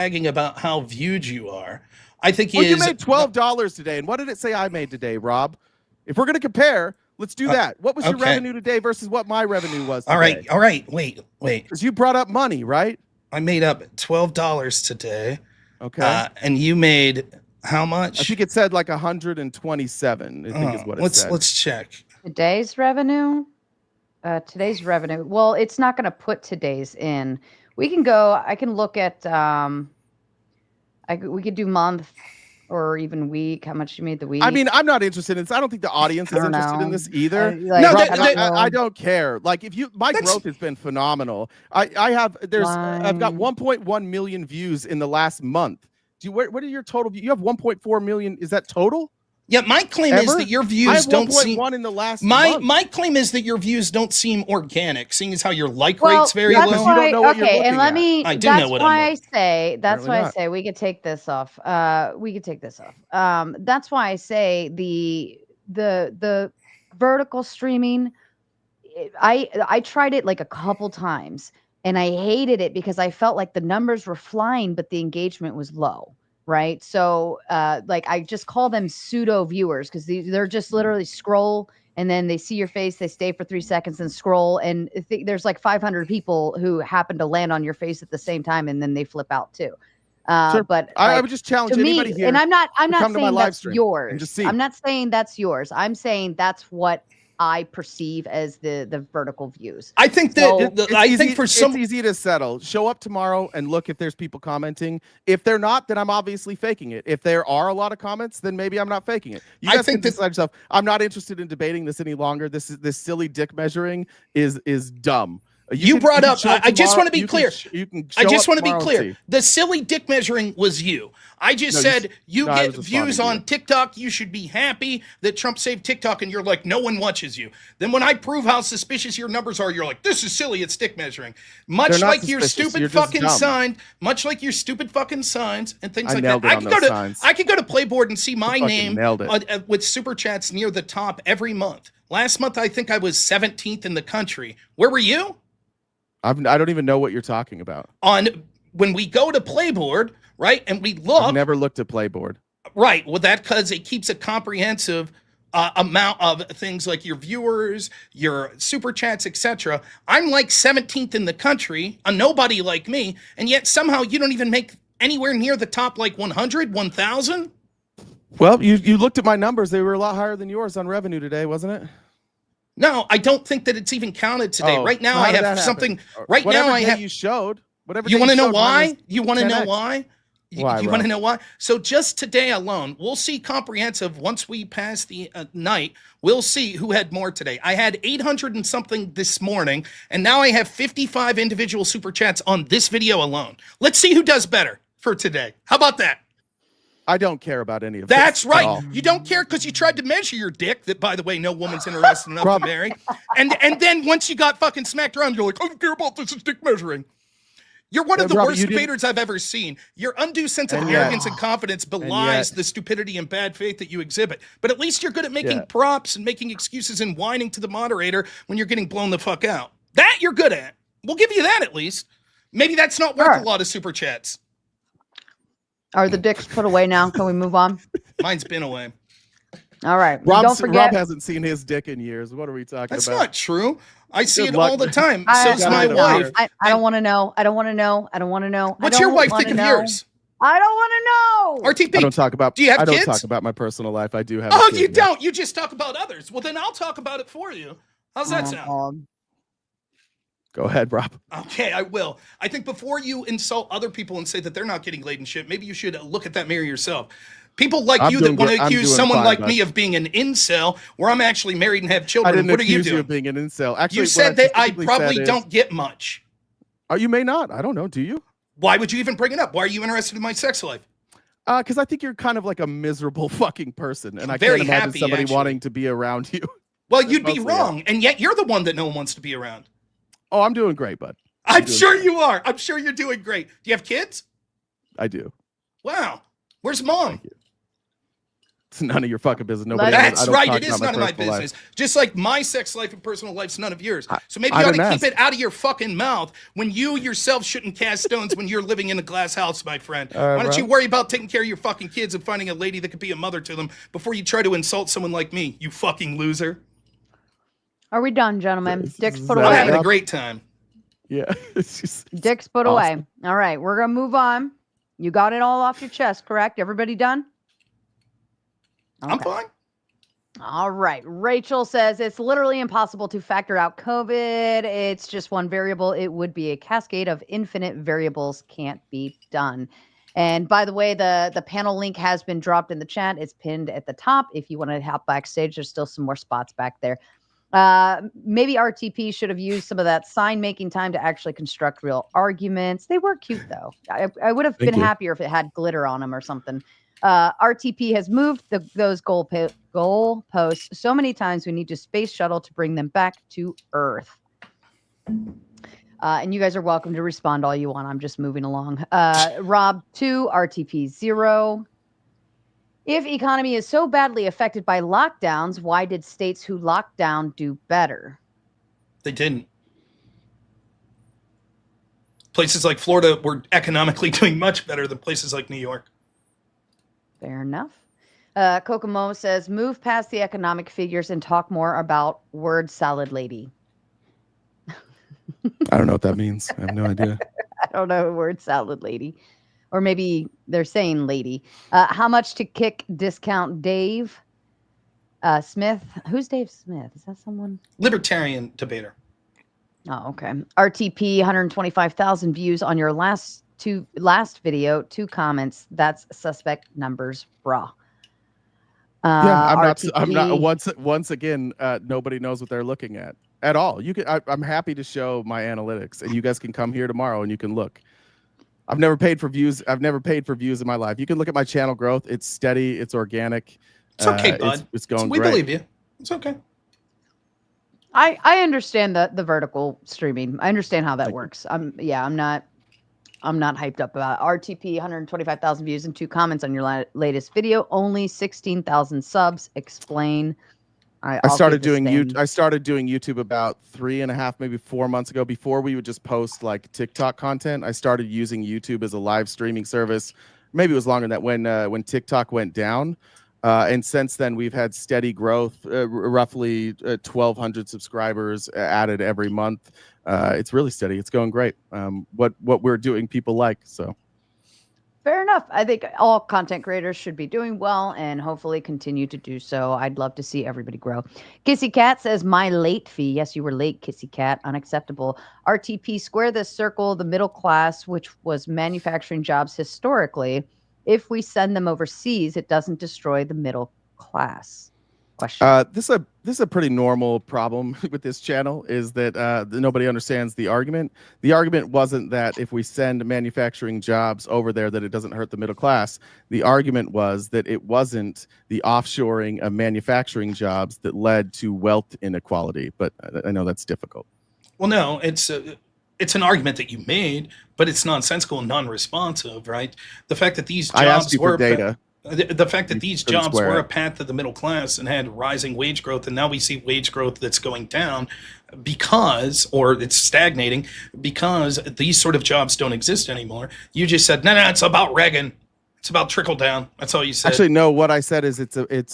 bragging about how viewed you are. I think you made $12 today. And what did it say I made today, Rob? If we're going to compare, let's do that. What was your revenue today versus what my revenue was today? All right. Wait. Because you brought up money, right? I made up $12 today. Okay. And you made how much? I think it said like 127, I think is what it said. Let's check. Today's revenue? Well, it's not going to put today's in. We can go, I can look at, we could do month or even week, how much you made the week. I mean, I'm not interested in this. I don't think the audience is interested in this either. I don't care. Like my growth has been phenomenal. I've got 1.1 million views in the last month. What are your total views? You have 1.4 million. Is that total? Yeah, my claim is that your views don't seem. In the last month. My claim is that your views don't seem organic, seeing as how your like rate's very low. You don't know what you're looking at. I do know what I'm looking. That's why I say we could take this off. That's why I say the vertical streaming. I tried it like a couple times and I hated it because I felt like the numbers were flying, but the engagement was low. Right. So like I just call them pseudo viewers because they're just literally scroll and then they see your face. They stay for 3 seconds and scroll. And there's like 500 people who happen to land on your face at the same time. And then they flip out, too. Sure. But I would just challenge anybody here. And I'm not saying that's yours. I'm not saying that's yours. I'm saying that's what I perceive as the vertical views. I think that it's easy to settle. Show up tomorrow and look if there's people commenting. If they're not, then I'm obviously faking it. If there are a lot of comments, then maybe I'm not faking it. You guys can decide yourself. I'm not interested in debating this any longer. This silly dick measuring is dumb. You brought up. I just want to be clear. I just want to be clear. The silly dick measuring was you. I just said you get views on TikTok. You should be happy that Trump saved TikTok, and you're like, no one watches you. Then when I prove how suspicious your numbers are, you're like, this is silly. It's dick measuring. Much like your stupid fucking signs. Much like your stupid fucking signs and things like that. I could go to Playboard and see my name with super chats near the top every month. Last month, I think I was 17th in the country. Where were you? I don't even know what you're talking about. When we go to Playboard, right, and we look. I've never looked at Playboard. Right. Well, that's because it keeps a comprehensive amount of things like your viewers, your super chats, etc. I'm like 17th in the country, a nobody like me, and yet somehow you don't even make anywhere near the top like 100, 1,000. Well, you looked at my numbers. They were a lot higher than yours on revenue today, wasn't it? No, I don't think that it's even counted today. Right now, I have something. Right now, I have. You showed. Whatever. You want to know why? You want to know why? You want to know why? So just today alone, we'll see comprehensive. Once we pass the night, we'll see who had more today. I had 800 and something this morning, and now I have 55 individual super chats on this video alone. Let's see who does better for today. How about that? I don't care about any of That's right. You don't care because you tried to measure your dick that, by the way, no woman's interested enough to marry. And then once you got fucking smacked around, you're like, I don't care about this. It's dick measuring. You're one of the worst debaters I've ever seen. Your undue sense of arrogance and confidence belies the stupidity and bad faith that you exhibit. But at least you're good at making props and making excuses and whining to the moderator when you're getting blown the fuck out. That you're good at. We'll give you that at least. Maybe that's not worth a lot of super chats. Are the dicks put away now? Can we move on? Mine's been away. All right. Don't forget. Rob hasn't seen his dick in years. What are we talking about? That's not true. I see it all the time. So's my wife. I don't want to know. I don't want to know. I don't want to know. What's your wife think of yours? I don't want to know. RTP. I don't talk about. Do you have kids? I don't talk about my personal life. I do have. Oh, you don't. You just talk about others. Well, then I'll talk about it for you. How's that sound? Go ahead, Rob. Okay, I will. I think before you insult other people and say that they're not getting laid and shit, maybe you should look at that mirror yourself. People like you that want to accuse someone like me of being an incel, where I'm actually married and have children. What are you doing? I didn't accuse you of being an incel. Actually, you said that I probably don't get much. You may not. I don't know. Do you? Why would you even bring it up? Why are you interested in my sex life? Because I think you're kind of like a miserable fucking person, and I can't imagine somebody wanting to be around you. Well, you'd be wrong, and yet you're the one that no one wants to be around. Oh, I'm doing great, bud. I'm sure you are. I'm sure you're doing great. Do you have kids? I do. Wow. Where's mom? It's none of your fucking business. Nobody. That's right. It is none of my business. Just like my sex life and personal life's none of yours. So maybe you ought to keep it out of your fucking mouth when you yourself shouldn't cast stones when you're living in a glass house, my friend. Why don't you worry about taking care of your fucking kids and finding a lady that could be a mother to them before you try to insult someone like me, you fucking loser. Are we done, gentlemen? Dick's put away. I'm having a great time. Yeah. Dick's put away. All right, we're going to move on. You got it all off your chest, correct? Everybody done? Okay. I'm fine. All right. Rachel says it's literally impossible to factor out COVID. It's just one variable. It would be a cascade of infinite variables. Can't be done. And by the way, the panel link has been dropped in the chat. It's pinned at the top. If you want to hop backstage, there's still some more spots back there. Maybe RTP should have used some of that sign making time to actually construct real arguments. They were cute, though. I would have been happier if it had glitter on them or something. RTP has moved those goalposts so many times. We need to space shuttle to bring them back to Earth. And you guys are welcome to respond all you want. I'm just moving along. Rob 2, RTP 0. If economy is so badly affected by lockdowns, why did states who locked down do better? They didn't. Places like Florida were economically doing much better than places like New York. Fair enough. Kokomo says, move past the economic figures and talk more about word salad lady. I don't know what that means. I have no idea. I don't know, word salad lady. Or maybe they're saying lady. How much to kick discount Dave Smith? Who's Dave Smith? Is that someone? Libertarian debater. Oh, okay. RTP, 125,000 views on your last video, 2 comments. That's suspect numbers, brah. I'm not. Once again, nobody knows what they're looking at all. I'm happy to show my analytics, and you guys can come here tomorrow and you can look. I've never paid for views. I've never paid for views in my life. You can look at my channel growth. It's steady. It's organic. It's okay, bud. It's going great. We believe you. It's okay. I understand the vertical streaming. I understand how that works. I'm not hyped up about it. RTP, 125,000 views and 2 comments on your latest video. Only 16,000 subs. Explain. I started doing YouTube about 3.5, maybe 4 months ago. Before we would just post like TikTok content, I started using YouTube as a live streaming service. Maybe it was longer than that when TikTok went down. And since then, we've had steady growth, roughly 1,200 subscribers added every month. It's really steady. It's going great. What we're doing, people like. So fair enough. I think all content creators should be doing well and hopefully continue to do so. I'd love to see everybody grow. Kissy Cat says, my late fee. Yes, you were late, Kissy Cat. Unacceptable. RTP, square this circle, the middle class, which was manufacturing jobs historically. If we send them overseas, it doesn't destroy the middle class. Question. This is a pretty normal problem with this channel, is that nobody understands the argument. The argument wasn't that if we send manufacturing jobs over there that it doesn't hurt the middle class. The argument was that it wasn't the offshoring of manufacturing jobs that led to wealth inequality. But I know that's difficult. Well, no, it's an argument that you made, but it's nonsensical and non-responsive, right? The fact that these jobs I asked you for data. The fact that these jobs were a path to the middle class and had rising wage growth, and now we see wage growth that's going down or it's stagnating because these sort of jobs don't exist anymore. You just said, no, it's about Reagan. It's about trickle down. That's all you said. Actually, no. What I said is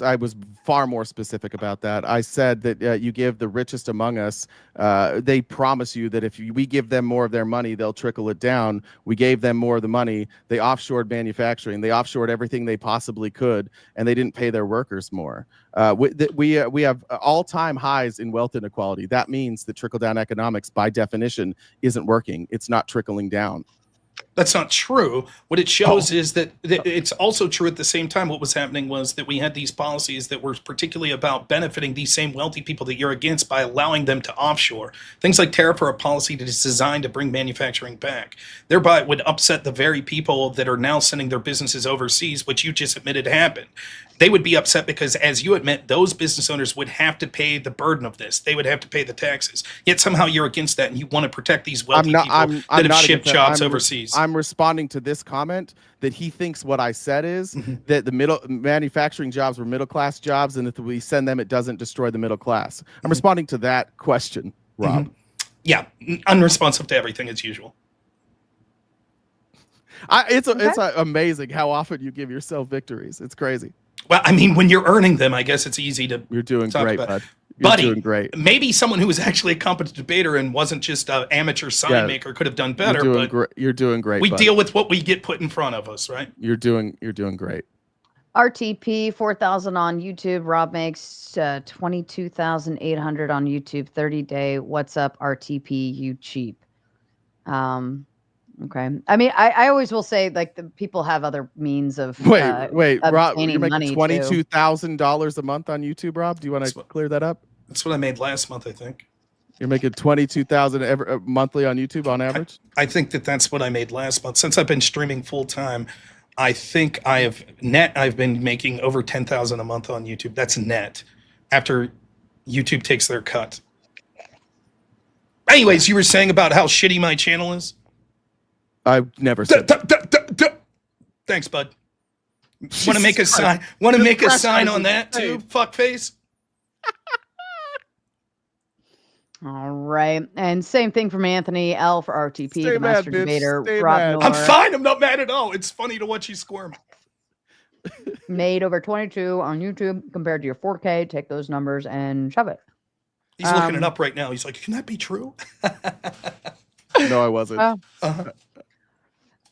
I was far more specific about that. I said that you give the richest among us. They promise you that if we give them more of their money, they'll trickle it down. We gave them more of the money. They offshored manufacturing. They offshored everything they possibly could, and they didn't pay their workers more. We have all-time highs in wealth inequality. That means that trickle-down economics, by definition, isn't working. It's not trickling down. That's not true. What it shows is that it's also true at the same time. What was happening was that we had these policies that were particularly about benefiting these same wealthy people that you're against by allowing them to offshore. Things like tariff are a policy that is designed to bring manufacturing back. Thereby, it would upset the very people that are now sending their businesses overseas, which you just admitted happened. They would be upset because, as you admit, those business owners would have to pay the burden of this. They would have to pay the taxes. Yet somehow you're against that, and you want to protect these wealthy people that have shipped jobs overseas. I'm responding to this comment that he thinks what I said is that the manufacturing jobs were middle class jobs, and if we send them, it doesn't destroy the middle class. I'm responding to that question, Rob. Yeah, unresponsive to everything as usual. It's amazing how often you give yourself victories. It's crazy. Well, I mean, when you're earning them, I guess it's easy to. You're doing talk great, about. bud. You're Buddy, doing great. Maybe someone who was actually a competent debater and wasn't just an amateur sign maker could have done better. You're doing great. We bud. deal with what we get put in front of us, right? You're doing great. RTP 4,000 on YouTube. Rob makes 22,800 on YouTube 30-day. What's up, RTP? You cheap. Okay. I mean, I always will say, like, the people have other means of wait, Rob, you're making $22,000 a month on YouTube, Rob. Do you want to clear that up? That's what I made last month, I think. You're making $22,000 monthly on YouTube on average? I think that's what I made last month. Since I've been streaming full time, I think I've been making over $10,000 a month on YouTube. That's net after YouTube takes their cut. Anyways, you were saying about how shitty my channel is? I've never said Thanks, bud. Want to make a sign? Want to make a sign on that too, fuckface? All right. And same thing from Anthony L for RTP, the master debater. Rob I'm fine. I'm not mad at all. It's funny to watch you squirm. Made over 22 on YouTube compared to your 4K. Take those numbers and shove it. He's looking it up right now. He's like, can that be true? No, I wasn't.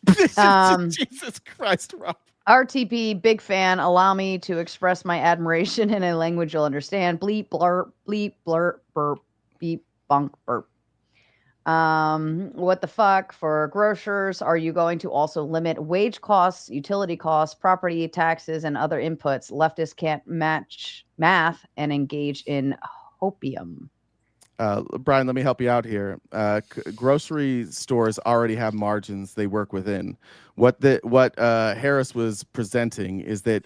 Jesus Christ, Rob. RTP, big fan. Allow me to express my admiration in a language you'll understand. Bleep, blurp, bleep, blurp, burp, beep, bunk, burp. What the fuck for grocers? Are you going to also limit wage costs, utility costs, property taxes, and other inputs? Leftists can't match math and engage in hopium. Brian, let me help you out here. Grocery stores already have margins they work within. What Harris was presenting is that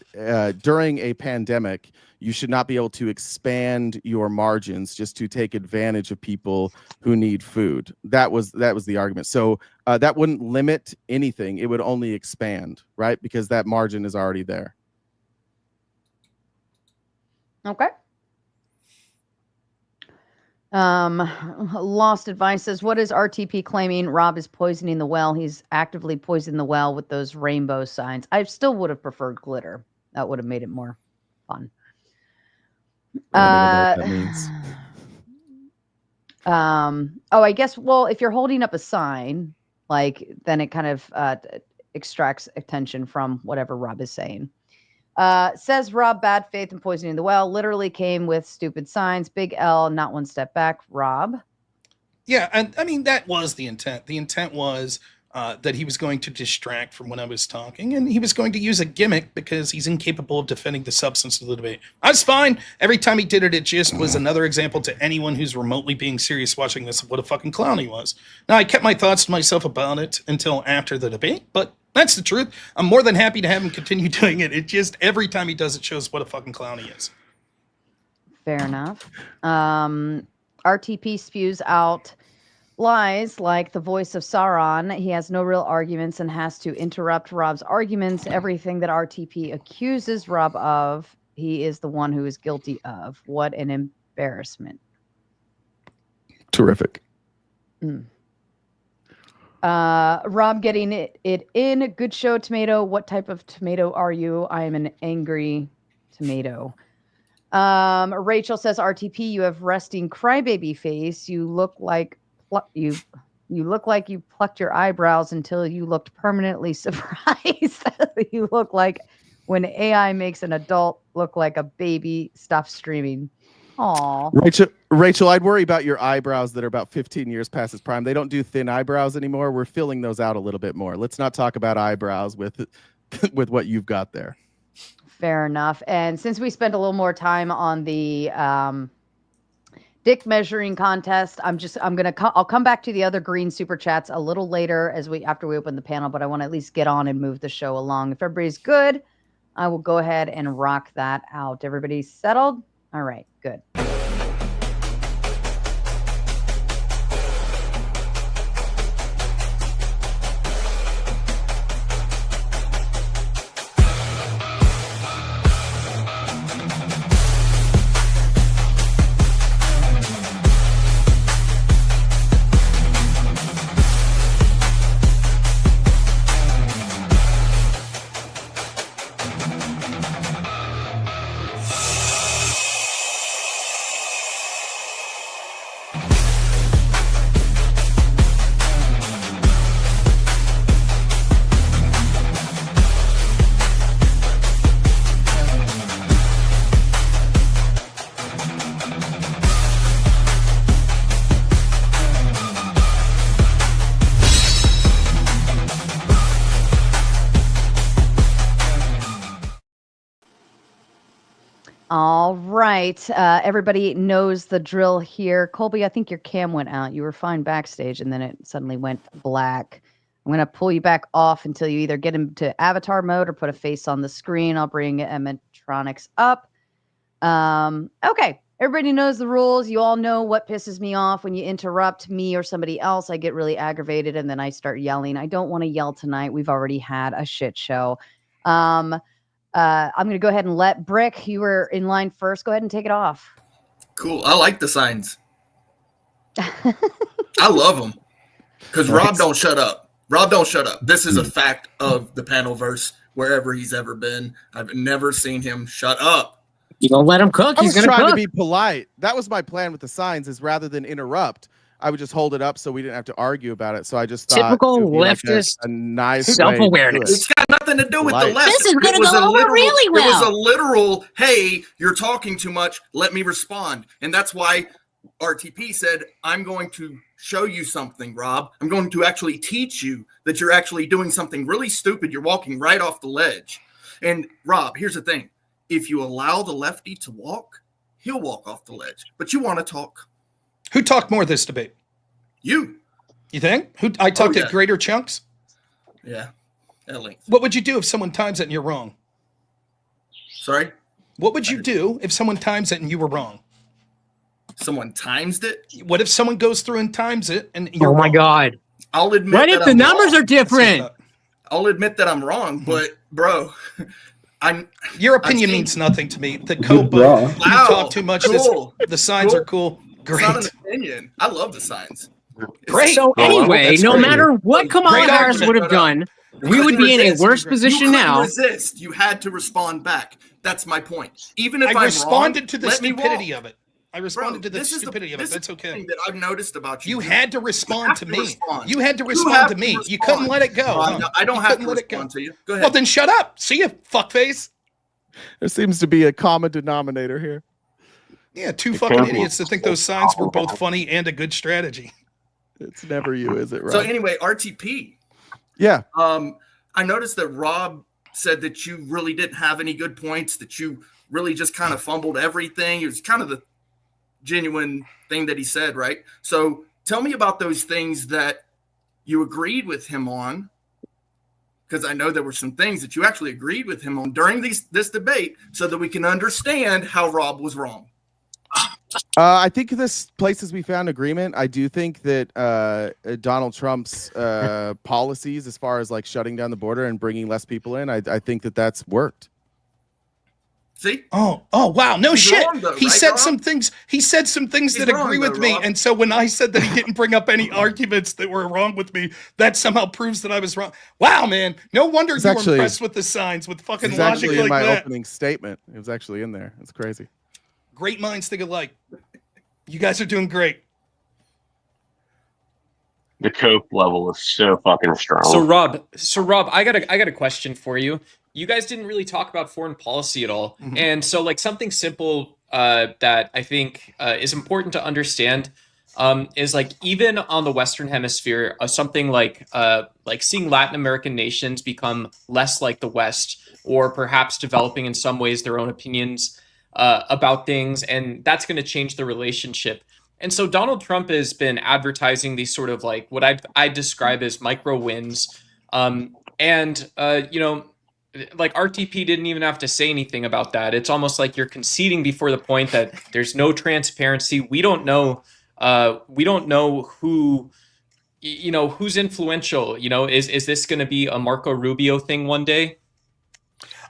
during a pandemic, you should not be able to expand your margins just to take advantage of people who need food. That was the argument. So that wouldn't limit anything. It would only expand, right? Because that margin is already there. Okay. Lost Advice says, what is RTP claiming? Rob is poisoning the well. He's actively poisoning the well with those rainbow signs. I still would have preferred glitter. That would have made it more fun. I don't know what that means. I guess, well, if you're holding up a sign, like, then it kind of extracts attention from whatever Rob is saying. Says Rob, bad faith and poisoning the well literally came with stupid signs. Big L, not one step back. Rob? Yeah, and I mean, that was the intent. The intent was that he was going to distract from when I was talking, and he was going to use a gimmick because he's incapable of defending the substance of the debate. I was fine. Every time he did it, it just was another example to anyone who's remotely being serious watching this of what a fucking clown he was. Now, I kept my thoughts to myself about it until after the debate, but that's the truth. I'm more than happy to have him continue doing it. It just, every time he does it, shows what a fucking clown he is. Fair enough. RTP spews out lies like the voice of Sauron. He has no real arguments and has to interrupt Rob's arguments. Everything that RTP accuses Rob of, he is the one who is guilty of. What an embarrassment. Terrific. Rob getting it in. Good show, Tomato. What type of tomato are you? I am an angry tomato. Rachel says, RTP, you have resting crybaby face. You look like you look like you plucked your eyebrows until you looked permanently surprised. You look like when AI makes an adult look like a baby. Stop streaming. Aw. Rachel, I'd worry about your eyebrows that are about 15 years past its prime. They don't do thin eyebrows anymore. We're filling those out a little bit more. Let's not talk about eyebrows with what you've got there. Fair enough. And since we spent a little more time on the dick measuring contest, I'll come back to the other green super chats a little later after we open the panel, but I want to at least get on and move the show along. If everybody's good, I will go ahead and rock that out. Everybody settled? All right, good. All right. Everybody knows the drill here. Colby, I think your cam went out. You were fine backstage, and then it suddenly went black. I'm going to pull you back off until you either get into avatar mode or put a face on the screen. I'll bring animatronics up. Okay. Everybody knows the rules. You all know what pisses me off when you interrupt me or somebody else. I get really aggravated, and then I start yelling. I don't want to yell tonight. We've already had a shit show. I'm going to go ahead and let Brick, you were in line first. Go ahead and take it off. Cool. I like the signs. I love them because Rob don't shut up. Rob don't shut up. This is a fact of the Panelverse wherever he's ever been. I've never seen him shut up. You don't let him cook. He's going to trying to be polite. That was my plan with the signs, is rather than interrupt, I would just hold it up so we didn't have to argue about it. So I just thought typical leftist, like a nice self-awareness. It's got nothing to do with the left. This is going to go over really well. It was a literal, hey, you're talking too much. Let me respond. And that's why RTP said, I'm going to show you something, Rob. I'm going to actually teach you that you're actually doing something really stupid. You're walking right off the ledge. And Rob, here's the thing. If you allow the lefty to walk, he'll walk off the ledge. But you want to talk. Who talked more this debate? You think? Who I talked at greater chunks? Yeah, at length. What would you do if someone times it and you're wrong? Sorry? What would you do if someone times it and you were wrong? Someone times it? What if someone goes through and times it and you're wrong? Oh my God. I'll admit what if the numbers are different? I'll admit that I'm wrong, but bro, your opinion means nothing to me. The cope, you talk too much. Cool. The signs are cool. Great. It's not an opinion. I love the signs. Great. So anyway, no matter what Kamala Harris would have done, we would be in a worse position now. Resist. You had to respond back. That's my point. Even if I responded to the stupidity of it. I responded to the this stupidity of it. That's okay. That I've noticed about you. You had to respond to me. You had to respond to me. You couldn't let it go. I don't have to respond to you. Go ahead. Well, then shut up. See you, fuckface. There seems to be a common denominator here. Yeah, two fucking idiots that think those signs were both funny and a good strategy. It's never you, is it, Rob? So anyway, RTP. Yeah. I noticed that Rob said that you really didn't have any good points, that you really just kind of fumbled everything. It was kind of the genuine thing that he said, right? So tell me about those things that you agreed with him on, because I know there were some things that you actually agreed with him on during this debate so that we can understand how Rob was wrong. I think this places we found agreement. I do think that Donald Trump's policies, as far as like shutting down the border and bringing less people in, I think that that's worked. See? Oh, wow. No He's shit. wrong, though, He right, said Rob? some things. He said some things that agree with me. Rob. And so when I said that he didn't bring up any arguments that were wrong with me, that somehow proves that I was wrong. Wow, man. No wonder you were impressed with the signs, with fucking it's logic actually like in my that. opening statement. It was actually in there. It's crazy. Great minds think alike. You guys are doing great. The cope level is so fucking strong. So Rob, I got a question for you. You guys didn't really talk about foreign policy at all. Mm-hmm. And so like something simple that I think is important to understand is like even on the Western Hemisphere, something like seeing Latin American nations become less like the West, or perhaps developing in some ways their own opinions about things, and that's going to change the relationship. And so Donald Trump has been advertising these sort of like what I describe as micro wins, like RTP didn't even have to say anything about that. It's almost like you're conceding before the point that there's no transparency. We don't know who, who's influential. Is this going to be a Marco Rubio thing one day?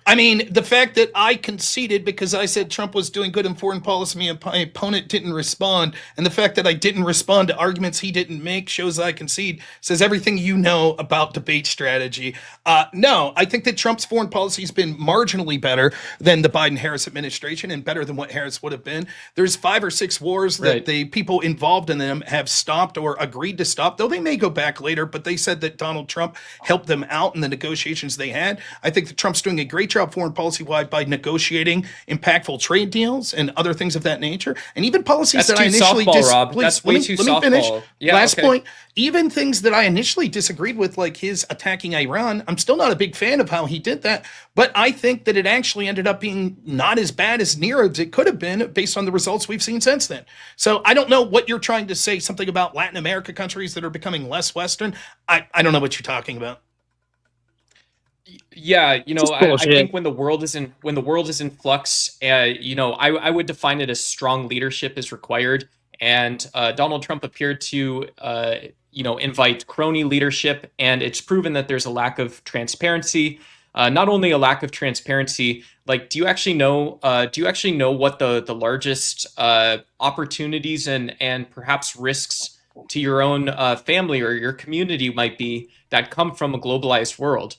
I mean, the fact that I conceded because I said Trump was doing good in foreign policy and my opponent didn't respond, and the fact that I didn't respond to arguments he didn't make shows I concede, says everything you know about debate strategy. No, I think that Trump's foreign policy has been marginally better than the Biden-Harris administration and better than what Harris would have been. There's 5 or 6 wars that the people involved in them have stopped or agreed to stop, though they may go back later, but they said that Donald Trump helped them out in the negotiations they had. I think that Trump's doing a great job job foreign policy-wide by negotiating impactful trade deals and other things of that nature, and even policies That's that I initially Rob. That's way too softball. Finish. Yeah, Last point. Even things that I initially disagreed with, like his attacking Iran, I'm still not a big fan of how he did that. But I think that it actually ended up being not as bad as near as it could have been based on the results we've seen since then. So I don't know what you're trying to say, something about Latin America countries that are becoming less Western. I don't know what you're talking about. Yeah, I think when the world is in flux, I would define it as strong leadership is required. And Donald Trump appeared to, invite crony leadership, and it's proven that there's a lack of transparency. Not only a lack of transparency, like, do you actually know what the largest opportunities and perhaps risks to your own family or your community might be that come from a globalized world?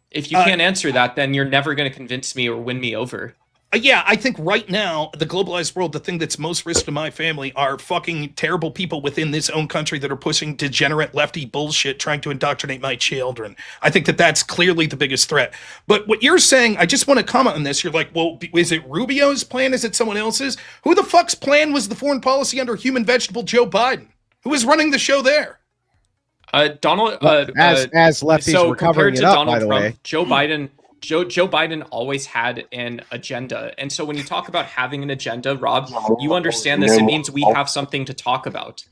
If you can't answer that, then you're never going to convince me or win me over. Yeah, I think right now, the globalized world, the thing that's most risk to my family are fucking terrible people within this own country that are pushing degenerate lefty bullshit, trying to indoctrinate my children. I think that that's clearly the biggest threat. But what you're saying, I just want to comment on this. You're like, well, is it Rubio's plan? Is it someone else's? Who the fuck's plan was the foreign policy under human vegetable Joe Biden? Who was running the show there? Donald, as lefties were covering it up, by the way. Joe Biden always had an agenda, and so when you talk about having an agenda, Rob, you understand this. It means we have something to talk about.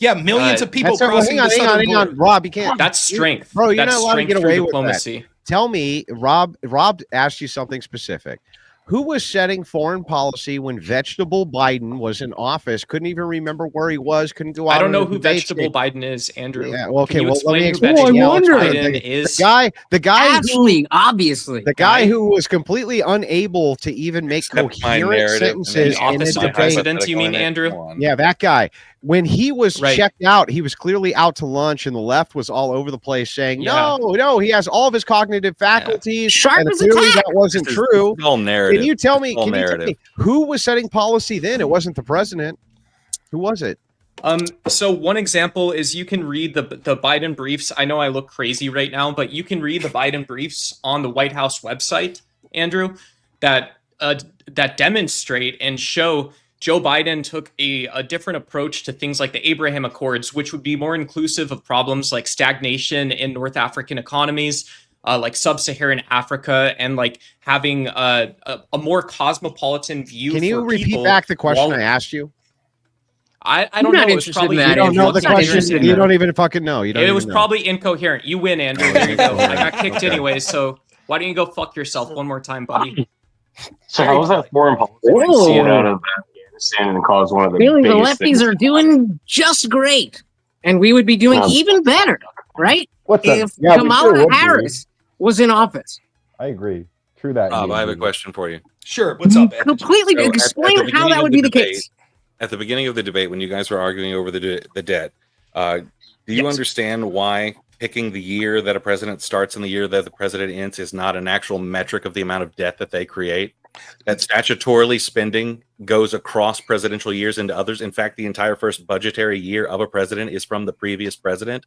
Yeah, millions of people crossing the southern border. Hang on, Rob, you can't. That's strength, bro. You're that's not allowed to get away with diplomacy. That. Tell me, Rob asked you something specific. Who was setting foreign policy when Vegetable Biden was in office? Couldn't even remember where he was. Couldn't go out. I don't know who Vegetable Biden is, Andrew. Yeah, well, okay. Well, let me explain explain. who Vegetable Biden is. The guy, absolutely, obviously, the guy who was completely unable to even make coherent sentences in office of the president. You mean, Andrew? Yeah, that guy. When he was checked out, he was clearly out to lunch, and the left was all over the place saying, no, he has all of his cognitive faculties. Sharp and as clearly a tack. that wasn't true. All narrative. Can you tell me who was setting policy then? It wasn't the president. Who was it? So one example is you can read the Biden briefs. I know I look crazy right now, but you can read the Biden briefs on the White House website, Andrew, that demonstrate and show Joe Biden took a different approach to things like the Abraham Accords, which would be more inclusive of problems like stagnation in North African economies, like sub-Saharan Africa, and like having a more cosmopolitan view. Can you repeat back the question I asked you? I don't know. It was probably you don't know the question. You don't even fucking know. It was probably incoherent. You win, Andrew. There you go. I got kicked anyway, so why don't you go fuck yourself one more time, buddy? So how was that foreign policy? See it out of Afghanistan and cause one of the feeling the biggest lefties things. are doing just great, and we would be doing even better, right? If Kamala Harris was in office. I agree. True that. Rob, I have a question for you. Sure. What's up, Ed? Completely explain how that would be the case. At the beginning of the debate, when you guys were arguing over the debt, do you understand why picking the year that a president starts and the year that the president ends is not an actual metric of the amount of debt that they create? That statutorily spending goes across presidential years into others. In fact, the entire first budgetary year of a president is from the previous president.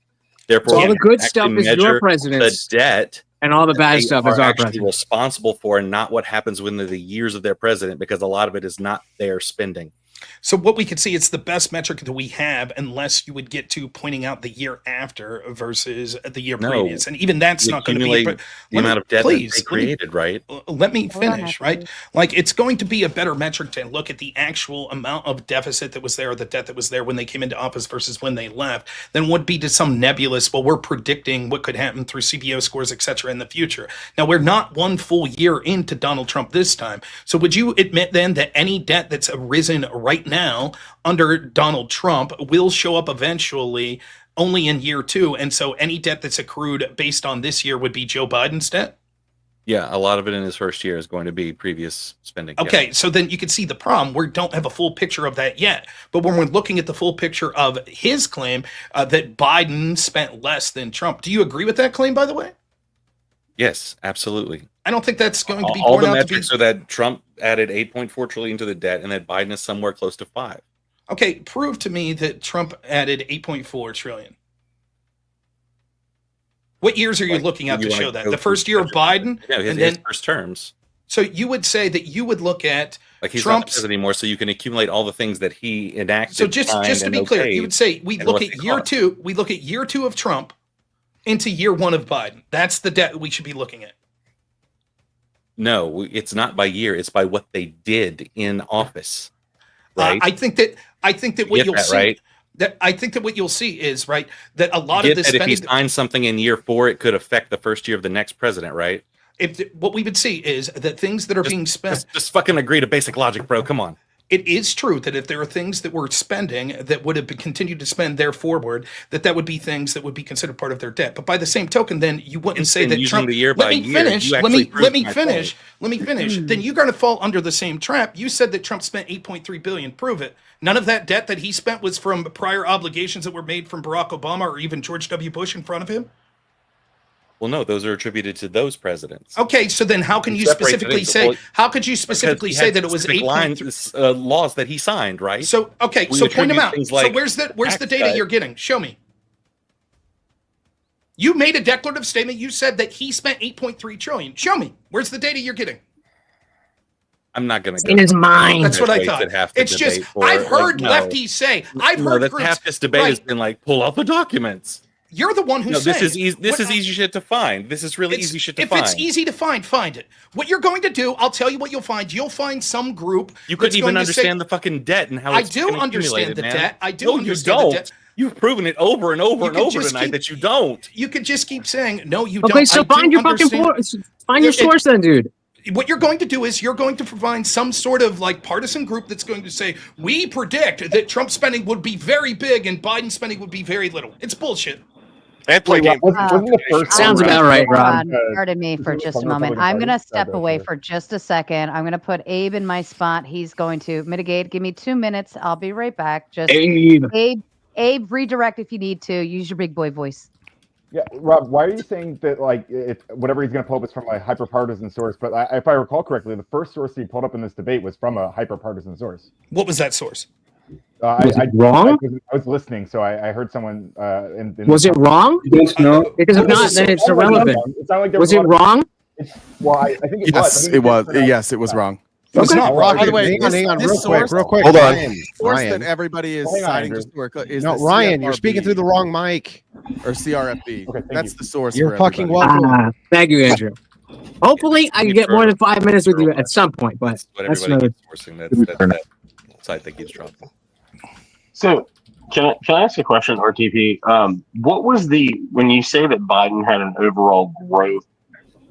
Therefore, all the good stuff is your president's. The debt and all the bad stuff is our president. Responsible for, and not what happens within the years of their president, because a lot of it is not their spending. So what we can see, it's the best metric that we have, unless you would get to pointing out the year after versus the year previous, and even that's not going to be the amount of debt that they created, right? Let me finish, right? Like, it's going to be a better metric to look at the actual amount of deficit that was there, or the debt that was there when they came into office versus when they left, than would be to some nebulous, well, we're predicting what could happen through CBO scores, etc. in the future. Now, we're not one full year into Donald Trump this time. So would you admit then that any debt that's arisen right now under Donald Trump will show up eventually only in year 2, and so any debt that's accrued based on this year would be Joe Biden's debt? Yeah, a lot of it in his first year is going to be previous spending. Okay, so then you can see the problem. We don't have a full picture of that yet. But when we're looking at the full picture of his claim that Biden spent less than Trump, do you agree with that claim, by the way? Yes, absolutely. I don't think that's going to be all the borne out metrics are that Trump added 8.4 trillion to the debt, and that Biden is somewhere close to 5. Okay, prove to me that Trump added 8.4 trillion. What years are you looking at to show that? The first year of Biden? Yeah, his first terms. So you would say that you would look at like he's Trump's not president anymore, so you can accumulate all the things that he enacted. So just to be clear, you would say we look at year two. We look at year 2 of Trump into year 1 of Biden. That's the debt we should be looking at. No, it's not by year. It's by what they did in office. Right. I think that what you'll see. Right? I think that what you'll see is right that a lot of this. If he signs something in year 4, it could affect the first year of the next president, right? What we would see is that things that are being spent. Just fucking agree to basic logic, bro. Come on. It is true that if there are things that we're spending that would have continued to spend there forward, that would be things that would be considered part of their debt. But by the same token, then you wouldn't say that Trump. Let me finish. Let me finish. Then you're going to fall under the same trap. You said that Trump spent $8.3 billion. Prove it. None of that debt that he spent was from prior obligations that were made from Barack Obama or even George W. Bush in front of him. Well, no, those are attributed to those presidents. Okay, so then how can you specifically say? Well, how could you specifically say that it was 8 laws that he signed, right? So okay, so point them out. So where's the data you're getting? Show me. You made a declarative statement. You said that he spent 8.3 trillion. Show me. Where's the data you're getting? I'm not going to. In his mind. That's what I thought. It's just I've heard lefties say. I've heard groups. Half this debate has been like, pull out the documents. You're the one who's saying. This is easy shit to find. This is really easy shit to find. If it's easy to find it. What you're going to do, I'll tell you what you'll find. You'll find some group. You couldn't even understand the fucking debt and how it's I do understand the debt. I do understand the debt. You've proven it over and over and over tonight that you don't. You could just keep saying, no, you don't. Okay, so find your fucking find your source then, dude. What you're going to do is you're going to provide some sort of like partisan group that's going to say, we predict that Trump spending would be very big and Biden spending would be very little. It's bullshit. Wasn't the first sounds about right, Rob. Pardon me for just a moment. I'm going to step away for just a second. I'm going to put Abe in my spot. He's going to mitigate. Give me 2 minutes. I'll be right back. Just Abe, redirect if you need to. Use your big boy voice. Yeah, Rob, why are you saying that, like, whatever he's going to pull up is from a hyper-partisan source? But if I recall correctly, the first source he pulled up in this debate was from a hyper-partisan source. What was that source? Was it wrong? I was listening, so I heard someone. Was it wrong? Because if not, then it's irrelevant. Was it wrong? Well, I think it was. It was. Yes, it was wrong. It's not wrong. By the way, hang on, real quick. Hold on. Ryan, source that everybody is citing no, Ryan, you're speaking through the wrong mic. Or CRFB. Okay, that's the source. You're fucking welcome. Thank you, Andrew. Hopefully, I can get more than 5 minutes with you at some point, but that's everybody keeps forcing that side that keeps dropping. So, can I ask a question, RTP? What was when you say that Biden had an overall growth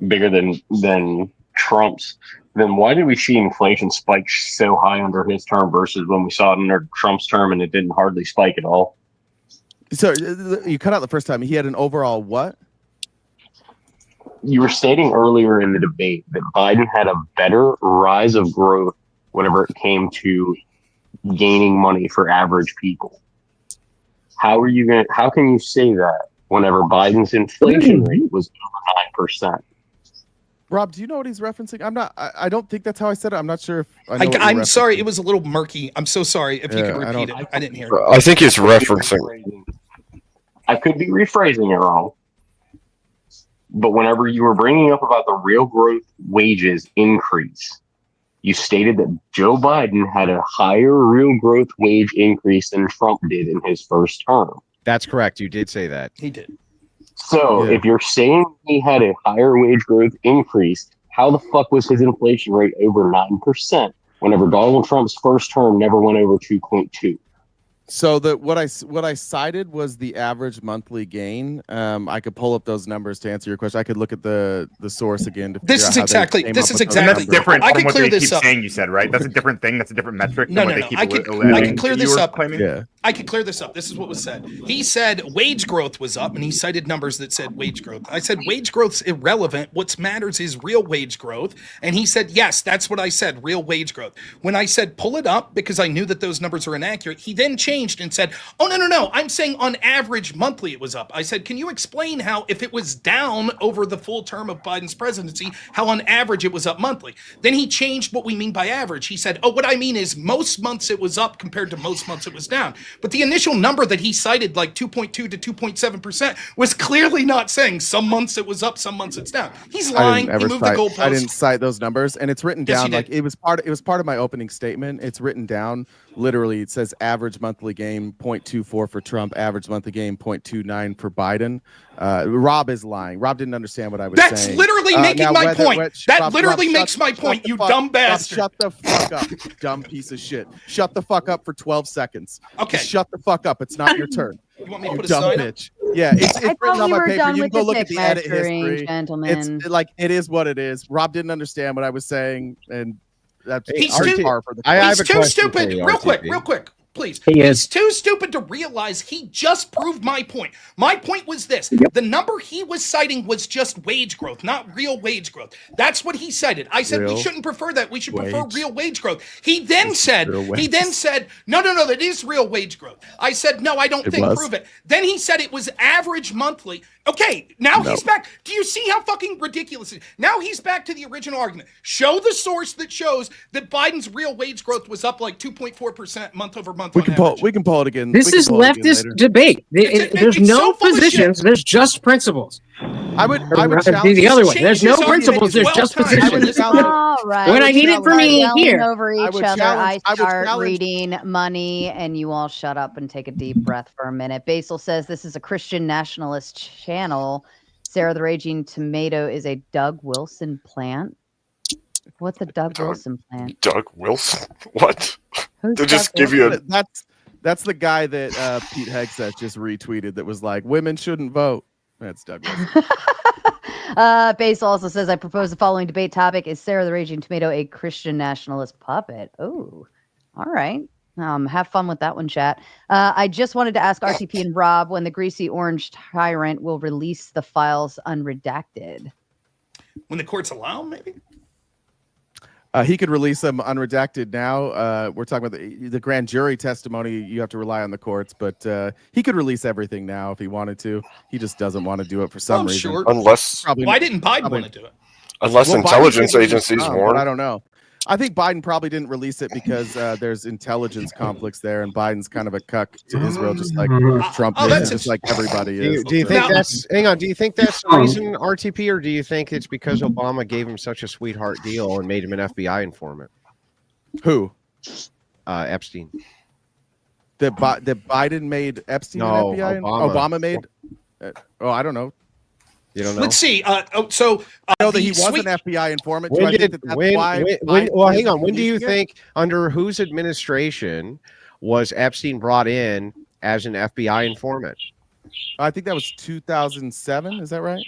bigger than Trump's? Then why did we see inflation spike so high under his term versus when we saw it under Trump's term and it didn't hardly spike at all? So you cut out the first time. He had an overall what? You were stating earlier in the debate that Biden had a better rise of growth whenever it came to gaining money for average people. How can you say that whenever Biden's inflation rate was over 9%? Rob, do you know what he's referencing? I don't think that's how I said it. I'm not sure if I'm sorry, it was a little murky. I'm so sorry if you could repeat it. I didn't hear it. I think he's referencing. I could be rephrasing it wrong. But whenever you were bringing up about the real growth wages increase, you stated that Joe Biden had a higher real growth wage increase than Trump did in his first term. That's correct. You did say that. He did. So if you're saying he had a higher wage growth increase, how the fuck was his inflation rate over 9% whenever Donald Trump's first term never went over 2.2? So what I cited was the average monthly gain. I could pull up those numbers to answer your question. I could look at the source again. This is exactly. That's different from what they keep saying. You said, right? That's a different thing. That's a different metric. No. I can clear this up. Yeah. I can clear this up. This is what was said. He said wage growth was up, and he cited numbers that said wage growth. I said wage growth's irrelevant. What matters is real wage growth. And he said, yes, that's what I said, real wage growth. When I said pull it up because I knew that those numbers are inaccurate, he then changed changed and said, oh, no, I'm saying on average monthly it was up. I said, can you explain how if it was down over the full term of Biden's presidency, how on average it was up monthly? Then he changed what we mean by average. He said, oh, what I mean is most months it was up compared to most months it was down. But the initial number that he cited, like 2.2 to 2.7%, was clearly not saying some months it was up, some months it's down. He's lying. He moved the goalpost. I didn't cite those numbers, and it's written down. Yes, Like it was part of my opening statement. It's written down literally. It says average monthly gain 0.24 for Trump, average monthly gain 0.29 for Biden. Rob is lying. Rob didn't understand what I was saying. That's literally making my point. That literally makes my point, you dumb bastard. Shut the fuck up, dumb piece of shit. Shut the fuck up for 12 seconds. Okay. Just shut the fuck up. It's not your turn. You want me to put a dumb sign bitch. Yeah, it's written on my paper. You can go look at the edit measuring, history. Gentlemen. It's like it is what it is. Rob didn't understand what I was saying, and that's He's too stupid. Real quick. Please. He's too stupid to realize he just proved my point. My point was this. The number he was citing was just wage growth, not real wage growth. That's what he cited. I said we shouldn't prefer that. We should prefer real wage growth. He then said, no, that is real wage growth. I said, no, I don't think, prove it. Then he said it was average monthly. Okay, now he's back. Do you see how fucking ridiculous it is? Now he's back to the original argument. Show the source that shows that Biden's real wage growth was up like 2.4% month over month. We can pull it again. This is leftist debate. There's no positions. There's just principles. I would challenge the other way. There's no principles. There's just positions. All right. When I need it from me here, over each other, I start reading money, and you all shut up and take a deep breath for a minute. Basil says this is a Christian nationalist channel. Sarah the Raging Tomato is a Doug Wilson plant. What's a Doug Wilson plant? Doug Wilson? What? To just give you that's the guy that Pete Hegseth just retweeted that was like, women shouldn't vote. That's Doug Wilson. Basil also says, I propose the following debate topic. Is Sarah the Raging Tomato a Christian nationalist puppet? Oh, all right. Have fun with that one, chat. I just wanted to ask RTP and Rob when the greasy orange tyrant will release the files unredacted. When the courts allow, maybe? He could release them unredacted now. We're talking about the grand jury testimony. You have to rely on the courts, but he could release everything now if he wanted to. He just doesn't want to do it for some reason. Sure. Unless why didn't Biden want to do it? Unless intelligence agencies warn. I don't know. I think Biden probably didn't release it because there's intelligence conflicts there, and Biden's kind of a cuck to Israel, just like Trump is, just like everybody is. Do you think that's? Hang on. Do you think that's the reason, RTP, or do you think it's because Obama gave him such a sweetheart deal and made him an FBI informant? Who? Epstein. That Biden made Epstein an FBI? Obama made. I don't know. You don't know? Let's see. I know that he was an FBI informant. Well, hang on. When do you think, under whose administration was Epstein brought in as an FBI informant? I think that was 2007. Is that right?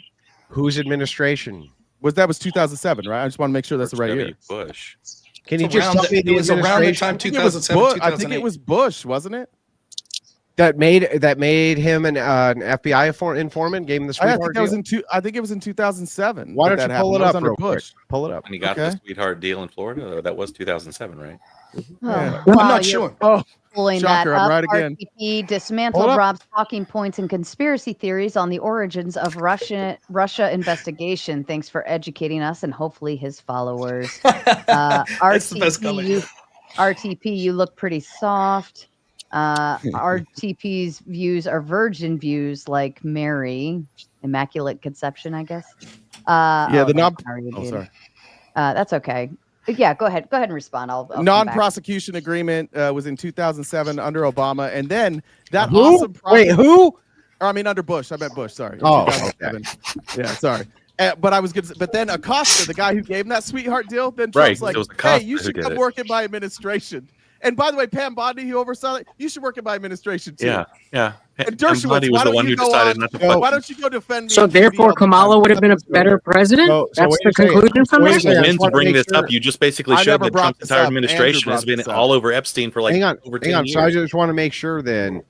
Whose administration? That was 2007, right? I just want to make sure that's the right year. Bush. Can you just tell me it was around the time 2007, I think it was Bush, wasn't it? That made him an FBI informant, gave him the sweetheart deal? I think it was in 2007. Why don't you pull it up real quick? Pull it up. And he got the sweetheart deal in Florida. That was 2007, right? Yeah. I'm not sure. Pulling Shocker, that up, right again. RTP dismantled Rob's talking points and conspiracy theories on the origins of Russia investigation. Thanks for educating us and hopefully his followers. RTP, you look pretty soft. RTP's views are virgin views, like Mary, Immaculate Conception, I guess. Sorry. That's okay. Yeah, go ahead and respond. I'll non-prosecution agreement was in 2007 under Obama, and then that who? Under Bush. I meant Bush. Sorry. Oh, okay. Yeah, sorry. But I was good. But then Acosta, the guy who gave him that sweetheart deal, then Trump's like, "Hey, you should come work in my administration." And by the way, Pam Bondi, who oversaw it, you should work in my administration too. Yeah. And Dershowitz, was the one who decided not to. Why don't you go defend? So therefore, Kamala would have been a better president. That's the conclusion from this. When to bring this up, you just basically showed that Trump's entire administration has been all over Epstein for like over 10 years. So I just want to make sure then.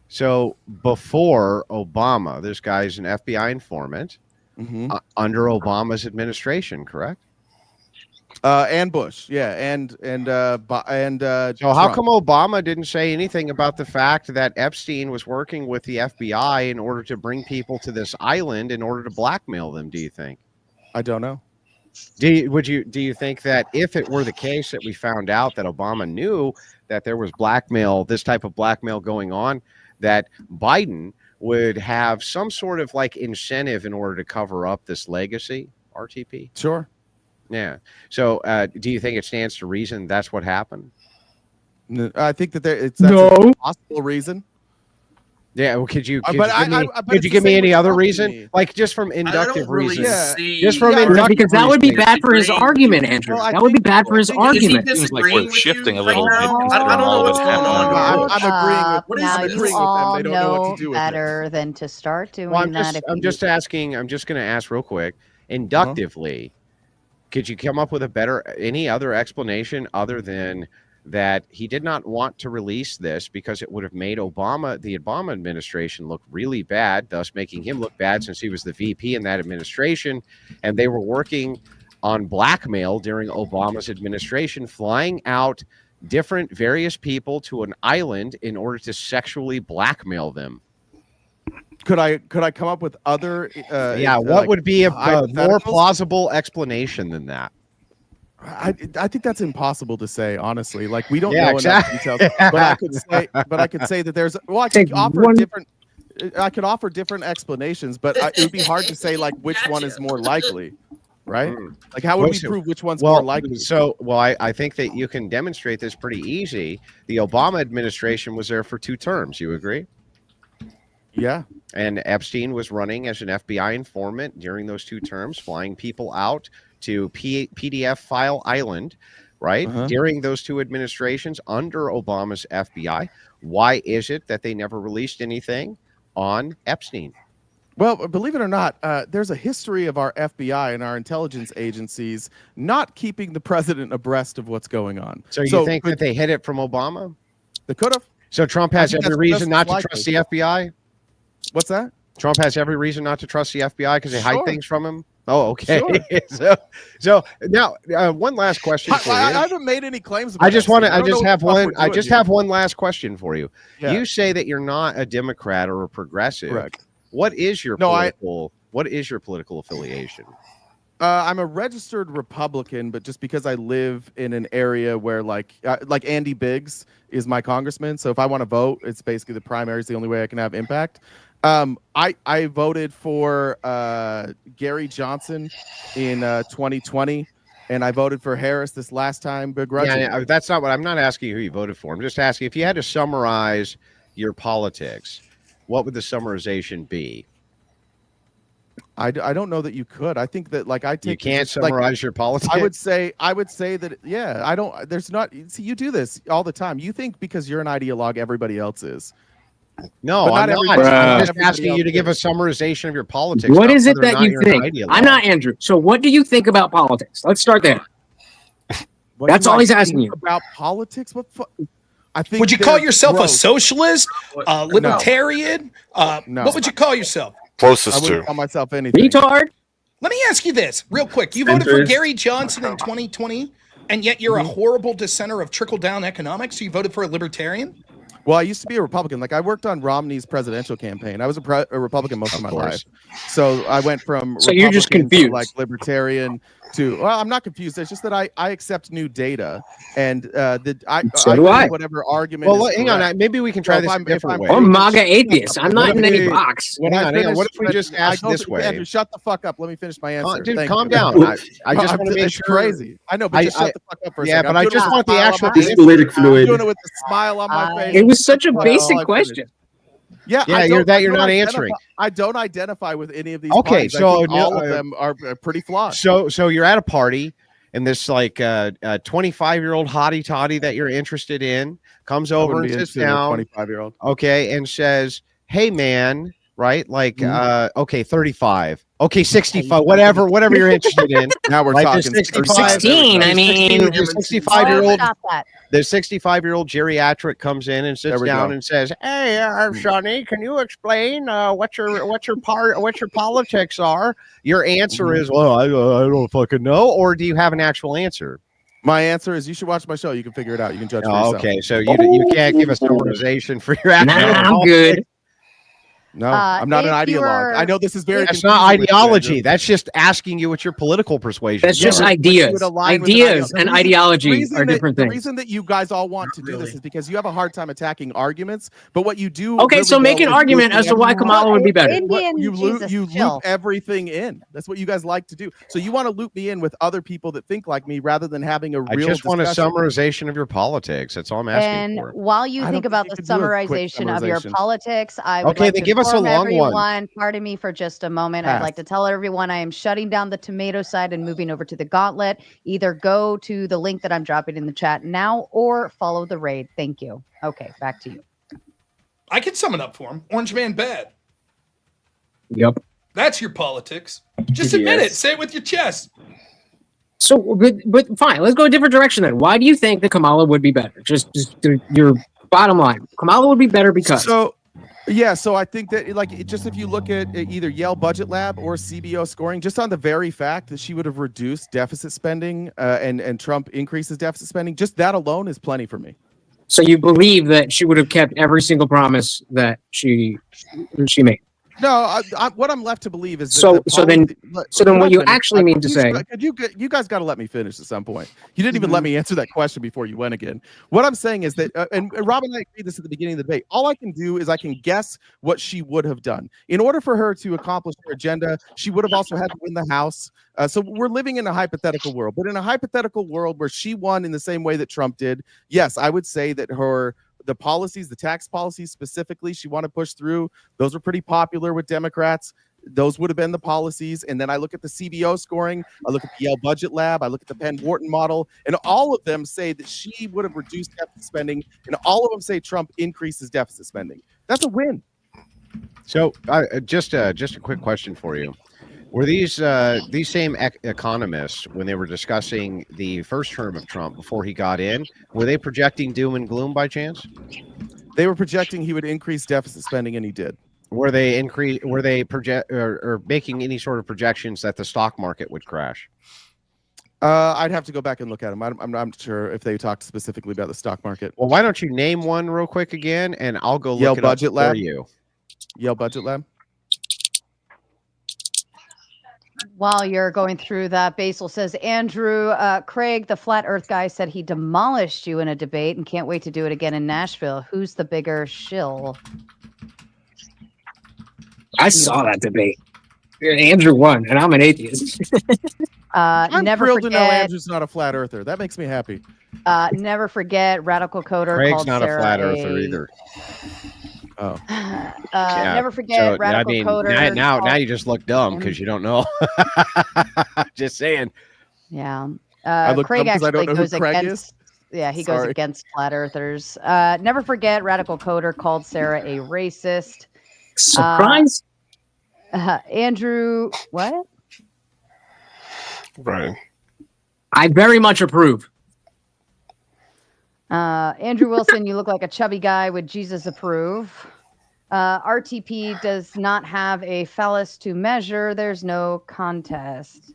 So before Obama, this guy's an FBI informant under Obama's administration, correct? And Bush, yeah, and so Trump. how come Obama didn't say anything about the fact that Epstein was working with the FBI in order to bring people to this island in order to blackmail them? Do you think? I don't know. Do you think that if it were the case that we found out that Obama knew that there was blackmail, this type of blackmail going on, that Biden would have some sort of like incentive in order to cover up this legacy? RTP? Sure. Yeah. So do you think it stands to reason that's what happened? I think that that's a possible reason. Yeah, well, could you give me any other reason? Like just from inductive reasons. Just from inductive because that would be bad for his argument, Andrew. That would be bad for his argument. Seems like we're shifting a little bit. I don't know what's going on. I'm agreeing with them. They don't know what to do with it. Than to start doing that. I'm just asking. I'm just going to ask real quick, inductively. Could you come up with any other explanation other than that he did not want to release this because it would have made the Obama administration look really bad, thus making him look bad since he was the VP in that administration, and they were working on blackmail during Obama's administration, flying out various people to an island in order to sexually blackmail them? Could I come up with other? What would be a more plausible explanation than that? I think that's impossible to say, honestly. Like we don't know enough details. But I could say that there's. Well, I could offer different explanations, but it would be hard to say like which one is more likely, right? Like how would we prove which one's more likely? I think that you can demonstrate this pretty easy. The Obama administration was there for 2 terms. You agree? Yeah. And Epstein was running as an FBI informant during those 2 terms, flying people out to PDF File Island, right? During those 2 administrations under Obama's FBI. Why is it that they never released anything on Epstein? Well, believe it or not, there's a history of our FBI and our intelligence agencies not keeping the president abreast of what's going on. So you think that they hid it from Obama? They could have. So Trump has every reason not to trust the FBI? What's that? Trump has every reason not to trust the FBI because they hide things from him? Oh, okay. Sure. so now one last question for you. I haven't made any claims about I just have one last question for you. Yeah. You say that you're not a Democrat or a progressive. Correct. What is your political affiliation? I'm a registered Republican, but just because I live in an area where like Andy Biggs is my congressman, so if I want to vote, it's basically the primary is the only way I can have impact. I voted for Gary Johnson in 2020, and I voted for Harris this last time begrudgingly. Yeah, that's not what I'm not asking who you voted for. I'm just asking if you had to summarize your politics, what would the summarization be? I don't know that you could. I think that you can't summarize your politics. I would say that I don't. There's not. See, you do this all the time. You think because you're an ideologue, everybody else is. No, I'm not. I'm just asking you to give a summarization of your politics. What is it that you think? I'm not Andrew. So what do you think about politics? Let's start there. That's all he's asking you. About politics? I think. Would you call yourself a socialist, libertarian? No. What would you call yourself? Closest I wouldn't call myself anything. Retard. Let me ask you this real quick. You voted for Gary Johnson in 2020, and yet you're a horrible dissenter of trickle-down economics, so you voted for a libertarian? Well, I used to be a Republican. Like I worked on Romney's presidential campaign. I was a Republican most of my life. So I went from you're just confused, like libertarian to. Well, I'm not confused. It's just that I accept new data, and I whatever argument. Well, hang on. Maybe we can try this a different way. I'm MAGA atheist. I'm not in any box. What if we just ask this way? Andrew, shut the fuck up. Let me finish my answer. Dude, calm down. I just want to make sure. Crazy. I know, but just shut the fuck up for a second. Yeah, but I just want the actual. This politic fluid. I'm doing it with a smile on my face. It was such a basic question. Yeah, you're not answering. I don't identify with any of these. Okay, so all of them are pretty flawed. So you're at a party, and this like 25-year-old hottie toddy that you're interested in comes over and sits down. 25-year-old. Okay, and says, "Hey, man." Right? Like, okay, 35. Okay, 65, whatever you're interested in. Now we're talking 65, 16. I mean, the 65-year-old. Stop that. The 65-year-old geriatric comes in and sits down and says, "Hey, Sonny, can you explain what your politics are?" Your answer is, "Well, I don't fucking know." Or do you have an actual answer? My answer is, you should watch my show. You can figure it out. You can judge for yourself. Okay, so you can't give a summarization for your actual. I'm good. No, I'm not an ideologue. I know this is very. That's not ideology. That's just asking you what your political persuasion. That's just ideas. Ideas and ideology are different things. The reason that you guys all want to do this is because you have a hard time attacking arguments. But what you do. Okay, so make an argument as to why Kamala would be better. You loop everything in. That's what you guys like to do. So you want to loop me in with other people that think like me rather than having a real. I just want a summarization of your politics. That's all I'm asking for. And while you think about the summarization of your politics, I would then give us a long one. Pardon me for just a moment. I'd like to tell everyone I am shutting down the tomato side and moving over to the gauntlet. Either go to the link that I'm dropping in the chat now or follow the raid. Thank you. Okay, back to you. I can sum it up for him. Orange man bad. Yep. That's your politics. Just admit it. Say it with your chest. So, but fine. Let's go a different direction then. Why do you think that Kamala would be better? Just your bottom line. Kamala would be better because. So I think that just if you look at either Yale Budget Lab or CBO scoring, just on the very fact that she would have reduced deficit spending and Trump increases deficit spending, just that alone is plenty for me. So you believe that she would have kept every single promise that she made? No, what I'm left to believe is that so then what you actually mean to say? You guys got to let me finish at some point. You didn't even let me answer that question before you went again. What I'm saying is that, and Rob and I agreed this at the beginning of the debate. All I can do is I can guess what she would have done in order for her to accomplish her agenda. She would have also had to win the House. So we're living in a hypothetical world, but in a hypothetical world where she won in the same way that Trump did, yes, I would say that the policies, the tax policies specifically, she wanted to push through. Those were pretty popular with Democrats. Those would have been the policies. And then I look at the CBO scoring. I look at the Yale Budget Lab. I look at the Penn-Wharton model. And all of them say that she would have reduced deficit spending. And all of them say Trump increases deficit spending. That's a win. So just a quick question for you. Were these same economists, when they were discussing the first term of Trump before he got in, were they projecting doom and gloom by chance? They were projecting he would increase deficit spending, and he did. Were they making any sort of projections that the stock market would crash? I'd have to go back and look at them. I'm not sure if they talked specifically about the stock market. Well, why don't you name one real quick again, and I'll go look Yale it Budget up Lab. for you. Yale Budget Lab. While you're going through that, Basil says, Andrew, Craig, the flat earth guy, said he demolished you in a debate and can't wait to do it again in Nashville. Who's the bigger shill? I saw that debate. Andrew won, and I'm an atheist. I'm never thrilled forget, to know Andrew's not a flat earther. That makes me happy. Never forget, Radical Coder Craig's called not Sara a flat earther either. Oh. Never forget, Radical Coder. Now you just look dumb because you don't know. Just saying. Yeah. Craig actually goes against. Yeah, he goes against flat earthers. Never forget, Radical Coder called Sara a racist. Surprise. Andrew, what? Right. I very much approve. Andrew Wilson, you look like a chubby guy. Would Jesus approve? RTP does not have a phallus to measure. There's no contest.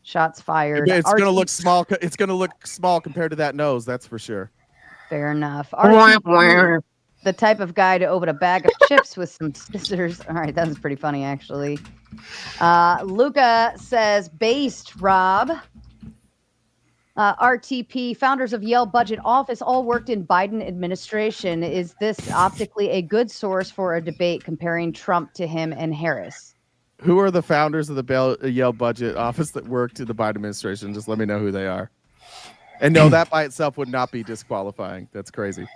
Shots fired. It's going to look small. It's going to look small compared to that nose. That's for sure. Fair enough. RTP, the type of guy to open a bag of chips with some scissors. All right, that's pretty funny, actually. Luca says, based, Rob. RTP, founders of Yale Budget Office, all worked in Biden administration. Is this optically a good source for a debate comparing Trump to him and Harris? Who are the founders of the Yale Budget Office that worked in the Biden administration? Just let me know who they are. And no, that by itself would not be disqualifying. That's crazy.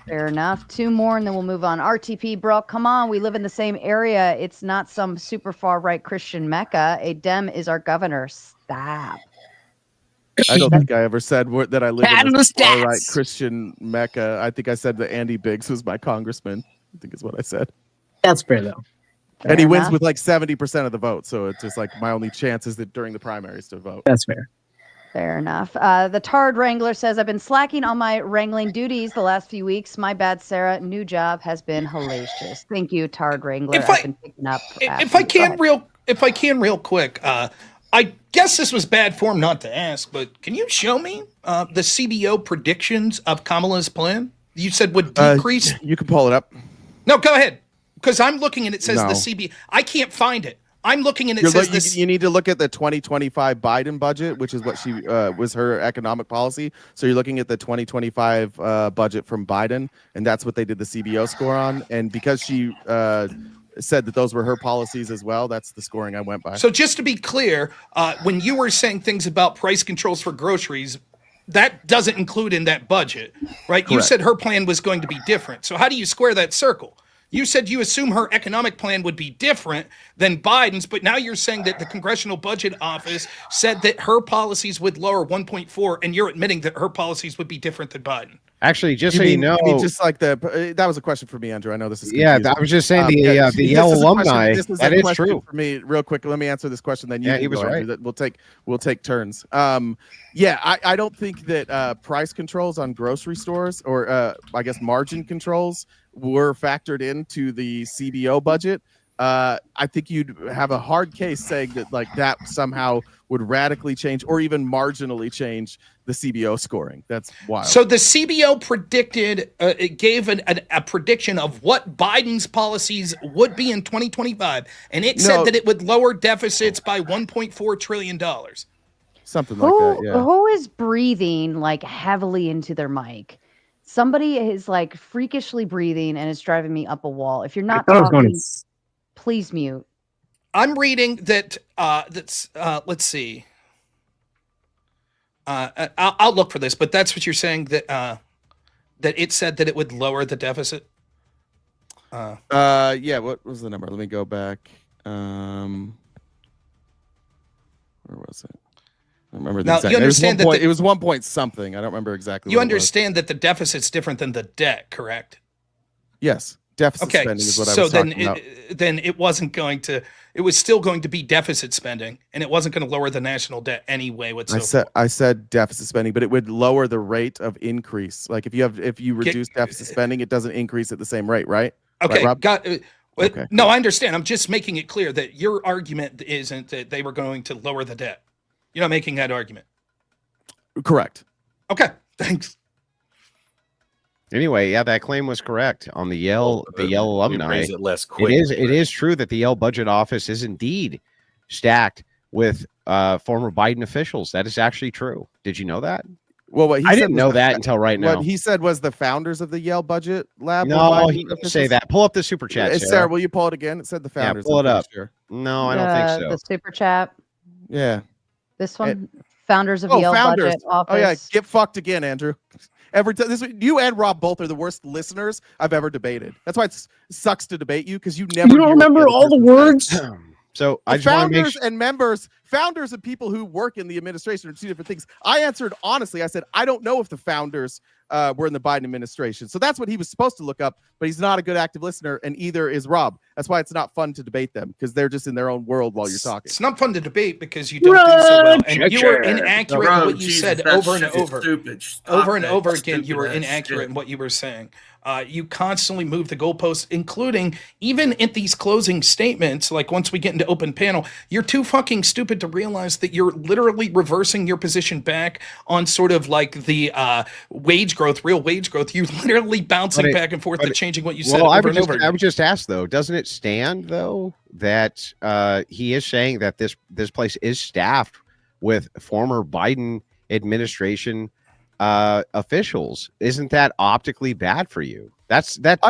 Fair enough. Two more, and then we'll move on. RTP, bro, come on. We live in the same area. It's not some super far-right Christian Mecca. A Dem is our governor. Stop. I don't think I ever said that I live in a far-right Christian Mecca. I think I said that Andy Biggs was my congressman. I think is what I said. That's fair, though. And he wins with like 70% of the vote. So it's just like my only chance is that during the primaries to vote. That's fair. Fair enough. The Tard Wrangler says, I've been slacking on my wrangling duties the last few weeks. My bad, Sarah. New job has been hellacious. Thank you, Tard Wrangler. I've been picking up. If I can real quick, I guess this was bad form not to ask, but can you show me the CBO predictions of Kamala's plan? You said would decrease. You can pull it up. No, go ahead. Because I'm looking and it says the CBO. I can't find it. I'm looking and it says this. You need to look at the 2025 Biden budget, which is what she was her economic policy. So you're looking at the 2025 budget from Biden, and that's what they did the CBO score on. And because she said that those were her policies as well, that's the scoring I went by. So just to be clear, when you were saying things about price controls for groceries, that doesn't include in that budget, right? Correct. You said her plan was going to be different. So how do you square that circle? You said you assume her economic plan would be different than Biden's, but now you're saying that the Congressional Budget Office said that her policies would lower 1.4, and you're admitting that her policies would be different than Biden. Actually, just so you know, just like that was a question for me, Andrew. I know this is confusing. I was just saying the Yale alumni. That is true for me. Real quick, let me answer this question. Then he was right. We'll take turns. I don't think that price controls on grocery stores or I guess margin controls were factored into the CBO budget. I think you'd have a hard case saying that like that somehow would radically change or even marginally change the CBO scoring. That's wild. So the CBO predicted, it gave a prediction of what Biden's policies would be in 2025, and it said that it would lower deficits by $1.4 trillion. Something like that, yeah. Who is breathing like heavily into their mic? Somebody is like freakishly breathing and it's driving me up a wall. If you're not talking, please mute. I'm reading that. Let's see. I'll look for this, but that's what you're saying that that it said that it would lower the deficit. Yeah. What was the number? Let me go back. Where was it? I remember now, you understand it was 1 point something. I don't remember exactly. You understand that the deficit's different than the debt, correct? Yes. Deficit spending is what I was talking about. Then it wasn't going to. It was still going to be deficit spending, and it wasn't going to lower the national debt anyway. I said deficit spending, but it would lower the rate of increase. Like if you reduce deficit spending, it doesn't increase at the same rate, right? Okay, right, Rob? Okay. No, I understand. I'm just making it clear that your argument isn't that they were going to lower the debt. You're not making that argument. Correct. Okay, thanks. Anyway, yeah, that claim was correct on the Yale alumni. It is true that the Yale Budget Office is indeed stacked with former Biden officials. That is actually true. Did you know that? Well, I didn't know that until right now. What he said was the founders of the Yale Budget Lab. No, he didn't say that. Pull up the super chat. Sarah, will you pull it again? It said the founders. Yeah, pull it up. Sure. No, I don't think so. The super chat. Yeah. This one, founders of Yale Budget Office. Oh yeah, get fucked again, Andrew. Every time you and Rob both are the worst listeners I've ever debated. That's why it sucks to debate you because you never. You don't remember all the words. So I just founders and members, founders and people who work in the administration are two different things. I answered honestly. I said I don't know if the founders were in the Biden administration. So that's what he was supposed to look up, but he's not a good active listener, and either is Rob. That's why it's not fun to debate them because they're just in their own world while you're talking. It's not fun to debate because you don't do so well, and you were inaccurate in what you said over and over. Over and over again, you were inaccurate in what you were saying. You constantly move the goalposts, including even at these closing statements. Like once we get into open panel, you're too fucking stupid to realize that you're literally reversing your position back on sort of like the wage growth, real wage growth. You're literally bouncing back and forth and changing what you said over and over again. I would just ask though, doesn't it stand though that he is saying that this place is staffed with former Biden administration officials? Isn't that optically bad for you? I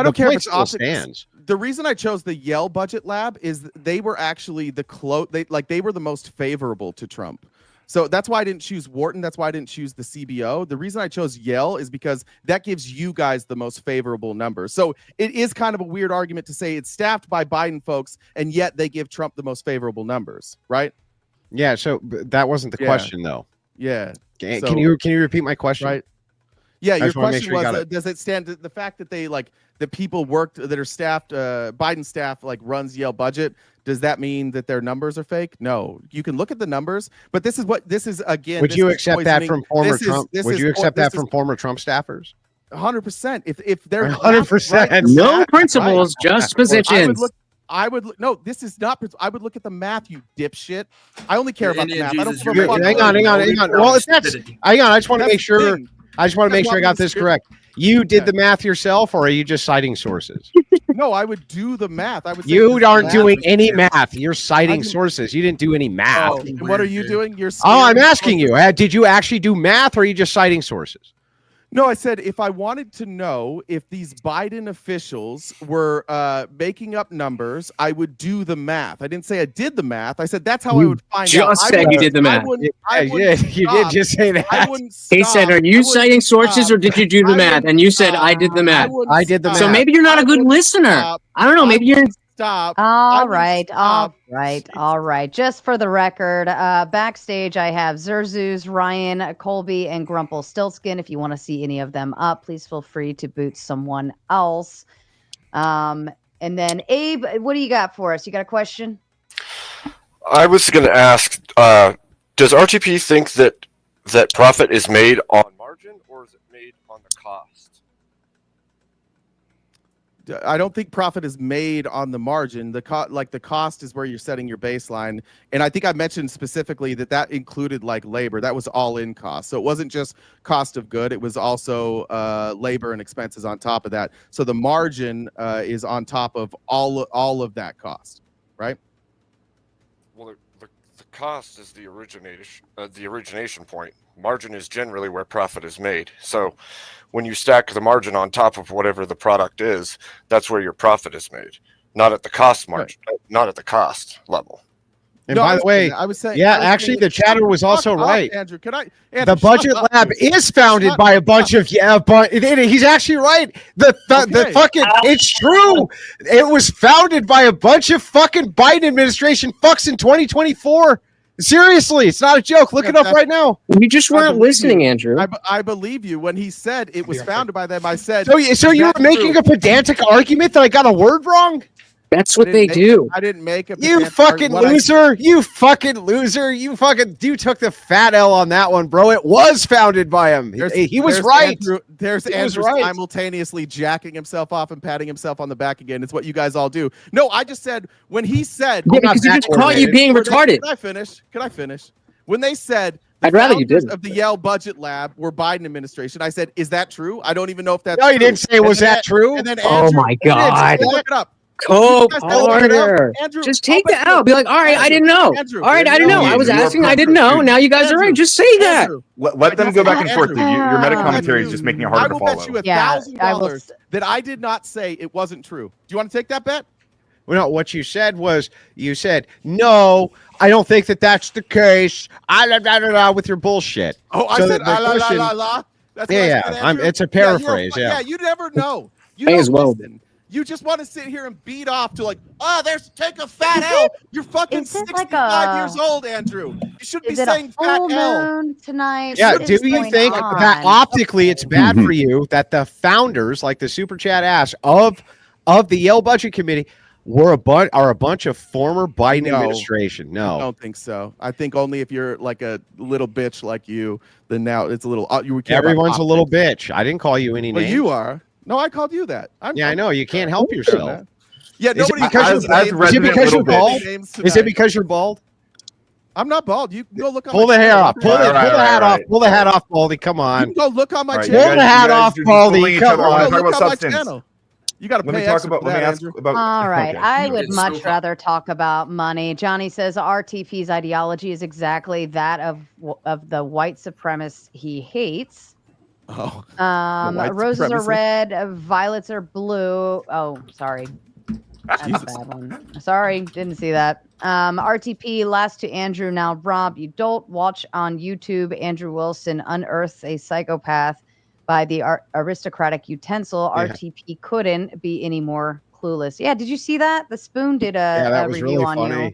don't care if it's stands. The reason I chose the Yale Budget Lab is they were actually they were the most favorable to Trump. So that's why I didn't choose Wharton. That's why I didn't choose the CBO. The reason I chose Yale is because that gives you guys the most favorable numbers. So it is kind of a weird argument to say it's staffed by Biden folks, and yet they give Trump the most favorable numbers, right? Yeah. So that wasn't the question, though. Yeah. Can you repeat my question? Right. Yeah, your question was, does it stand the fact that they like the people worked that are staffed, Biden staff like runs Yale budget? Does that mean that their numbers are fake? No, you can look at the numbers, but this is again. Would you accept that from former Trump? Would you accept that from former Trump staffers? 100%. If they're 100%, no principles, just positions. I would look. No, this is not. I would look at the math, you dipshit. I only care about the math. I don't give a fuck. Hang on. Well, if that's hang on, I just want to make sure. I just want to make sure I got this correct. You did the math yourself, or are you just citing sources? No, I would do the math. I would. You aren't doing any math. You're citing sources. You didn't do any math. Oh, what are you doing? You're. I'm asking you. Did you actually do math, or are you just citing sources? No, I said if I wanted to know if these Biden officials were making up numbers, I would do the math. I didn't say I did the math. I said that's how I would find out. Just said you did the math. You did just say that. He said, "Are you citing sources, or did you do the math?" And you said, "I did the math." I did the math. So maybe you're not a good listener. I don't know. Maybe you're. Stop. All right. Just for the record, backstage I have Zerzus, Ryan, Colby, and Grumple Stiltskin. If you want to see any of them up, please feel free to boot someone else. And then Abe, what do you got for us? You got a question? I was going to ask, does RTP think that profit is made on margin or is it made on the cost? I don't think profit is made on the margin. The cost is where you're setting your baseline. And I think I mentioned specifically that included like labor. That was all in cost. So it wasn't just cost of good. It was also labor and expenses on top of that. So the margin is on top of all of that cost, right? Well, the cost is the origination point. Margin is generally where profit is made. So when you stack the margin on top of whatever the product is, that's where your profit is made, not at the cost margin, not at the cost level. And by the way, I was saying, actually, the chatter was also right. Andrew, the budget lab is founded by a bunch of but he's actually right. The fucking it's true. It was founded by a bunch of fucking Biden administration fucks in 2024. Seriously, it's not a joke. Look it up right now. You just weren't listening, Andrew. I believe you. When he said it was founded by them, I said. So you were making a pedantic argument that I got a word wrong? That's what they do. I didn't make a You fucking loser. You fucking loser. You took the fat L on that one, bro. It was founded by him. He was right. Andrew simultaneously jacking himself off and patting himself on the back again. It's what you guys all do. No, I just said when he said. Yeah, because he just caught you being retarded. Can I finish? When they said I'd rather you did. Of the Yale Budget Lab were Biden administration. I said, is that true? I don't even know if that's true. No, you didn't say, was that true? And then oh my God. Look it up. Co-partner. Just take that out. Be like, all right, I didn't know. All right, I didn't know. I was asking, I didn't know. Now you guys are right. Just say that. Let them go back and forth. Your meta commentary is just making it harder to follow. I will bet you $1,000 that I did not say it wasn't true. Do you want to take that bet? Well, no, what you said was, no, I don't think that's the case. With your bullshit. Oh, I said, la. That's it's a paraphrase. Yeah, you never know. You may as well. You just want to sit here and beat off to take a fat L. You're fucking 65 years old, Andrew. You should be saying fat L tonight. Yeah, do you think that optically it's bad for you that the founders, like the Super Chat asked, of the Yale Budget Committee are a bunch of former Biden administration? No. I don't think so. I think only if you're like a little bitch like you, then now it's a little everyone's a little bitch. I didn't call you any names. Well, you are. No, I called you that. I know. You can't help yourself. Yeah, nobody. Is it because you're bald? Is it because you're bald? I'm not bald. You can go look on Pull the hair off. Pull the hat off. Pull the hat off, Baldy. Come on. You can go look on my channel. Pull the hat off, Baldy. Come on. Talk about substance. You got to pay extra for that, all right. I would much rather talk about money. Johnny says RTP's ideology is exactly that of the white supremacist he hates. Oh. Roses are red, violets are blue. Oh, sorry. That's a bad one. Sorry, didn't see that. RTP, last to Andrew, now Rob. You don't watch on YouTube. Andrew Wilson unearths a psychopath by the aristocratic utensil. Yeah. RTP couldn't be any more clueless. Yeah, did you see that? The Spoon did a review really on funny. You.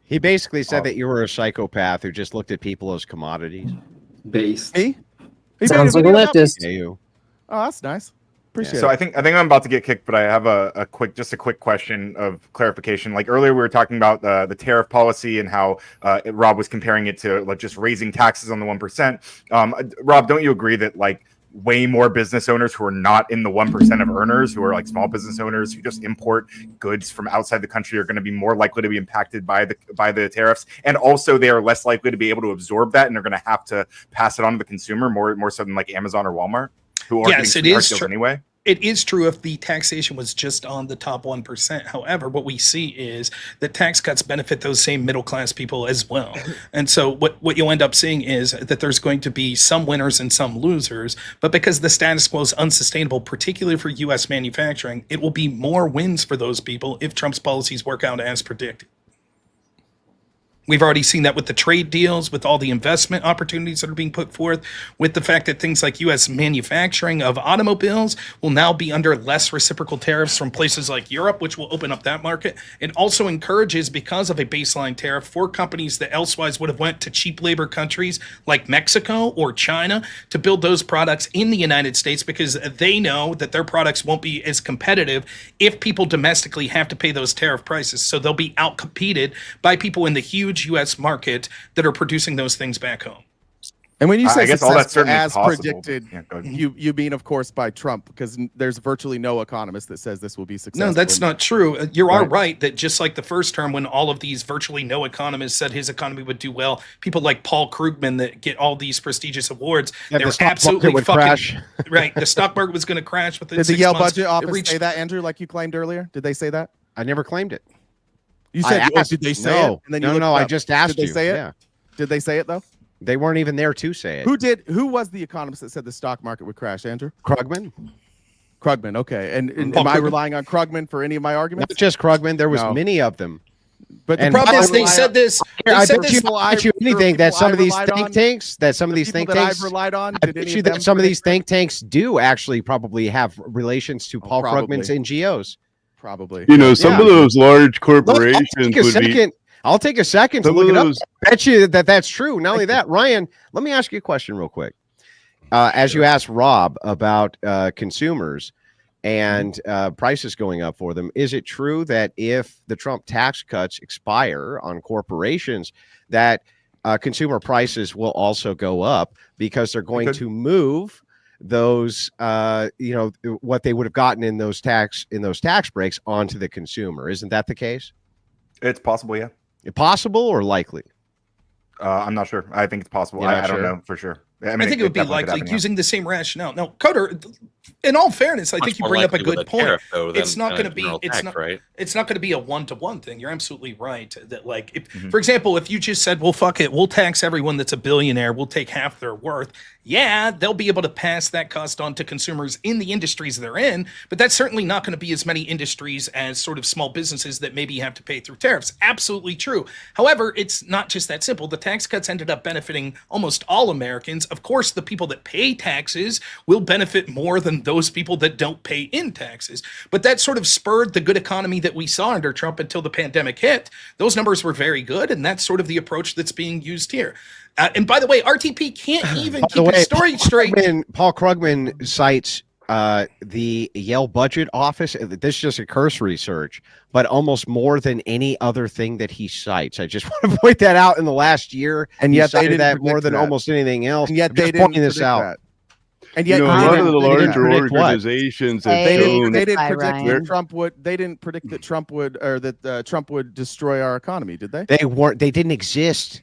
He basically said that you were a psychopath who just looked at people as commodities. Based. Hey? Sounds like a leftist. Oh, that's nice. Appreciate So it. I think I'm about to get kicked, but I have a quick question of clarification. Like earlier, we were talking about the tariff policy and how Rob was comparing it to like just raising taxes on the 1%. Rob, don't you agree that like way more business owners who are not in the 1% of earners, who are like small business owners who just import goods from outside the country, are going to be more likely to be impacted by the tariffs, and also they are less likely to be able to absorb that, and they're going to have to pass it on to the consumer more so than like Amazon or Walmart, who are yes, getting it is deals true. anyway. It is true if the taxation was just on the top 1%. However, what we see is that tax cuts benefit those same middle class people as well. And so what you'll end up seeing is that there's going to be some winners and some losers. But because the status quo is unsustainable, particularly for U.S. manufacturing, it will be more wins for those people if Trump's policies work out as predicted. We've already seen that with the trade deals, with all the investment opportunities that are being put forth, with the fact that things like U.S. manufacturing of automobiles will now be under less reciprocal tariffs from places like Europe, which will open up that market. It also encourages, because of a baseline tariff, for companies that elsewise would have went to cheap labor countries like Mexico or China to build those products in the United States, because they know that their products won't be as competitive if people domestically have to pay those tariff prices. So they'll be outcompeted by people in the huge U.S. market that are producing those things back home. And when you say I guess all that's certainly as possible. predicted, Yeah, go ahead. you mean, of course, by Trump, because there's virtually no economist that says this will be successful. No, that's not true. You are right that just like the first term, when all of these virtually no economists said his economy would do well, people like Paul Krugman that get all these prestigious awards, they were absolutely would fucking crash. right. The stock market was going to crash within Did the 6 Yale months. budget office reached, say that, Andrew, like you claimed earlier? Did they say that? I never claimed it. You said, I asked, did they say no, it? And then no, I just asked Did they you. say it? Yeah. Did they say it, though? They weren't even there to say it. Who was the economist that said the stock market would crash, Andrew? Krugman. Krugman, okay. And am I relying on Krugman for any of my arguments? Not just Krugman. There was many of them. But the problem is they said this. I bet you anything that some of these think tanks, I've relied on, I bet you that some of these think tanks do actually probably have relations to Paul Krugman's NGOs. Probably. You know, some of those large corporations I'll take a second to look it up. I bet you that's true. Not only that, Ryan, let me ask you a question real quick. As you asked Rob about consumers and prices going up for them, is it true that if the Trump tax cuts expire on corporations, that consumer prices will also go up because they're going to move those what they would have gotten in those tax breaks onto the consumer? Isn't that the case? It's possible, yeah. Possible or likely? I'm not sure. I think it's possible. I don't know for sure. I think it would be likely using the same rationale. Now, Coder, in all fairness, I think you bring up a good point. It's not going to be it's not going to be a one-to-one thing. You're absolutely right that, like, if, for example, if you just said, well, fuck it, we'll tax everyone that's a billionaire, we'll take half their worth. Yeah, they'll be able to pass that cost on to consumers in the industries they're in, but that's certainly not going to be as many industries as sort of small businesses that maybe have to pay through tariffs. Absolutely true. However, it's not just that simple. The tax cuts ended up benefiting almost all Americans. Of course, the people that pay taxes will benefit more than those people that don't pay in taxes. But that sort of spurred the good economy that we saw under Trump until the pandemic hit. Those numbers were very good, and that's sort of the approach that's being used here. And by the way, RTP can't even keep his story straight. Paul Krugman cites the Yale budget office. This is just a cursory search, but almost more than any other thing that he cites. I just want to point that out in the last year. And yet they cited didn't that more than almost anything else. And yet I'm they just didn't pointing this out. That. And yet, a lot of the larger organizations have shown they didn't predict that Trump would. They didn't predict that Trump would, or that Trump would destroy our economy. Did they? They weren't. They didn't exist.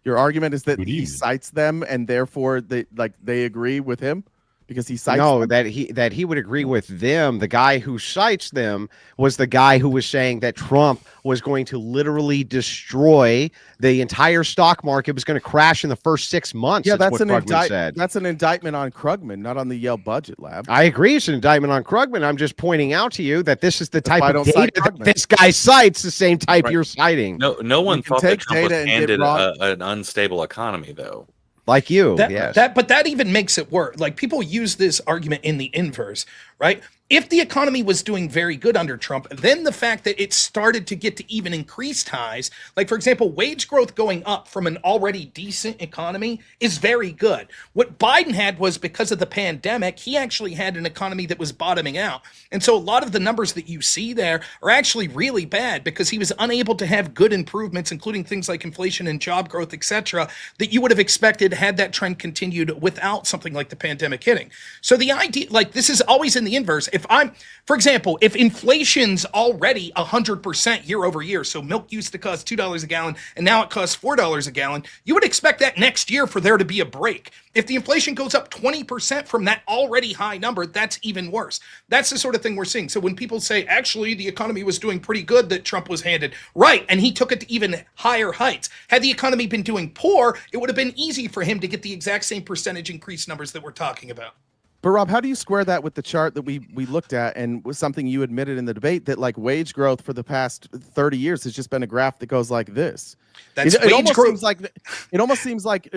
Your argument is that he cites them, and therefore they agree with him because he cites them? that he would agree with them. The guy who cites them was the guy who was saying that Trump was going to literally destroy the entire stock market, was going to crash in the first 6 months. Yeah, that's what Krugman said. That's an indictment on Krugman, not on the Yale Budget Lab. I agree, it's an indictment on Krugman. I'm just pointing out to you that this is the type of data that this guy cites, the same type you're citing. No one thought that Trump was handed an unstable economy, though. Like you, but that even makes it worse. Like, people use this argument in the inverse, right? if the economy was doing very good under Trump, then the fact that it started to get to even increased highs, like for example, wage growth going up from an already decent economy is very good. What Biden had was, because of the pandemic, he actually had an economy that was bottoming out. And so a lot of the numbers that you see there are actually really bad because he was unable to have good improvements, including things like inflation and job growth, etc., that you would have expected had that trend continued without something like the pandemic hitting. So the idea, like, this is always in the inverse. For example, if inflation's already 100% year over year, so milk used to cost $2 a gallon and now it costs $4 a gallon, you would expect that next year for there to be a break. If the inflation goes up 20% from that already high number, that's even worse. That's the sort of thing we're seeing. So when people say, actually, the economy was doing pretty good that Trump was handed, right, and he took it to even higher heights. Had the economy been doing poor, it would have been easy for him to get the exact same percentage increase numbers that we're talking about. But Rob, how do you square that with the chart that we looked at, and was something you admitted in the debate, that like wage growth for the past 30 years has just been a graph that goes like this? That's it almost growth. seems like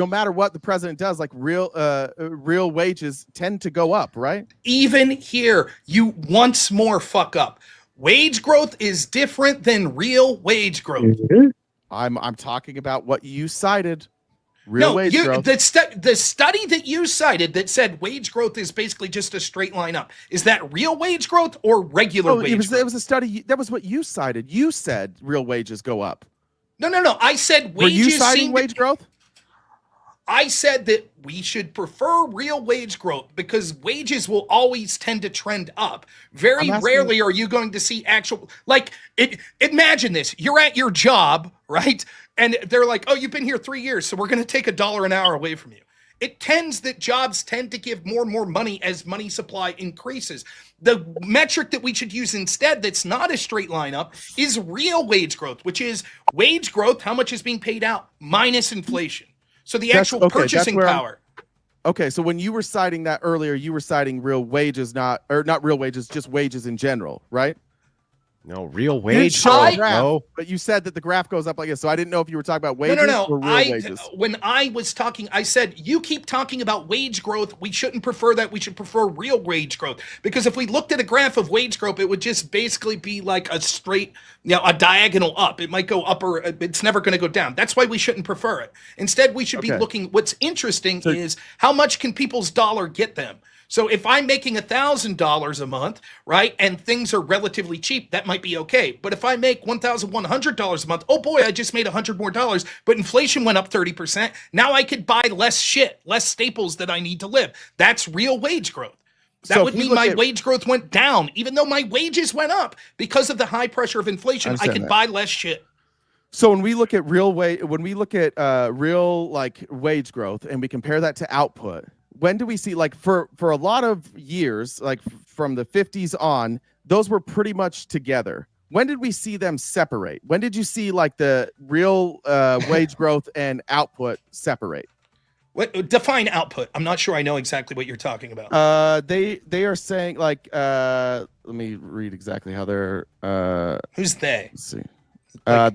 no matter what the president does, like real wages tend to go up, right? Even here, you once more fuck up. Wage growth is different than real wage growth. Mm-hmm. I'm talking about what you cited. Wage growth. The study that you cited that said wage growth is basically just a straight line up. Is that real wage growth or regular wage growth? It was a study. That was what you cited. You said real wages go up. No. I said wages. Were you citing wage growth? I said that we should prefer real wage growth because wages will always tend to trend up. Very rarely are you going to see actual, imagine this. You're at your job, right? And they're like, oh, you've been here 3 years, so we're going to take $1 an hour away from you. It tends that jobs tend to give more and more money as money supply increases. The metric that we should use instead, that's not a straight line up, is real wage growth, which is wage growth, how much is being paid out, minus inflation. So the actual purchasing power. Okay, so when you were citing that earlier, you were citing real wages, not real wages, just wages in general, right? No, real wage. But you said that the graph goes up like this, so I didn't know if you were talking about wages or real wages. When I was talking, I said, you keep talking about wage growth. We shouldn't prefer that. We should prefer real wage growth. Because if we looked at a graph of wage growth, it would just basically be like a straight, a diagonal up. It might go up or it's never going to go down. That's why we shouldn't prefer it. Instead, we should be looking, what's interesting is how much can people's dollar get them? So if I'm making $1,000 a month, right, and things are relatively cheap, that might be okay. But if I make $1,100 a month, oh boy, I just made $100 more, but inflation went up 30%. Now I could buy less shit, less staples that I need to live. That's real wage growth. That would mean my wage growth went down, even though my wages went up because of the high pressure of inflation. I could buy less shit. So when we look at real wage growth and we compare that to output, when do we see, like, for a lot of years, like from the 50s on, those were pretty much together. When did we see them separate? When did you see like the real wage growth and output separate? Define output. I'm not sure I know exactly what you're talking about. They are saying like let me read exactly how they're who's they? Let's see.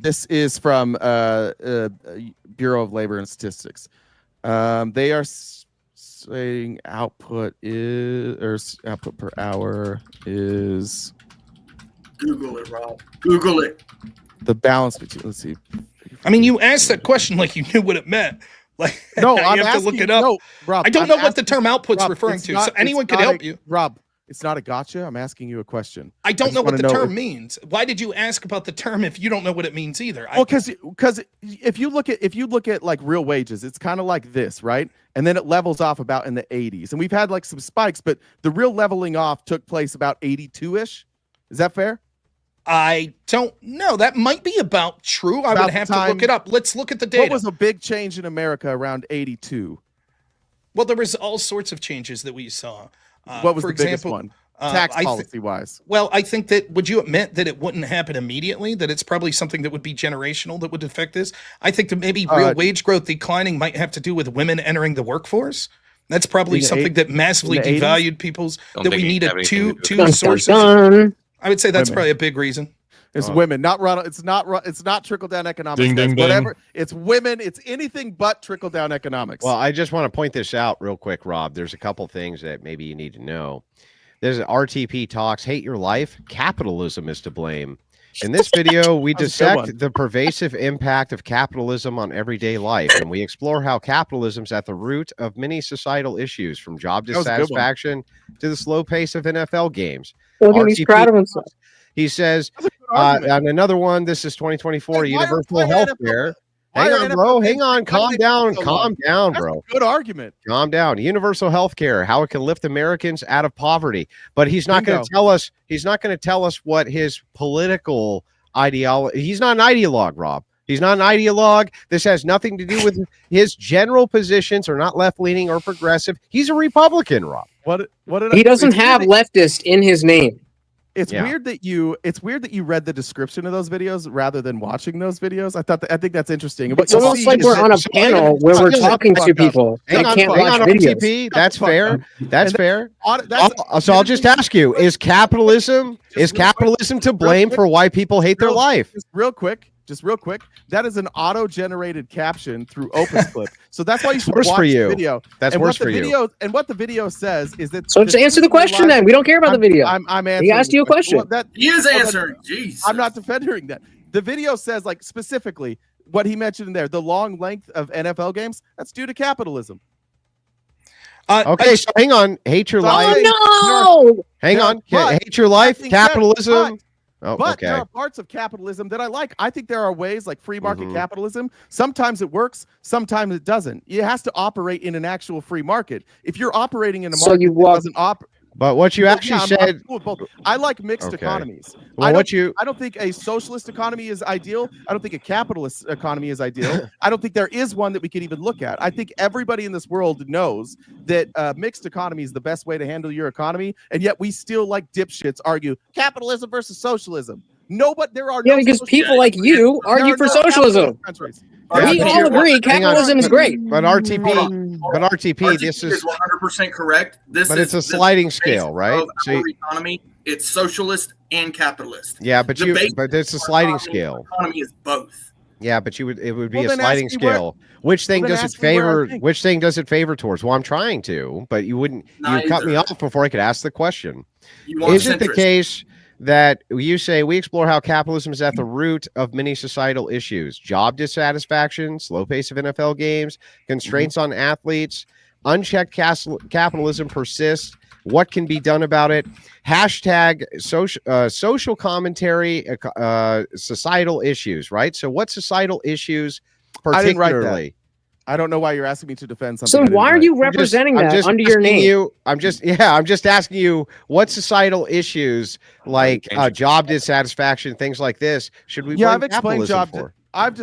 This is from Bureau of Labor and Statistics. They are saying output per hour is. Google it, Rob. Google it. The balance between. Let's see. I mean, you asked that question like you knew what it meant. Like, no, I'm asking, to look it up. No, Rob, I don't know what the term output's referring to, so anyone could help you. Rob, it's not a gotcha. I'm asking you a question. I don't know what the term means. Why did you ask about the term if you don't know what it means either? Well, because if you look at like real wages, it's kind of like this, right? And then it levels off about in the 80s, and we've had like some spikes, but the real leveling off took place about 82-ish. Is that fair? I don't know. That might be about true. I would have to look it up. Let's look at the data. What was a big change in America around 82? Well, there was all sorts of changes that we saw. What was the biggest one? Tax policy-wise. Well, I think that, would you admit that it wouldn't happen immediately, that it's probably something that would be generational that would affect this? I think that maybe real wage growth declining might have to do with women entering the workforce. That's probably something that massively devalued people's, that we needed two sources. I would say that's probably a big reason. It's women, not Ronald. It's not trickle down economics. Whatever. It's women. It's anything but trickle down economics. Well, I just want to point this out real quick, Rob. There's a couple things that maybe you need to know. There's RTP Talks, Hate Your Life, Capitalism is to blame. In this video, we dissect the pervasive impact of capitalism on everyday life, and we explore how capitalism is at the root of many societal issues, from job dissatisfaction to the slow pace of NFL games. Look at he's proud of himself. He says, on another one, this is 2024, universal health care. Hang on, bro. Hang on. Calm down. Calm down, bro. Good argument. Calm down. Universal health care, how it can lift Americans out of poverty. But he's not going to tell us, what his political ideology. He's not an ideologue, Rob. He's not an ideologue. This has nothing to do with his general positions, are not left-leaning or progressive. He's a Republican, Rob. He doesn't have leftist in his name. It's weird that you read the description of those videos rather than watching those videos. I think that's interesting. It's almost like we're on a panel where we're talking to people. Hang on, RTP. That's fair. That's fair. So I'll just ask you: Is capitalism to blame for why people hate their life? Just real quick, that is an auto-generated caption through OpenClip. So that's why you should watch the video. That's worse for you. And what the video says is that. So just answer the question then. We don't care about the video. I'm answering. He asked you a question. He is answering. Jeez. I'm not defending that. The video says, like, specifically what he mentioned in there, the long length of NFL games, that's due to capitalism. Okay, so hang on. Hate your life. Oh, no! Hang on. Hate your life. Capitalism. But there are parts of capitalism that I like. I think there are ways like free market capitalism. Sometimes it works, sometimes it doesn't. It has to operate in an actual free market. If you're operating in a market that doesn't operate. But what you actually said, I like mixed economies. Well, I don't think a socialist economy is ideal. I don't think a capitalist economy is ideal. I don't think there is one that we could even look at. I think everybody in this world knows that mixed economy is the best way to handle your economy, and yet we still, like dipshits, argue capitalism versus socialism. Because people like you argue for socialism. We all agree capitalism is great. But RTP, this is 100% correct. But it's a sliding scale, right? So economy, it's socialist and capitalist. Yeah, but it's a sliding scale. Economy is both. Yeah, but it would be a sliding scale. Which thing does it favor? Which thing does it favor towards? Well, I'm trying to, but you wouldn't. You cut me off before I could ask the question. Is it the case that you say we explore how capitalism is at the root of many societal issues? Job dissatisfaction, slow pace of NFL games, constraints on athletes, unchecked capitalism persists. What can be done about it? Hashtag social commentary, societal issues, right? So what societal issues particularly? I didn't write that. I don't know why you're asking me to defend something. So why are you representing that under your name? I'm just asking you what societal issues like job dissatisfaction, things like this, should we blame capitalism for? I've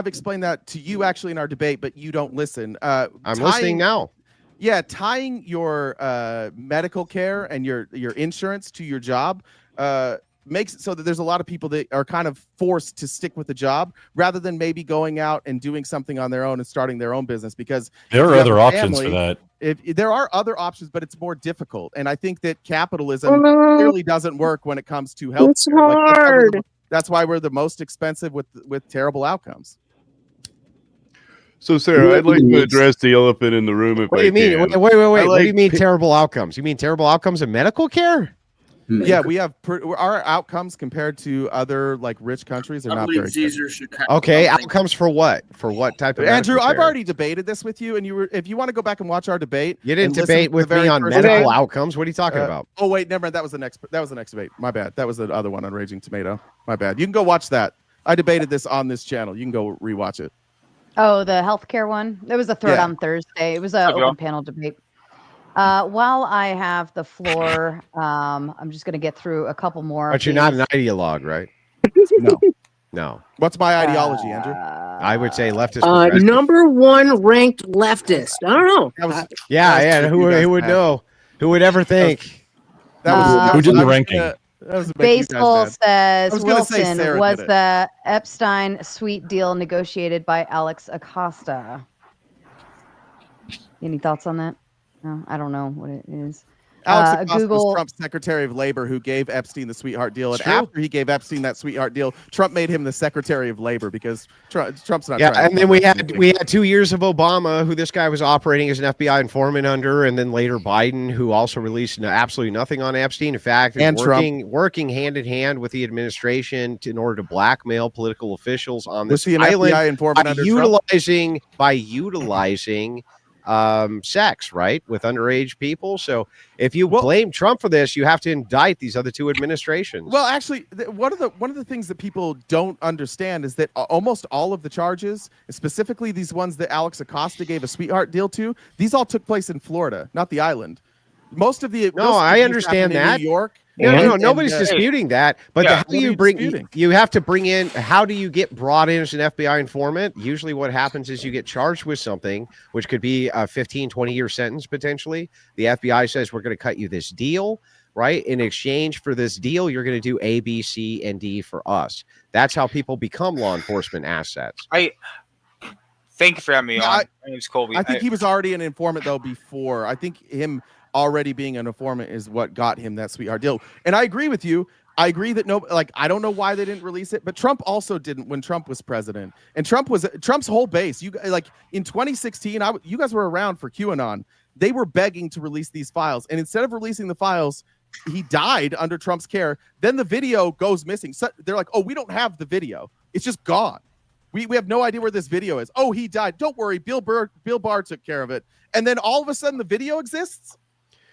explained that to you actually in our debate, but you don't listen. I'm listening now. Yeah, tying your medical care and your insurance to your job makes it so that there's a lot of people that are kind of forced to stick with the job rather than maybe going out and doing something on their own and starting their own business, because there are other options for that. If there are other options, but it's more difficult. And I think that capitalism clearly doesn't work when it comes to health. It's hard. That's why we're the most expensive with terrible outcomes. So, Sarah, I'd like to address the elephant in the room. What do you mean? Wait. What do you mean terrible outcomes? You mean terrible outcomes in medical care? Yeah, we have our outcomes compared to other like rich countries are not very good. Okay, outcomes for what? For what type of? Andrew, I've care? already debated this with you, and if you want to go back and watch our debate, you didn't debate with me on medical outcomes. What are you talking about? Oh wait, never mind. That was the next debate. My bad. That was the other one on Raging Tomato. My bad. You can go watch that. I debated this on this channel. You can go rewatch it. Oh, the healthcare one. There was a thread on Thursday. It was an open panel debate. While I have the floor, I'm just going to get through a couple more. But you're not an ideologue, right? No. What's my ideology, Andrew? I would say leftist. Number one ranked leftist. I don't know. Who would know? Who would ever think? Who did the ranking? Baseball says Wilson was the Epstein suite deal negotiated by Alex Acosta. Any thoughts on that? No, I don't know what it is. Alex Acosta Google was Trump's Secretary of Labor who gave Epstein the sweetheart deal. And True. after he gave Epstein that sweetheart deal, Trump made him the Secretary of Labor because Trump's not Yeah, trying to and then we fund had anything. we had 2 years of Obama, who this guy was operating as an FBI informant under, and then later Biden, who also released absolutely nothing on Epstein. In fact, is And working hand in hand with the administration in order to blackmail political officials on Was this he an island FBI informant by under Trump? utilizing sex, right, with underage people. So if you blame Trump for this, you have to indict these other 2 administrations. Well, actually, one of the things that people don't understand is that almost all of the charges, specifically these ones that Alex Acosta gave a sweetheart deal to, these all took place in Florida, not the island. Most of the I understand that. in New York. No, nobody's disputing that. But how do you bring? disputing? You have to bring in. How do you get brought in as an FBI informant? Usually, what happens is you get charged with something, which could be a 15, 20-year sentence potentially. The FBI says we're going to cut you this deal, right? In exchange for this deal, you're going to do A, B, C, and D for us. That's how people become law enforcement assets. Thank you for having me on. My name's Colby. I think he was already an informant though before. I think him already being an informant is what got him that sweetheart deal. And I agree with you. I agree that I don't know why they didn't release it, but Trump also didn't when Trump was president. And Trump's whole base. You like in 2016, you guys were around for QAnon. They were begging to release these files, and instead of releasing the files, he died under Trump's care. Then the video goes missing. So they're like, "Oh, we don't have the video. It's just gone. We have no idea where this video is. Oh, he died. Don't worry, Bill Barr took care of it." And then all of a sudden, the video exists.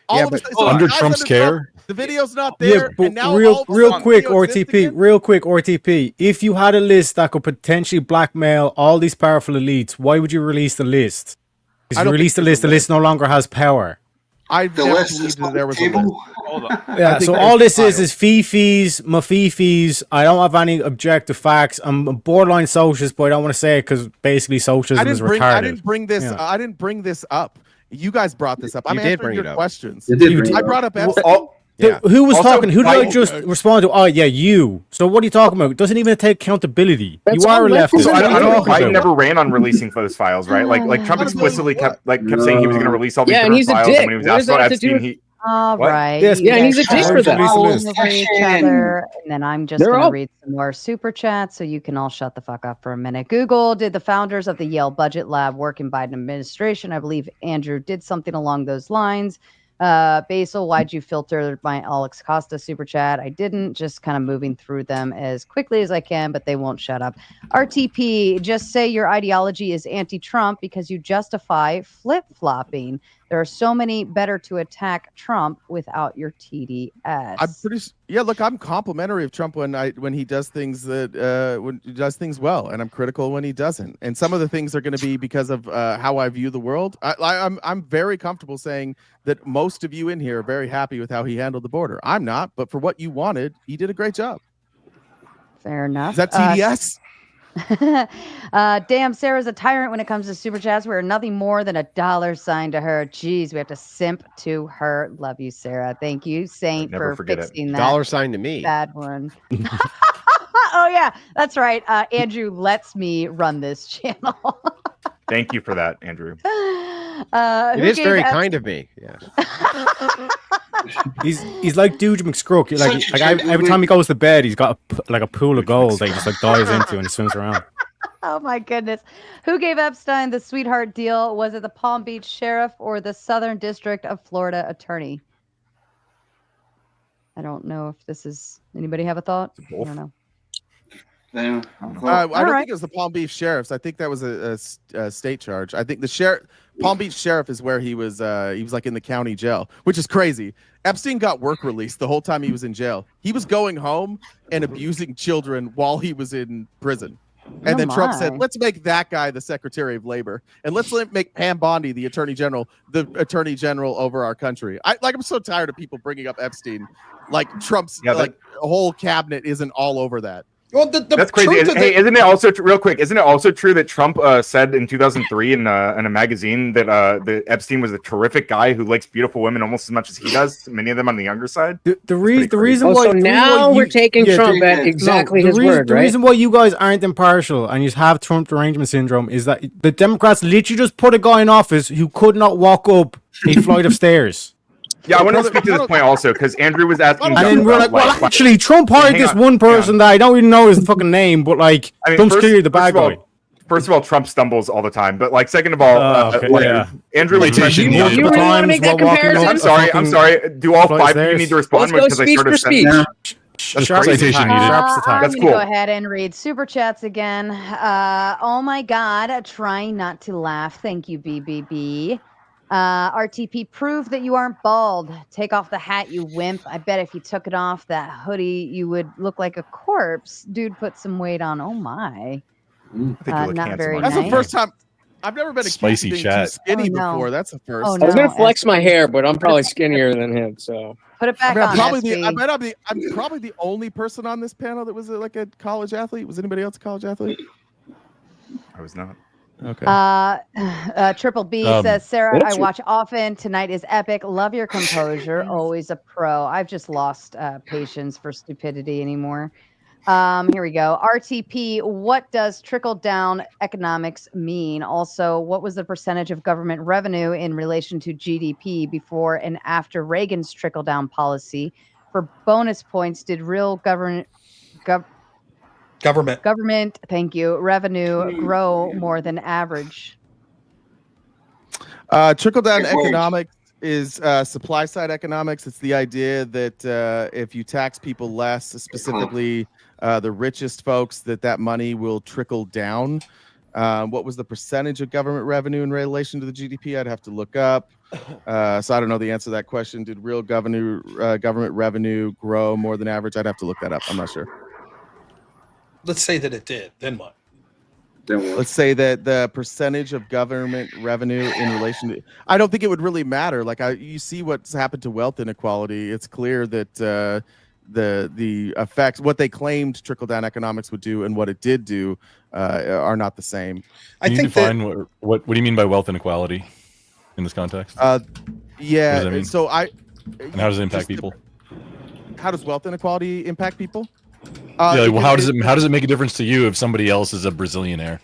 Under Trump's care, the video's not there. Yeah, but and now real quick, RTP. RTP. If you had a list that could potentially blackmail all these powerful elites, why would you release the list? Because you release the list no longer has power. I never believed that there was a list. Hold on. Yeah, so all this is fee-fees, my-fee-fees. I don't have any objective facts. I'm a borderline socialist, but I don't want to say it because basically socialism is retarded. I didn't bring this. I didn't bring this up. You guys brought this up. I'm answering your questions. I brought up Epstein. Who was talking? Who did I just respond to? Oh, yeah, you. So what are you talking about? It doesn't even take accountability. You are a leftist. So I don't know if Biden never ran on releasing those files, right? Like Trump explicitly kept saying he was going to release all these different files, and when he was asked about Epstein, he. All right. Yes, you and guys he's a dick are for that. all over each other, and then I'm just going to read some more super chats so you can all shut the fuck up for a minute. Google, did the founders of the Yale Budget Lab work in Biden administration? I believe Andrew did something along those lines. Basil, why'd you filter my Alex Costa super chat? I didn't, just kind of moving through them as quickly as I can, but they won't shut up. RTP, just say your ideology is anti-Trump because you justify flip-flopping. There are so many better to attack Trump without your TDS. Look, I'm complimentary of Trump when he does things when he does things well, and I'm critical when he doesn't. And some of the things are going to be because of how I view the world. I'm very comfortable saying that most of you in here are very happy with how he handled the border. I'm not, but for what you wanted, he did a great job. Fair enough. Is that TDS? Damn, Sarah's a tyrant when it comes to super chats. We're nothing more than a $sign to her. Jeez, we have to simp to her. Love you, Sarah. Thank you, Saint, for fixing that $sign to me. Bad one. Oh yeah, that's right. Andrew lets me run this channel. Thank you for that, Andrew. It is very kind of me. Yes. He's like Dude McScrook. Every time he goes to bed, he's got a pool of gold that he just dives into and he swims around. Oh my goodness. Who gave Epstein the sweetheart deal? Was it the Palm Beach sheriff or the Southern District of Florida attorney? I don't know if this is... Anybody have a thought? I don't know. I don't think it was the Palm Beach sheriffs. I think that was a state charge. I think the Palm Beach sheriff is where he was like in the county jail, which is crazy. Epstein got work release the whole time he was in jail. He was going home and abusing children while he was in prison. And then Trump said, let's make that guy the Secretary of Labor. And let's make Pam Bondi the Attorney General over our country. I'm so tired of people bringing up Epstein. Like Trump's a whole cabinet isn't all over that. Well, that's crazy. Isn't it also real quick? Isn't it also true that Trump said in 2003 in a magazine that Epstein was a terrific guy who likes beautiful women almost as much as he does? Many of them on the younger side. The reason why so now we're taking Trump at exactly his word, The reason why you guys aren't impartial and you have Trump derangement syndrome is that the Democrats literally just put a guy in office who could not walk up a flight of stairs. Yeah, I want to speak to this point also because Andrew was asking. And then we're like, well, actually, Trump hired this one person that I don't even know his fucking name, but like, Trump's clearly the bad guy. First of all, Trump stumbles all the time, but like, second of all, Andrew was you really want to make that comparison? I'm sorry. Do all five of you need to respond because I started speech. That's crazy. I'm That's gonna cool. go ahead and read super chats again. Oh my God, trying not to laugh. Thank you, BBB. RTP, prove that you aren't bald. Take off the hat, you wimp. I bet if you took it off, that hoodie, you would look like a corpse. Dude, put some weight on. Oh my. I think you look not handsome. very That's nice. the first time. I've never been accused Spicy of being chat. too skinny Oh, no. before. That's the first. Oh, I was no. gonna flex my hair, but I'm probably skinnier than him. So Put it back I'm on, probably SB. I'm probably the only person on this panel that was like a college athlete. Was anybody else a college athlete? I was not. Okay. Triple B says, Sarah, I watch often. Tonight is epic. Love your composure. Always a pro. I've just lost patience for stupidity anymore. Here we go. RTP, what does trickle down economics mean? Also, what was the percentage of government revenue in relation to GDP before and after Reagan's trickle down policy? For bonus points, did real government, thank you, revenue grow more than average? Trickle down economics is supply side economics. It's the idea that if you tax people less, specifically the richest folks, that money will trickle down. What was the percentage of government revenue in relation to the GDP? I'd have to look up. So I don't know the answer to that question. Did real government revenue grow more than average? I'd have to look that up. I'm not sure. Let's say that it did. Then what? Let's say that the percentage of government revenue in relation to, I don't think it would really matter. Like you see what's happened to wealth inequality. It's clear that the effects, what they claimed trickle down economics would do and what it did do are not the same. Can you define what do you mean by wealth inequality in this context? Yeah. What does that mean? So and how does it impact people? How does wealth inequality impact people? Well, how does it make a difference to you if somebody else is a Brazilianaire?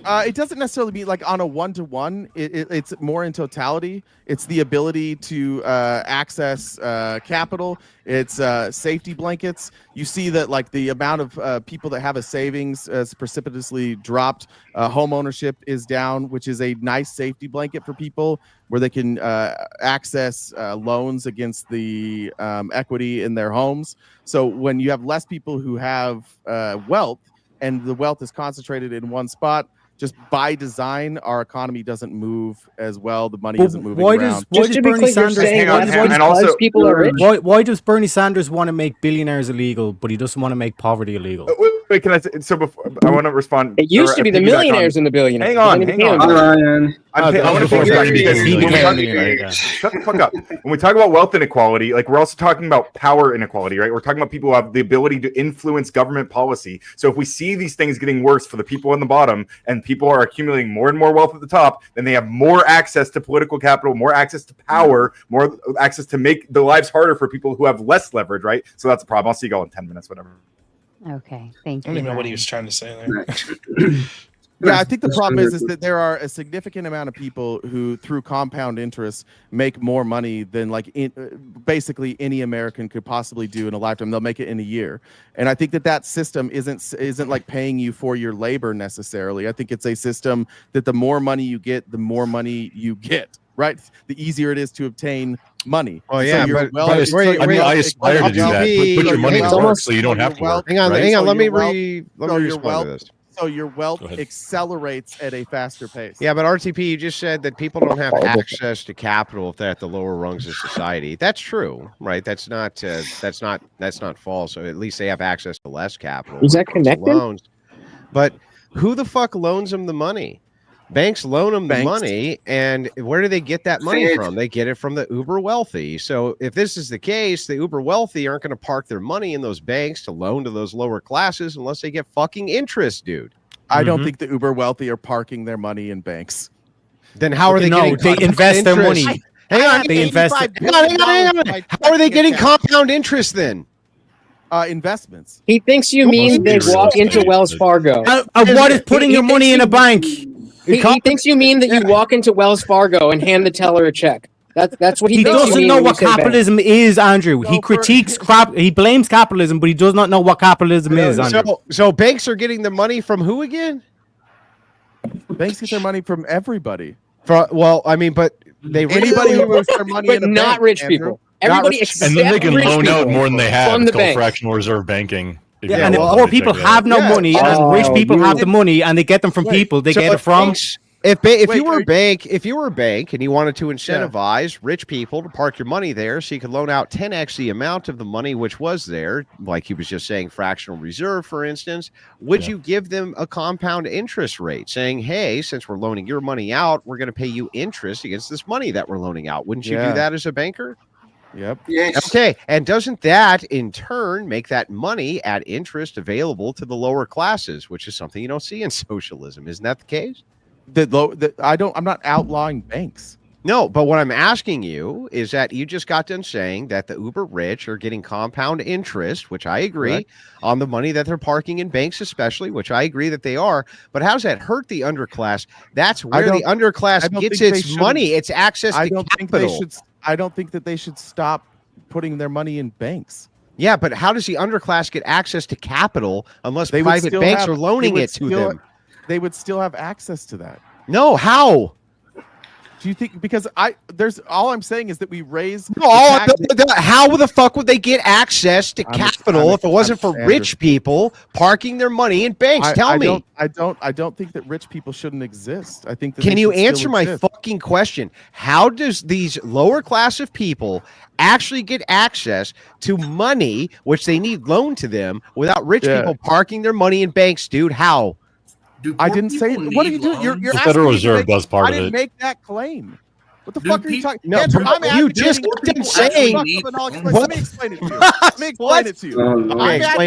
It doesn't necessarily be like on a one-to-one. It's more in totality. It's the ability to access capital. It's safety blankets. You see that like the amount of people that have a savings has precipitously dropped. Home ownership is down, which is a nice safety blanket for people where they can access loans against the equity in their homes. So when you have less people who have wealth and the wealth is concentrated in one spot, just by design, our economy doesn't move as well. The money isn't moving around. Why does Bernie Sanders people are rich? Why does Bernie Sanders want to make billionaires illegal, but he doesn't want to make poverty illegal? Wait, can I say, so before I want to respond. It used to be the millionaires and the billionaires. Hang on. I want to finish back because shut the fuck up. When we talk about wealth inequality, like we're also talking about power inequality, right? We're talking about people who have the ability to influence government policy. So if we see these things getting worse for the people on the bottom and people are accumulating more and more wealth at the top, then they have more access to political capital, more access to power, more access to make the lives harder for people who have less leverage, right? So that's a problem. I'll see you all in 10 minutes, whatever. Okay, thank you. I don't even know what he was trying to say there. Yeah, I think the problem is that there are a significant amount of people who, through compound interest, make more money than like basically any American could possibly do in a lifetime. They'll make it in a year, and I think that system isn't like paying you for your labor necessarily. I think it's a system that the more money you get, the more money you get. Right, the easier it is to obtain money. Oh yeah, so I aspire to do that. Put your money to work so you don't have to work. Hang on. Let me respond to this. So your wealth accelerates at a faster pace. Yeah, but RTP, you just said that people don't have access to capital if they're at the lower rungs of society. That's true, right? That's not false. So at least they have access to less capital. Is that connected? Loans. But who the fuck loans them the money? Banks loan them the money, and where do they get that money from? They get it from the uber wealthy. So if this is the case, the uber wealthy aren't going to park their money in those banks to loan to those lower classes unless they get fucking interest, dude. I don't think the uber wealthy are parking their money in banks. Then how are they getting? They invest their money. Hang on, they invest. Hang on. How are they getting compound interest then? Investments. He thinks you mean they walk into Wells Fargo. What is putting your money in a bank? He thinks you mean that you walk into Wells Fargo and hand the teller a check. That's what He doesn't know what capitalism is, Andrew. He critiques he blames capitalism, but he does not know what capitalism is, Andrew. So banks are getting the money from who again? Banks get their money from everybody. Well, I mean, but anybody who moves their money but in a not bank, rich Andrew. people. Everybody except and then they can rich loan out people more than they have. from It's the called bank. fractional reserve banking. Yeah, and poor people have no money, and rich people have the money, and they get them from people. They get it from. If you were a bank and you wanted to incentivize rich people to park your money there so you could loan out 10x the amount of the money which was there, like he was just saying, fractional reserve, for instance, would you give them a compound interest rate saying, hey, since we're loaning your money out, we're going to pay you interest against this money that we're loaning out? Wouldn't you do that as a banker? Yep. Yes. Okay. And doesn't that in turn make that money at interest available to the lower classes, which is something you don't see in socialism? Isn't that the case? I'm not outlawing banks. No, but what I'm asking you is that you just got done saying that the uber rich are getting compound interest, which I agree, on the money that they're parking in banks, especially, which I agree that they are. But how does that hurt the underclass? That's where the underclass gets its money. It's access to capital. I don't think that they should stop putting their money in banks. Yeah, but how does the underclass get access to capital unless private banks are loaning it to them? They would still have access to that. No, how? Do you think because all I'm saying is that we raise how the fuck would they get access to capital if it wasn't for rich people parking their money in banks? Tell me. I don't think that rich people shouldn't exist. I think that Can you answer my fucking question? How does these lower class of people actually get access to money which they need loaned to them without rich people parking their money in banks, dude? How? I didn't say. What are you doing? You're the Federal Reserve does part of it. I didn't make that claim. What the fuck are you talking? No, Andrew, you just didn't say. Let me explain it to you. Let me explain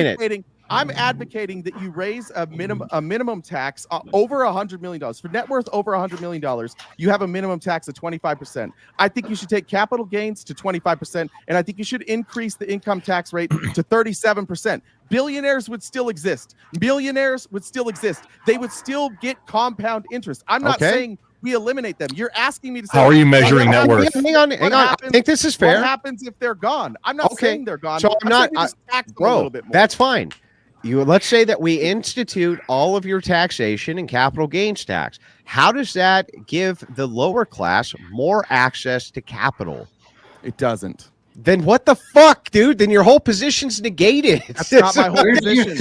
it to you. I'm advocating that you raise a minimum tax over $100 million for net worth over $100 million. You have a minimum tax of 25%. I think you should take capital gains to 25%, and I think you should increase the income tax rate to 37%. Billionaires would still exist. Millionaires would still exist. They would still get compound interest. I'm not saying we eliminate them. You're asking me to say. How are you measuring net worth? Hang on. I think this is fair. What happens if they're gone? I'm not saying they're gone. So I'm not. Tax them a little bit more. That's fine. Let's say that we institute all of your taxation and capital gains tax. How does that give the lower class more access to capital? It doesn't. Then what the fuck, dude? Then your whole position's negated. That's not my whole position.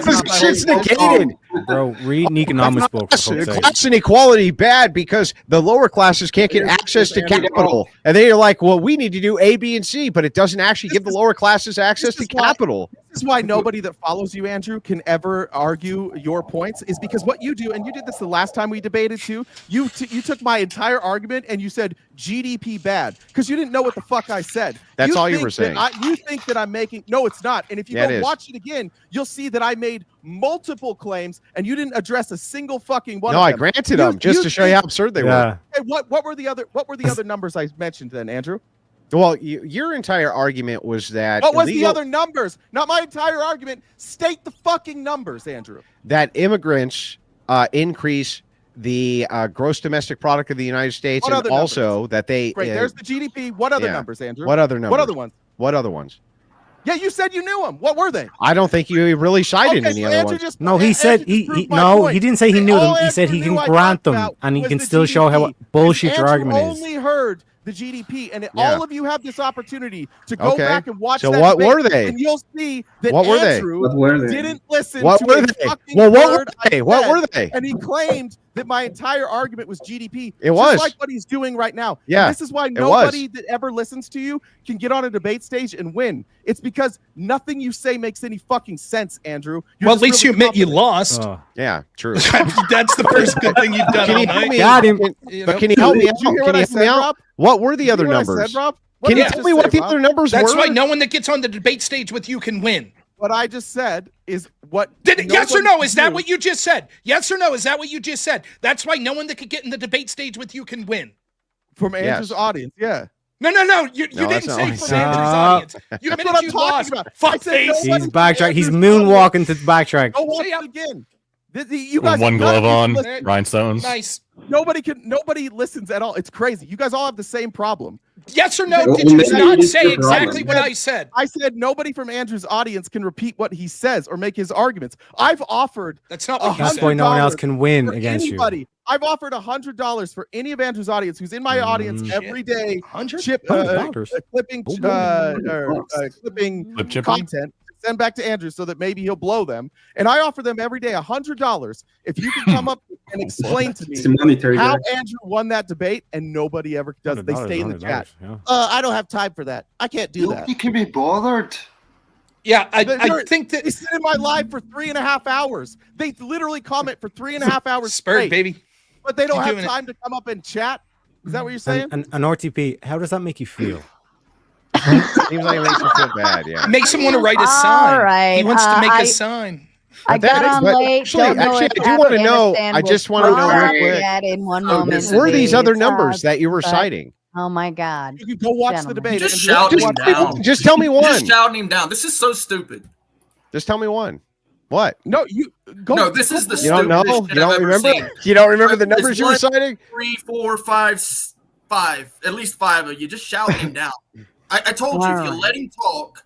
Position's negated. Bro, read an economics book. Class inequality bad because the lower classes can't get access to capital. And then you're like, well, we need to do A, B, and C, but it doesn't actually give the lower classes access to capital. This is why nobody that follows you, Andrew, can ever argue your points, is because what you do, and you did this the last time we debated too, you took my entire argument and you said GDP bad because you didn't know what the fuck I said. That's all you were saying. You think that I'm making, no, it's not. And if you go watch it again, you'll see that I made multiple claims and you didn't address a single fucking one of them. No, I granted them just to show you how absurd they were. Hey, what were the other numbers I mentioned then, Andrew? Well, your entire argument was that what was the other numbers? Not my entire argument. State the fucking numbers, Andrew. That immigrants increase the gross domestic product of the United States, and also that they. Great. There's the GDP. What other numbers, Andrew? What other numbers? What other ones? What other ones? Yeah, you said you knew them. What were they? I don't think you really cited any other ones. No, he said he didn't say he knew them. He said he can grant them, and he can still show how bullshit your argument is. Only heard the GDP, and all of you have this opportunity to go back and watch. So that what debate, were they? And you'll see that what were Andrew didn't listen. What to were a they? fucking Well, what word were they? I What said, were they? And he claimed that my entire argument was GDP. It was just like what he's doing right now. Yeah, and this is why nobody that ever listens to you can get on a debate stage and win. It's because nothing you say makes any fucking sense, Andrew. Well, at least you admit you lost. Yeah, true. That's the first good thing you've done all night. Got him. But can you help me out? Can you help me out? What were the other numbers? Can you tell me what the other numbers were? That's why no one that gets on the debate stage with you can win. What I just said is what. Yes or no? Is that what you just said? Yes or no? Is that what you just said? That's why no one that could get in the debate stage with you can win. From Andrew's audience, yeah. No. You didn't say from Andrew's audience. You admitted you lost. Fuck face. He's backtracking. He's moonwalking to backtrack. Oh, once again. You guys with one glove on, rhinestones. Nice. Nobody listens at all. It's crazy. You guys all have the same problem. Yes or no? Did you not say exactly what I said? I said nobody from Andrew's audience can repeat what he says or make his arguments. I've offered. That's not what That's why no one else can win against anybody. you. I've offered $100 for any of Andrew's audience who's in my audience every day. $100? Clipping content. Send back to Andrew so that maybe he'll blow them. And I offer them every day $100 if you can come up and explain to me how Andrew won that debate, and nobody ever does. They stay in the chat. Yeah. I don't have time for that. I can't do that. You can be bothered. Yeah, I think that they sit in my live for 3.5 hours. They literally comment for 3.5 hours straight, baby. But they don't Keep have time to come up and chat. Is that what you're saying? And RTP, how does that make you feel? Seems like it makes him feel bad. Yeah, makes him want to write a sign. All right. He wants to make a sign. I got on late. Actually, I do want to know. I just want to know real quick. In one moment, were these other numbers that you were citing? Oh my God! You can go watch the debate. Just shout him down. Just tell me one. Just shouting him down. This is so stupid. Just tell me one. What? No, you go. No, this is the you don't know. stupidest shit You don't I've ever remember. seen. You don't remember the numbers you were citing? 3, 4, 5, 5. At least 5 of you. Just shout him down. I told you, if you let him talk,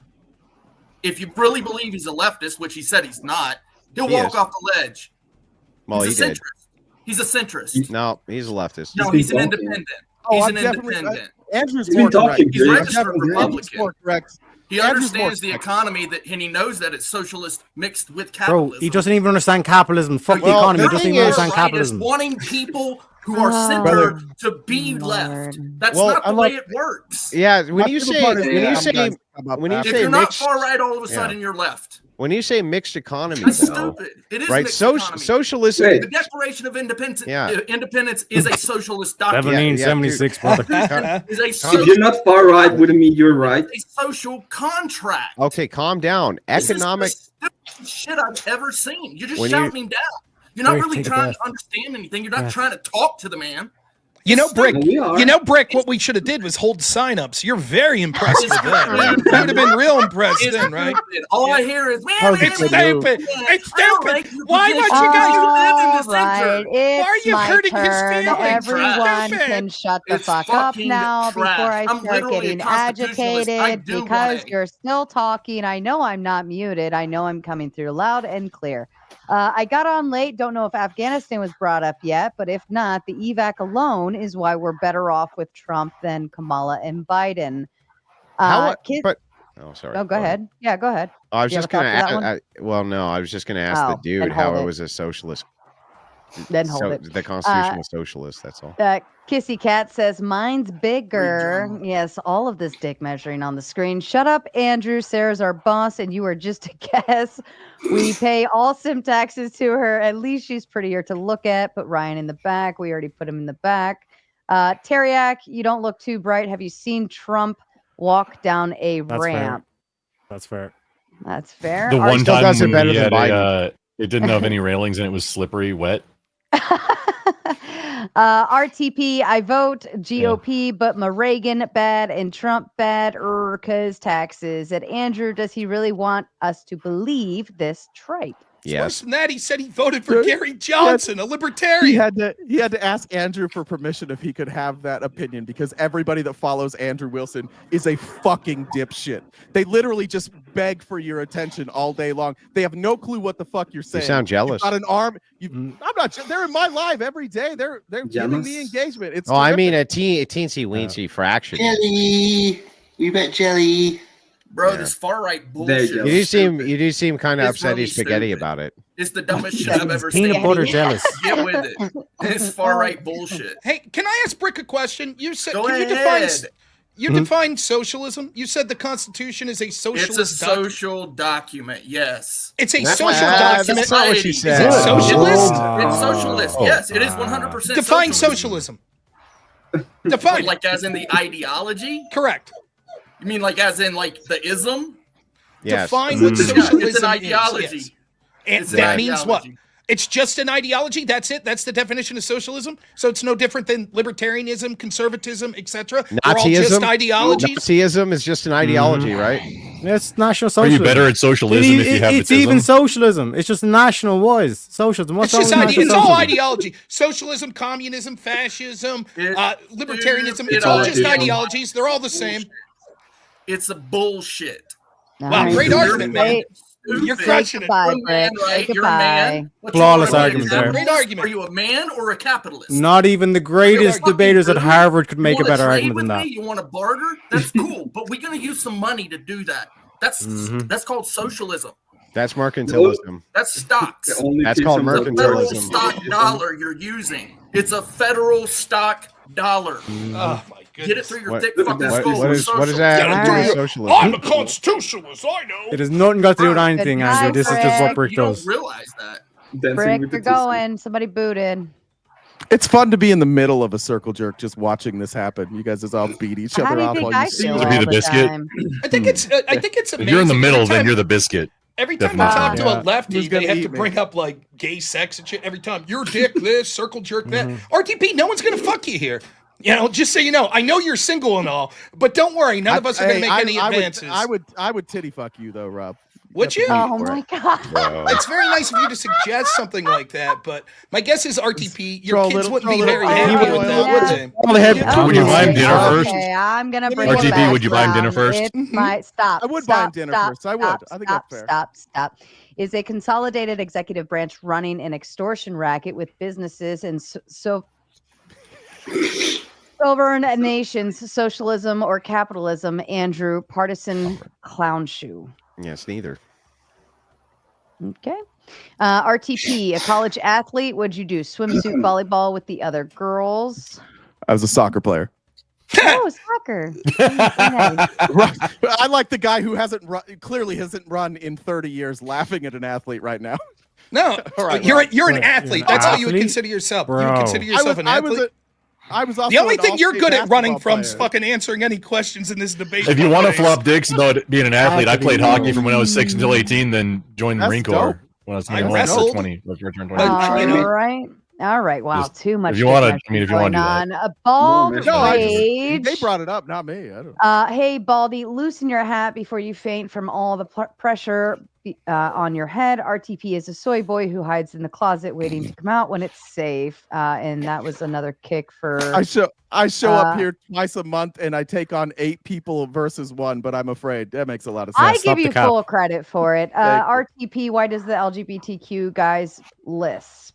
if you really believe he's a leftist, which he said he's not, he'll walk off the ledge. Well, he's he a did. centrist. He's a centrist. No, he's a leftist. No, he's an independent. Oh, He's I'm an definitely. independent. Andrew's more correct. He's registered Republican. More correct. He understands the economy and he knows that it's socialist mixed with Bro, capitalism. he doesn't even understand capitalism. Fuck the economy. He doesn't even understand capitalism. Wanting people who are center to be left. That's not the way it works. Yeah, when you say if you're not far right, all of a sudden you're left. When you say mixed economy, That's though, stupid. It is right? mixed economy. Socialism. The Declaration of Independence, independence is a socialist document. 1776, brother. Is a If you're not far right, wouldn't mean you're right. It's a social contract. Okay, calm down. Economic. This is the stupidest shit I've ever seen. You're just When shouting him down. You're not really take a trying breath. to understand anything. You're not trying to talk to the man. You know, Brick. We are. You know, Brick. What we should have did was hold sign-ups. You're very impressed with that. Right? You would have been real impressed It's then, right? stupid. All I hear is, man, It's stupid. It's stupid. Why don't you guys? It's Why are you my hurting his turn. feelings? Everyone Stupid. can shut the It's fuck up fucking now trash. before I I'm start literally a getting constitutionalist. I agitated do because want you're still talking. I know I'm not muted. I know I'm coming through loud and clear. I got on late. Don't know if Afghanistan was brought up yet, but if not, the evac alone is why we're better off with Trump than Kamala and Biden. Oh, sorry. Oh, go ahead. Yeah, go ahead. I was You have just a going thought for that to. Well, no, I was just going to ask the then dude how hold it it. was a socialist. Then hold it. The Constitution was socialist. That's all. Kissy Cat says, mine's bigger. Yes, all of this dick measuring on the screen. Shut up, Andrew. Sarah's our boss, and you are just a guess. We pay all sim taxes to her. At least she's prettier to look at. Put Ryan in the back. We already put him in the back. Teriak, you don't look too bright. Have you seen Trump walk down a ramp? That's fair. That's fair. The one time does it better he than had Biden. it didn't have any railings and it was slippery, wet. RTP, I vote GOP, but my Reagan bad and Trump bad because taxes. And Andrew, does he really want us to believe this tripe? Worse than that, he said he voted for Gary Johnson, a libertarian. He had to ask Andrew for permission if he could have that opinion because everybody that follows Andrew Wilson is a fucking dipshit. They literally just beg for your attention all day long. They have no clue what the fuck you're saying. You sound jealous. You've got an arm. I'm not. They're in my live every day. They're giving me engagement. It's I mean, terrific. a teensy weensy fraction. Jelly. We bet jelly. Bro, this far right bullshit. You do seem kind of It's upsetty really spaghetti stupid. about it. It's the dumbest shit I've ever Peanut seen. butter jealous. Get with it. It's far right bullshit. Hey, can I ask Brick a question? You said Go can you ahead. define socialism? You said the Constitution is a socialist It's a social document. Yes. It's a That's social not- document. that's not what she Is said. it socialist? It's socialist. Yes, it is 100% Define socialism. Define like as in the ideology? Correct. You mean like as in like the ism? Yes. Define what It's socialism an ideology. is. Yes. And It's an that means what? ideology. It's just an ideology. That's it. That's the definition of socialism. So it's no different than libertarianism, conservatism, etc. They're all just Nazism. ideologies. Nazism is just an ideology, right? It's national Are socialism. you better at socialism if you have It's even socialism. It's just national wise socialism. What's It's just wrong with it's national all socialism? ideology. Socialism, communism, fascism, libertarianism. It's it all all just is. ideologies. They're all the same. It's a bullshit. Wow, great argument, man. You're crushing it. Goodbye, You're a man, Brick. right? Say You're a man. goodbye. What you Flawless wanna be, a argument there. Great capitalist? argument. Are you a man or a capitalist? Not even the greatest debaters at Harvard could make a You wanna better trade argument with than me? that. You want to barter? That's cool, but we're gonna use some money to do that. That's called socialism. That's mercantilism. That's stocks. That's called It's a federal mercantilism. stock dollar you're using. It's a federal stock dollar. Oh my goodness. Get it through your What- thick fucking what- skull. what is that? Get it What through is your- socialism? I'm a constitutionalist. I know. It has nothing got to do with anything, Good Andrew. night, This is just what Brick. Brick You don't does. realize that. Brick, you're going. Somebody booted. It's fun to be in the middle of a circle jerk, just watching this happen. You guys just all beat each How other do you off think while I you see feel it. To be all the the biscuit. time? I think it's amazing. If you're in the middle, Every then time- you're the biscuit. Every time we Definitely. talk to Yeah. a lefty, Who's gonna they have eat to me? bring up like gay sex and shit every time. You're dick this, circle jerk that. RTP, no one's gonna fuck you here. You know, just so you know, I know you're single and all, but don't worry, none of us are gonna make any advances. I would titty fuck you though, Rob. Would you? Oh my god. It's very nice of you to suggest something like that, but my guess is RTP, your Throw a kids little- wouldn't throw be a very little happy olive with oil. that, would they? Well, would you buy him dinner first? Okay, I'm gonna bring RTP, it back would you buy him dinner around. first? It's my stop. I would buy him stop, dinner stop, first. I would. Stop, I think stop, that's fair. Stop. Is a consolidated executive branch running an extortion racket with businesses and sovereign nations, socialism or capitalism? Andrew, partisan clown shoe. Yes, neither. Okay. RTP, a college athlete. What'd you do? Swimsuit volleyball with the other girls? I was a soccer player. Oh, soccer. I like the guy who clearly hasn't run in 30 years, laughing at an athlete right now. No, All right, you're an Rob. athlete. That's how you would consider yourself. You would Bro. consider yourself an athlete. I was also The only an thing you're all-state good at running basketball from is player. fucking answering any questions in this debate. If you want to nowadays. flop dicks about being an athlete, I played hockey from when I was 6 until 18, then joined the That's Marine Corps dope. when I was I 21 or wrestled. 20. Turned 20. All right. Wow, Just- too much. if you wanna- dick I mean, if you going wanna do on. A bald No, rage. they brought it up, not me. I don't. Hey, Baldy, loosen your hat before you faint from all the pressure on your head. RTP is a soy boy who hides in the closet waiting to come out when it's safe. And that was another kick for. I show up here twice a month and I take on 8 people versus 1, but I'm afraid that makes a lot of sense. I give you full credit for it. RTP, why does the LGBTQ guys lisp?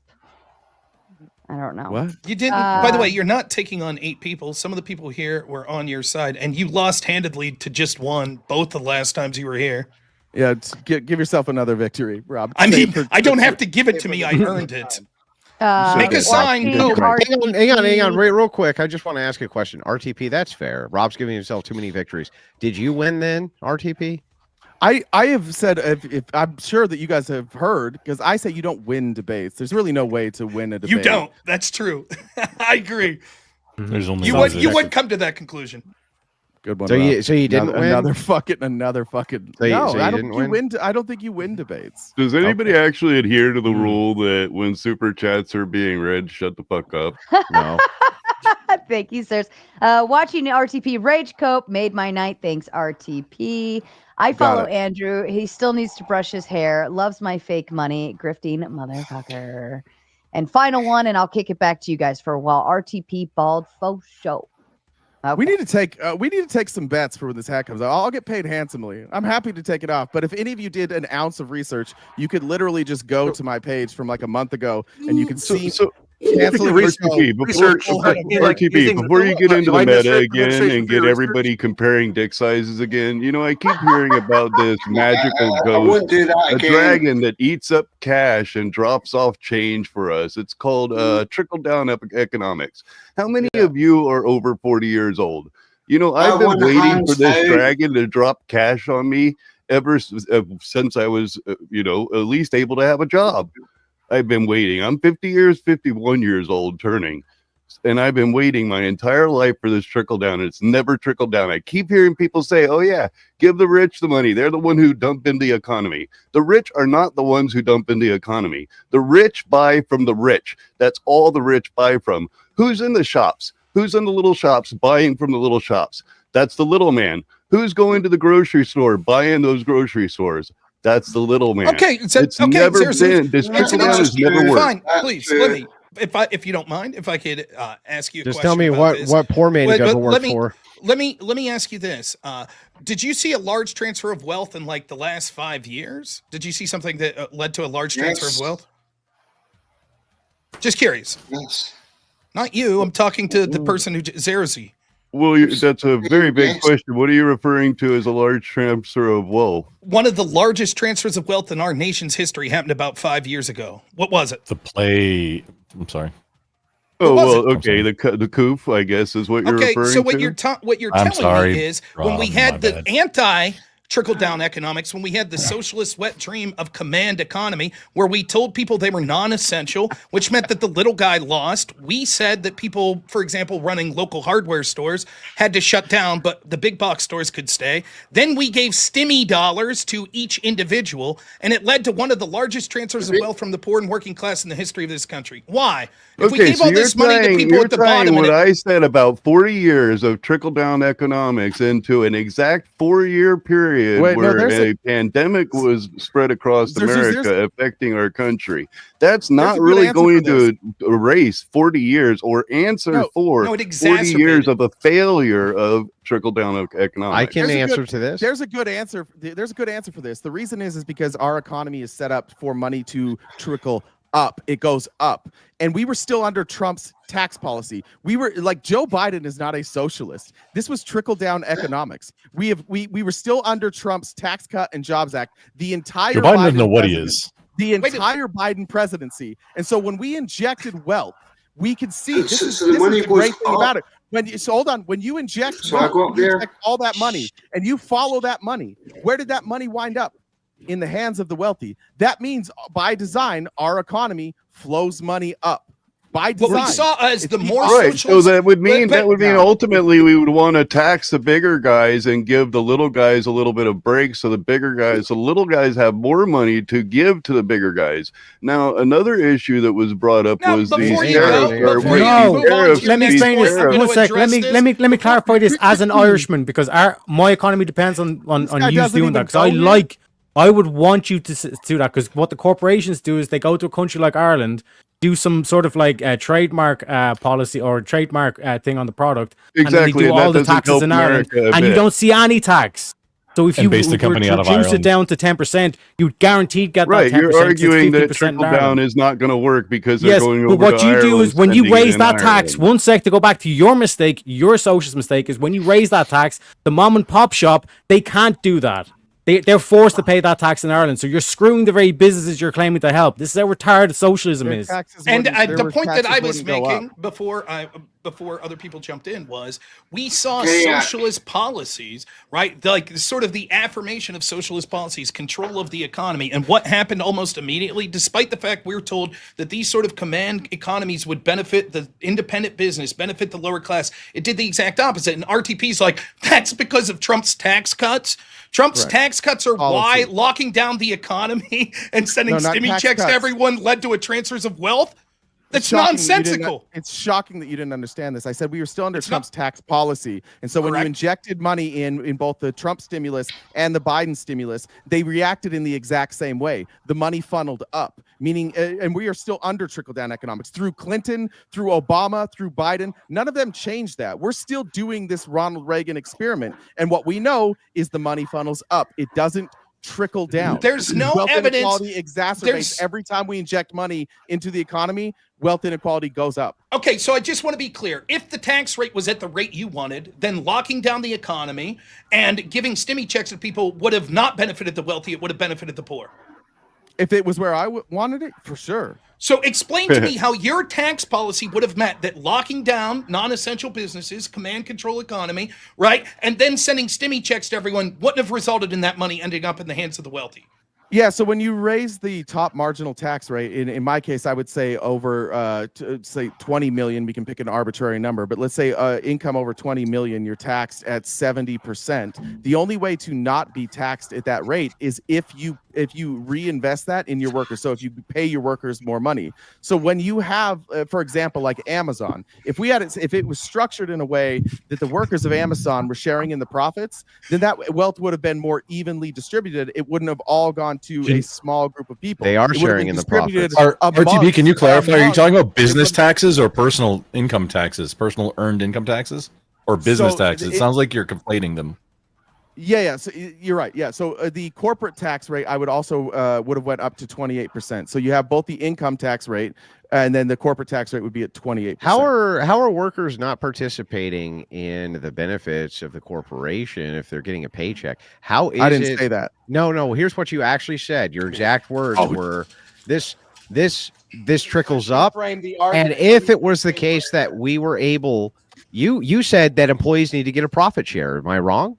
I don't know. What? You didn't. By the way, you're not taking on 8 people. Some of the people here were on your side, and you lost handedly to just one both the last times you were here. Yeah, give yourself another victory, Rob. I mean, I don't have to give it to me. I earned it. Make a sign. Hang on, real quick. I just want to ask you a question. RTP, that's fair. Rob's giving himself too many victories. Did you win then, RTP? I have said, if I'm sure that you guys have heard, because I say you don't win debates. There's really no way to win a debate. You don't. That's true. I agree. There's only You would come to that conclusion. Good one. So Rob. you didn't win? Another fucking. So you- no, so you I don't didn't think you win? win. I don't think you win debates. Does anybody actually adhere to the rule that when super chats are being read, shut the fuck up? No. Thank you, sirs. Watching RTP Rage Cope made my night. Thanks, RTP. I follow Andrew. He still needs to brush his hair. Loves my fake money. Grifting motherfucker. And final one, and I'll kick it back to you guys for a while. RTP Bald Faux Show. Okay. We need to take some bets for when this hat comes out. I'll get paid handsomely. I'm happy to take it off. But if any of you did an ounce of research, you could literally just go to my page from like a month ago, and you can see. RTP, before you get into the meta again and get everybody comparing dick sizes again, you know, I keep hearing about this magical ghost, a dragon that eats up cash and drops off change for us. It's called trickle down economics. How many of you are over 40 years old? You know, I've been waiting for this dragon to drop cash on me ever since I was, you know, at least able to have a job. I've been waiting. I'm 51 years old turning, and I've been waiting my entire life for this trickle down. It's never trickled down. I keep hearing people say, oh yeah, give the rich the money. They're the one who dump in the economy. The rich are not the ones who dump in the economy. The rich buy from the rich. That's all the rich buy from. Who's in the shops? Who's in the little shops buying from the little shops? That's the little man. Who's going to the grocery store, buying those grocery stores? That's the little man. Okay, it's never been. This trickle down has never worked. Fine, please let me. If you don't mind, if I could ask you a Just question. tell me about what poor man you go to work for. Let me ask you this. Did you see a large transfer of wealth in like the last 5 years? Did you see something that led to a large transfer of wealth? Just curious. Yes. Not you. I'm talking to the person who Zerzy. Well, that's a very big question. What are you referring to as a large transfer of wealth? One of the largest transfers of wealth in our nation's history happened about 5 years ago. What was it? I'm sorry. Oh, well, okay. The coup, I guess, is what you're referring to. Okay, so what you're telling me is when we had the trickle-down economics, when we had the socialist wet dream of command economy, where we told people they were non-essential, which meant that the little guy lost. We said that people, for example, running local hardware stores had to shut down, but the big box stores could stay. Then we gave stimmy dollars to each individual, and it led to one of the largest transfers of wealth from the poor and working class in the history of this country. Why? If we gave all this money to people at the bottom... What I said about 40 years of trickle-down economics into an exact 4-year period where a pandemic was spread across America, affecting our country. That's not really going to erase 40 years or answer for 40 years of a failure of trickle-down economics. I can answer to this. There's a good answer. There's a good answer for this. The reason is because our economy is set up for money to trickle up. It goes up. And we were still under Trump's tax policy. We were like, Joe Biden is not a socialist. This was trickle down economics. We were still under Trump's Tax Cut and Jobs Act. The entire Joe Biden doesn't know what he is. The entire Biden presidency. And so when we injected wealth, we could see this is the great thing about it. When you inject wealth, you inject all that money and you follow that money, where did that money wind up? In the hands of the wealthy. That means by design, our economy flows money up. By design. What we saw as the more so that would mean ultimately we would want to tax the bigger guys and give the little guys a little bit of break, so the little guys have more money to give to the bigger guys. Now, another issue that was brought up was the let me explain this. 1 sec. Let me clarify this as an Irishman, because my economy depends on you doing that. Because I would want you to do that, because what the corporations do is they go to a country like Ireland, do some sort of like a trademark policy or trademark thing on the product, and then they do all the taxes in Ireland, and you don't see any tax. So if you reduce it down to 10%, you guaranteed get that 10%. You're arguing that trickle down is not going to work because they're going over to Ireland. But what you do is when you raise that tax, 1 sec, to go back to your mistake, your socialist mistake, is when you raise that tax, the mom and pop shop, they can't do that. They're forced to pay that tax in Ireland, so you're screwing the very businesses you're claiming to help. This is how retarded socialism is. And the point that I was making before other people jumped in was we saw socialist policies, right? Like sort of the affirmation of socialist policies, control of the economy, and what happened almost immediately, despite the fact we were told that these sort of command economies would benefit the independent business, benefit the lower class. It did the exact opposite. And RTP's like, that's because of Trump's tax cuts. Trump's tax cuts are why locking down the economy and sending stimmy checks to everyone led to a transfers of wealth. That's nonsensical. It's shocking that you didn't understand this. I said we were still under Trump's tax policy. And so when you injected money in both the Trump stimulus and the Biden stimulus, they reacted in the exact same way. The money funneled up, meaning, and we are still under trickle-down economics. Through Clinton, through Obama, through Biden, none of them changed that. We're still doing this Ronald Reagan experiment. And what we know is the money funnels up. It doesn't trickle down. There's no wealth evidence. Inequality exacerbates every time we inject money into the economy. Wealth inequality goes up. Okay, so I just want to be clear. If the tax rate was at the rate you wanted, then locking down the economy and giving stimmy checks to people would have not benefited the wealthy. It would have benefited the poor. If it was where I wanted it, for sure. So explain to me how your tax policy would have meant that locking down non-essential businesses, command control economy, right, and then sending stimmy checks to everyone wouldn't have resulted in that money ending up in the hands of the wealthy. Yeah, so when you raise the top marginal tax rate, in my case, I would say over, say 20 million, we can pick an arbitrary number, but let's say income over 20 million, you're taxed at 70%. The only way to not be taxed at that rate is if you reinvest that in your workers. So if you pay your workers more money. So when you have, for example, like Amazon, if it was structured in a way that the workers of Amazon were sharing in the profits, then that wealth would have been more evenly distributed. It wouldn't have all gone to a small group of people. They are sharing in the profits. RTB, can you clarify? Are you talking about business taxes or personal income taxes, personal earned income taxes, or business taxes? It sounds like you're conflating them. Yeah. So you're right. Yeah. So the corporate tax rate, I would also would have went up to 28%. So you have both the income tax rate and then the corporate tax rate would be at 28%. How are workers not participating in the benefits of the corporation if they're getting a paycheck? How is I didn't say that. No. Here's what you actually said. Your exact words were this trickles up. And if it was the case that we were able, you said that employees need to get a profit share. Am I wrong?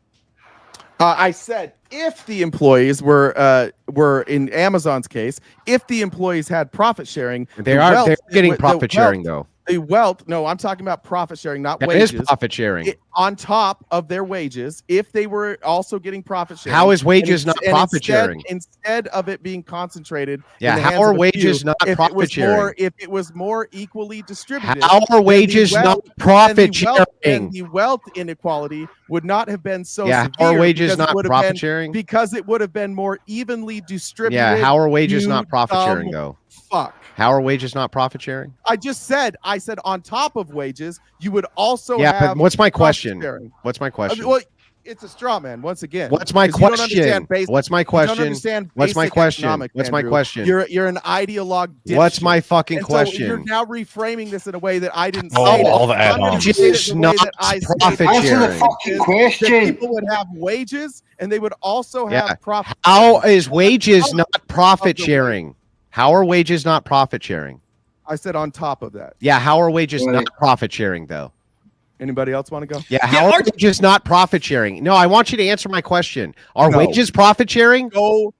I said if the employees were in Amazon's case, if the employees had profit sharing, they're getting profit sharing though. The wealth, no, I'm talking about profit sharing, not that wages. Is profit sharing on top of their wages. If they were also getting profit sharing, how is wages not profit sharing? Instead of it being concentrated, yeah, how are wages not profit sharing? If it was more equally distributed, how are wages not profit sharing? And the wealth inequality would not have been so severe. How are wages not profit sharing? Because it would have been more evenly distributed. Yeah, how are wages not profit sharing though? Fuck. How are wages not profit sharing? I said on top of wages, you would also but what's my question? What's my question? Well, it's a straw man once again. What's my question? What's my question? What's my question? What's my question? You're an ideologue. What's my fucking question? So you're now reframing this in a way that I didn't say. All the add-ons. Wages not profit sharing. Answer the fucking question. People would have wages and they would also have profit. How is wages not profit sharing? How are wages not profit sharing? I said on top of that. Yeah, how are wages not profit sharing though? Anybody else want to go? Yeah, how are wages not profit sharing? No, I want you to answer my question. Are wages profit sharing? Go.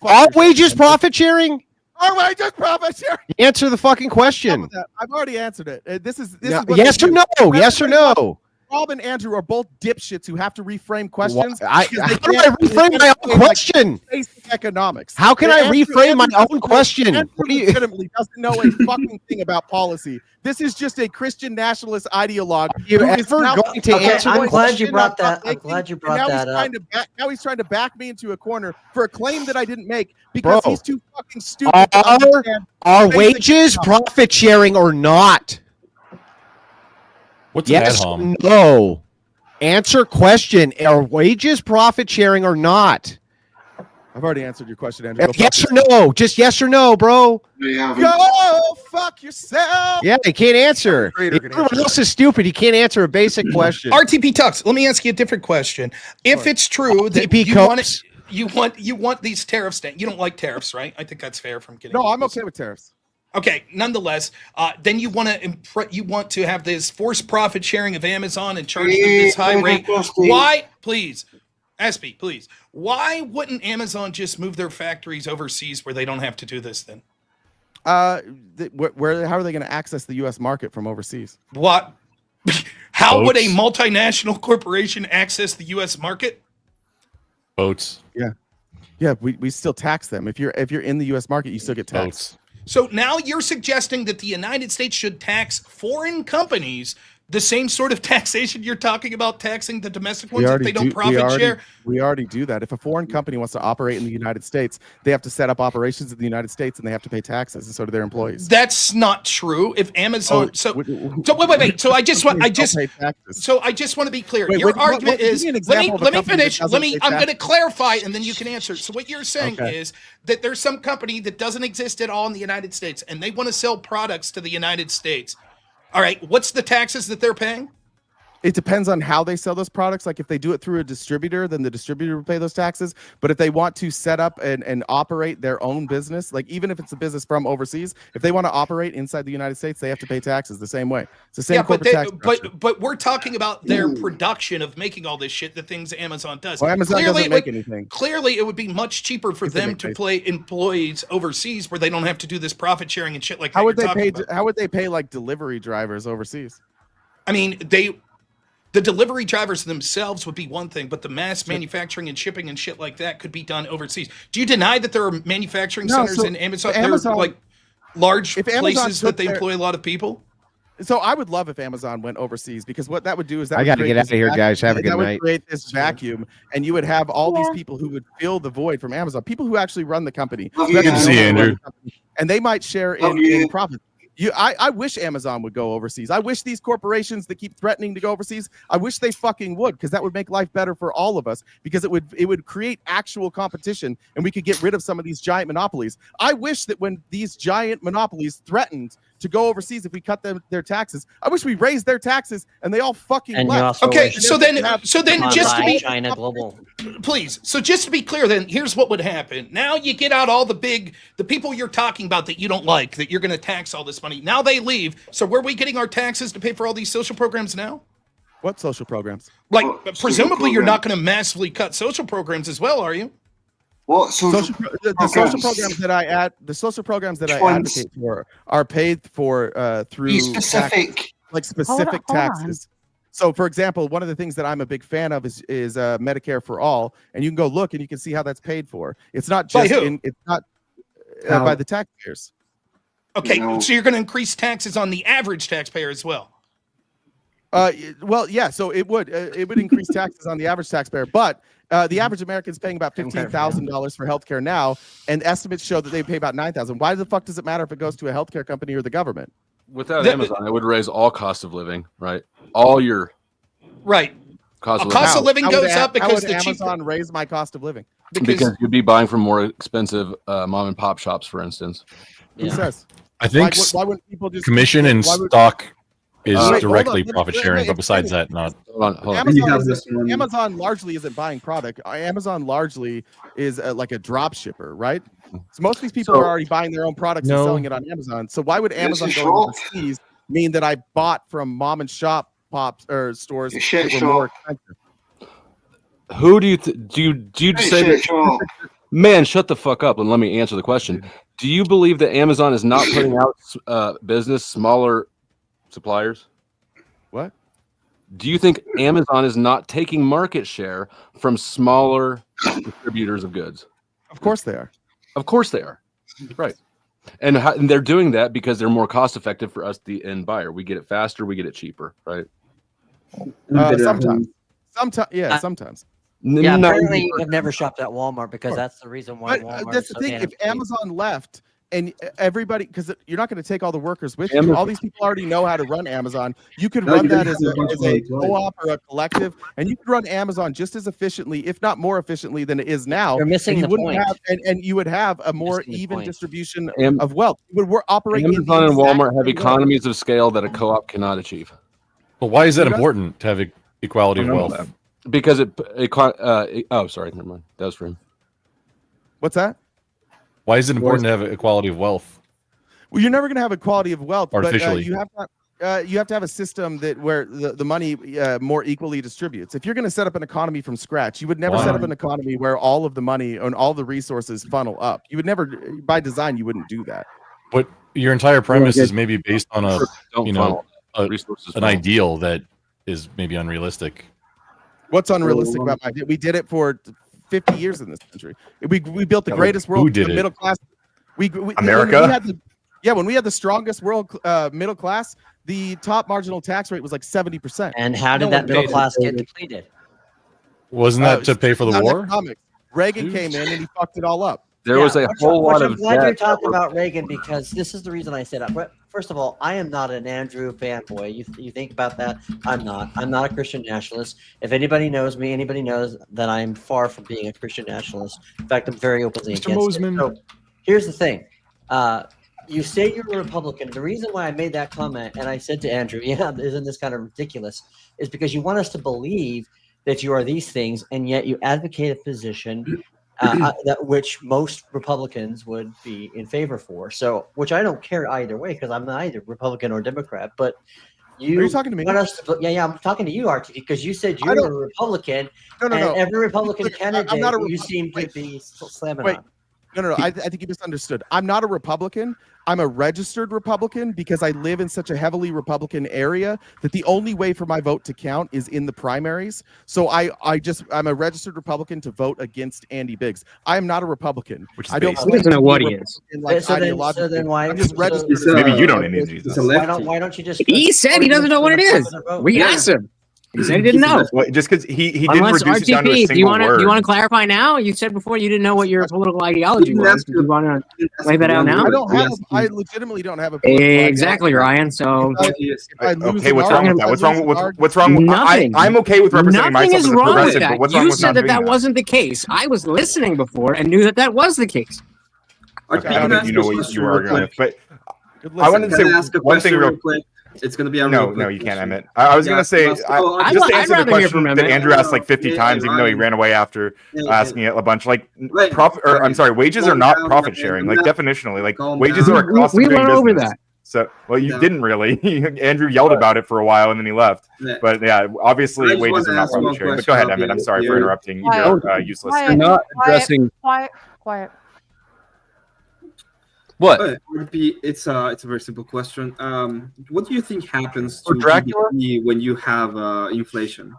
Are wages profit sharing? Are wages profit sharing? Answer the fucking question. I've already answered it. This is yes or no? Yes or no? Rob and Andrew are both dipshits who have to reframe questions. How do I reframe my own question? Basic economics. How can I reframe my own question? Andrew legitimately doesn't know a fucking thing about policy. This is just a Christian nationalist ideologue. You're ever going to answer? I'm glad you brought that. I'm glad you brought that up. Now he's trying to back me into a corner for a claim that I didn't make because he's too fucking stupid. Are wages profit sharing or not? What's yes, no. Answer question. Are wages profit sharing or not? I've already answered your question, Andrew. Yes or no? Just yes or no, bro. Go fuck yourself. Yeah, he can't answer. Everyone else is stupid. He can't answer a basic question. RTP Tux, let me ask you a different question. If it's true that you want these tariffs, you don't like tariffs, right? I think that's fair from getting. No, I'm okay with tariffs. Okay, nonetheless, then you want to have this forced profit sharing of Amazon and charge them this high rate. Why, please, SB, please, why wouldn't Amazon just move their factories overseas where they don't have to do this then? How are they going to access the U.S. market from overseas? What? How would a multinational corporation access the U.S. market? Boats. Yeah, we still tax them. If you're in the U.S. market, you still get taxed. So now you're suggesting that the United States should tax foreign companies the same sort of taxation you're talking about taxing the domestic ones if they don't profit share? We already do that. If a foreign company wants to operate in the United States, they have to set up operations in the United States and they have to pay taxes, and so do their employees. That's not true. If Amazon, wait. So I just want to be clear. Your argument is let me finish. I'm going to clarify, and then you can answer. So what you're saying is that there's some company that doesn't exist at all in the United States, and they want to sell products to the United States. All right, what's the taxes that they're paying? It depends on how they sell those products. Like if they do it through a distributor, then the distributor will pay those taxes. But if they want to set up and operate their own business, like even if it's a business from overseas, if they want to operate inside the United States, they have to pay taxes the same way. It's the same corporate tax structure. But we're talking about their production of making all this shit, the things Amazon does. Well, Amazon doesn't make anything. Clearly, it would be much cheaper for them to play employees overseas where they don't have to do this profit sharing and shit like that. How would they pay? How would they pay like delivery drivers overseas? I mean, the delivery drivers themselves would be one thing, but the mass manufacturing and shipping and shit like that could be done overseas. Do you deny that there are manufacturing centers in Amazon? They're like large places that they employ a lot of people? So I would love if Amazon went overseas, because what that would do is that I got to get out of here, guys. Have a good night. That would create this vacuum, and you would have all these people who would fill the void from Amazon, people who actually run the company. Good to see you, Andrew. And they might share in profits. I wish Amazon would go overseas. I wish these corporations that keep threatening to go overseas, I wish they fucking would, because that would make life better for all of us, because it would create actual competition, and we could get rid of some of these giant monopolies. I wish that when these giant monopolies threatened to go overseas, if we cut their taxes, I wish we raised their taxes and they all fucking left. Okay, so then just to be China Global, please. So just to be clear, then here's what would happen. Now you get out all the people you're talking about that you don't like, that you're going to tax all this money. Now they leave. So where are we getting our taxes to pay for all these social programs now? What social programs? Like presumably you're not going to massively cut social programs as well, are you? What the social programs that I advocate for are paid for through specific taxes. So, for example, one of the things that I'm a big fan of is Medicare for all, and you can go look and you can see how that's paid for. It's not just by the taxpayers. Okay, so you're going to increase taxes on the average taxpayer as well. Well, yeah. So it would increase taxes on the average taxpayer, but the average American is paying about $15,000 for healthcare now, and estimates show that they pay about $9,000. Why the fuck does it matter if it goes to a healthcare company or the government? Without Amazon, it would raise all cost of living, right? All your cost of living goes up because the Amazon raise my cost of living because you'd be buying from more expensive mom and pop shops, for instance. Who says? I think why wouldn't people just commission and stock is directly profit sharing, but besides that, not. Hold on. Amazon largely isn't buying product. Amazon largely is like a drop shipper, right? So most of these people are already buying their own products and selling it on Amazon. So why would Amazon go overseas mean that I bought from mom and shop pops or stores that were more expensive? Who do you say that? Man, shut the fuck up and let me answer the question. Do you believe that Amazon is not putting out smaller suppliers? What? Do you think Amazon is not taking market share from smaller distributors of goods? Of course they are. Of course they are. Right. And they're doing that because they're more cost effective for us, the end buyer. We get it faster, we get it cheaper, right? Sometimes. Sometimes. Yeah, apparently you've never shopped at Walmart because that's the reason why Walmart. That's the thing. If Amazon left and everybody, because you're not going to take all the workers with you. All these people already know how to run Amazon. You could run that as a co-op or a collective, and you could run Amazon just as efficiently, if not more efficiently than it is now. You're missing the point. And you would have a more even distribution of wealth. You would operate. Amazon and Walmart have economies of scale that a co-op cannot achieve. Well, why is that important to have equality of wealth? Because oh, sorry, never mind. That was for him. What's that? Why is it important to have equality of wealth? Well, you're never going to have equality of wealth, artificially. But you have to have a system that where the money more equally distributes. If you're going to set up an economy from scratch, you would never set up an economy where all of the money and all the resources funnel up. You would never, by design, you wouldn't do that. But your entire premise is maybe based on an ideal that is maybe unrealistic. What's unrealistic about my idea? We did it for 50 years in this country. We built the greatest world middle class. America? When we had the strongest world middle class, the top marginal tax rate was like 70%. And how did that middle class get depleted? Wasn't that to pay for the war? Reagan came in and he fucked it all up. There was a whole lot of. I'm glad you're talking about Reagan because this is the reason I said that. First of all, I am not an Andrew fanboy. You think about that? I'm not. I'm not a Christian nationalist. If anybody knows me, anybody knows that I'm far from being a Christian nationalist. In fact, I'm very openly against it. So here's the thing. You say you're a Republican. The reason why I made that comment, and I said to Andrew, yeah, isn't this kind of ridiculous, is because you want us to believe that you are these things, and yet you advocate a position that which most Republicans would be in favor for. So, which I don't care either way, because I'm neither Republican or Democrat, but Are you talking to me? Want us to, yeah, I'm talking to you, RT, because you said you're a Republican, and every Republican candidate you seem to be slamming on. No. I think you misunderstood. I'm not a Republican. I'm a registered Republican because I live in such a heavily Republican area that the only way for my vote to count is in the primaries. So I'm a registered Republican to vote against Andy Biggs. I am not a Republican. I don't know what he is. So then why? I'm just registered. Maybe you don't need Jesus. Why don't you just? He said he doesn't know what it is. We asked him. He said he didn't know. Just because he didn't reduce it down to a RTP, single word. do you want to clarify now? You said before you didn't know what your political ideology was. Do you want to lay that out now? I legitimately don't have a exactly, Ryan. So okay, what's wrong with that? What's wrong? Nothing. I'm okay with representing Nothing myself is as a wrong with progressive, that. but what's wrong You with said not that doing that wasn't the case. I was listening before and knew that that was the case. Okay, I don't think you know what you were arguing with, but I wanted to say one thing real quick. It's going to be a no, you can't, Emmett. I was going to say, just to answer the question that Andrew asked like 50 times, even though he ran away after asking it a bunch. Like, wages are not profit sharing. Like, definitionally, like wages are a cost of doing business. We went over that. So, well, you didn't really. Andrew yelled about it for a while and then he left. But yeah, obviously wages are not profit sharing. But go ahead, Emmett. I'm sorry for interrupting. You're useless. You're not addressing. Quiet. What? It's a very simple question. What do you think happens to GDP when you have inflation?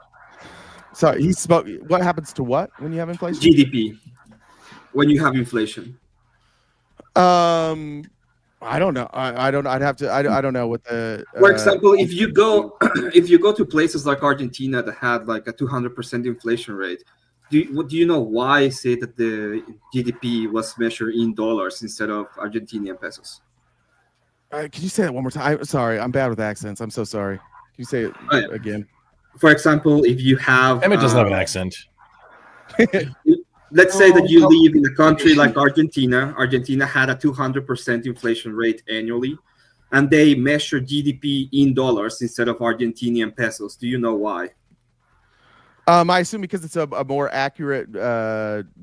Sorry, he spoke. What happens to what when you have inflation? GDP. When you have inflation. I don't know. I don't. I'd have to. I don't know what the. For example, if you go to places like Argentina that had like a 200% inflation rate, do you know why I say that the GDP was measured in dollars instead of Argentinian pesos? Can you say that one more time? I'm sorry. I'm bad with accents. I'm so sorry. Can you say it again? For example, if you have Emmett doesn't have an accent. Let's say that you live in a country like Argentina. Argentina had a 200% inflation rate annually, and they measure GDP in dollars instead of Argentinian pesos. Do you know why? I assume because it's a more accurate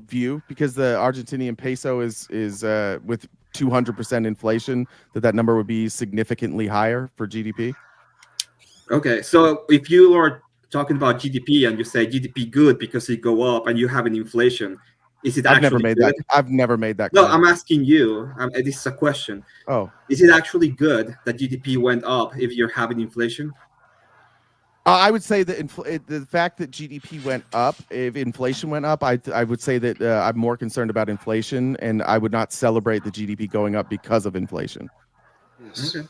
view, because the Argentinian peso is with 200% inflation, that number would be significantly higher for GDP. Okay, so if you are talking about GDP and you say GDP good because it go up and you have an inflation, is it I've actually good? I've never made that. No, I'm asking you. This is a question. Oh, is it actually good that GDP went up if you're having inflation? I would say that the fact that GDP went up, if inflation went up, I would say that I'm more concerned about inflation, and I would not celebrate the GDP going up because of inflation. Yes. Okay.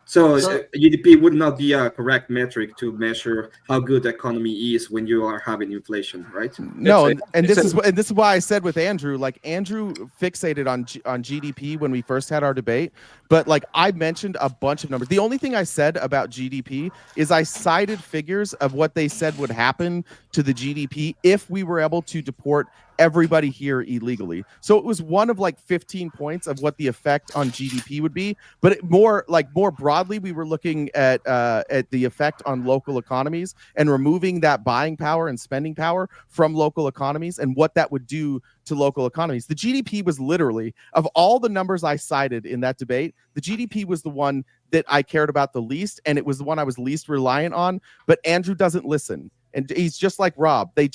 So GDP would not be a correct metric to measure how good the economy is when you are having inflation, right? No, and this is why I said with Andrew, like Andrew fixated on GDP when we first had our debate, but like I mentioned a bunch of numbers. The only thing I said about GDP is I cited figures of what they said would happen to the GDP if we were able to deport everybody here illegally. So it was one of like 15 points of what the effect on GDP would be, but more broadly, we were looking at the effect on local economies and removing that buying power and spending power from local economies and what that would do to local economies. The GDP was literally, of all the numbers I cited in that debate, the GDP was the one that I cared about the least, and it was the one I was least reliant on, but Andrew doesn't listen. And he's just like Rob. They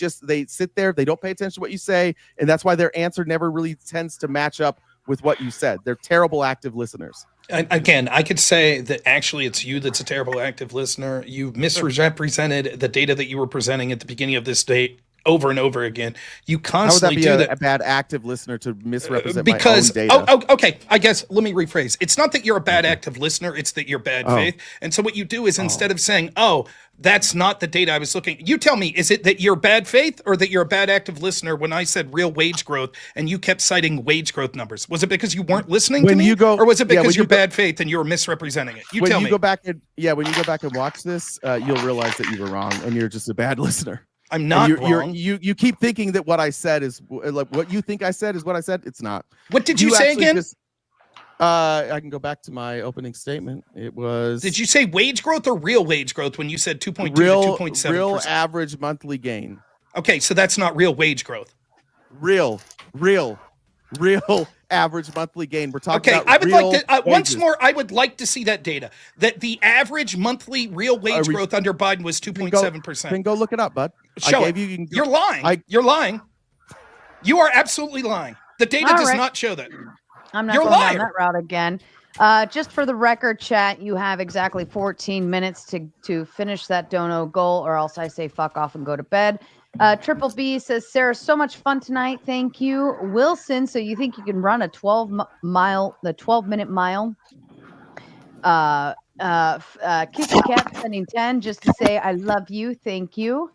sit there, they don't pay attention to what you say, and that's why their answer never really tends to match up with what you said. They're terrible active listeners. Again, I could say that actually it's you that's a terrible active listener. You misrepresented the data that you were presenting at the beginning of this debate over and over again. You constantly do that. A bad active listener to misrepresent because my own data. Okay. I guess let me rephrase. It's not that you're a bad active listener. It's that you're bad faith. And so what you do is instead of saying, "Oh, that's not the data I was looking," you tell me, is it that you're bad faith or that you're a bad active listener when I said real wage growth and you kept citing wage growth numbers? Was it because you weren't listening to me, or was it because you're bad faith and you were misrepresenting it? You tell me. When you go back and watch this, you'll realize that you were wrong and you're just a bad listener. I'm not wrong. You keep thinking that what I said is like what you think I said is what I said. It's not. What did you say again? I can go back to my opening statement. It was. Did you say wage growth or real wage growth when you said 2.2 to real 2.7%? real average monthly gain? Okay, so that's not real wage growth. Real average monthly gain. We're talking about I would real like to once wages. more. I would like to see that data. That the average monthly real wage growth under Biden was 2.7%. Then go look it up, bud. Show I it. gave you. You're lying. You're lying. You are absolutely lying. The data All does right. not show that. I'm not You're going a liar. down that route again. Just for the record, chat, you have exactly 14 minutes to finish that dono goal, or else I say fuck off and go to bed. Triple B says, Sarah, so much fun tonight. Thank you. Wilson, so you think you can run a 12-minute mile? Kissy Cat sending 10 just to say I love you. Thank you.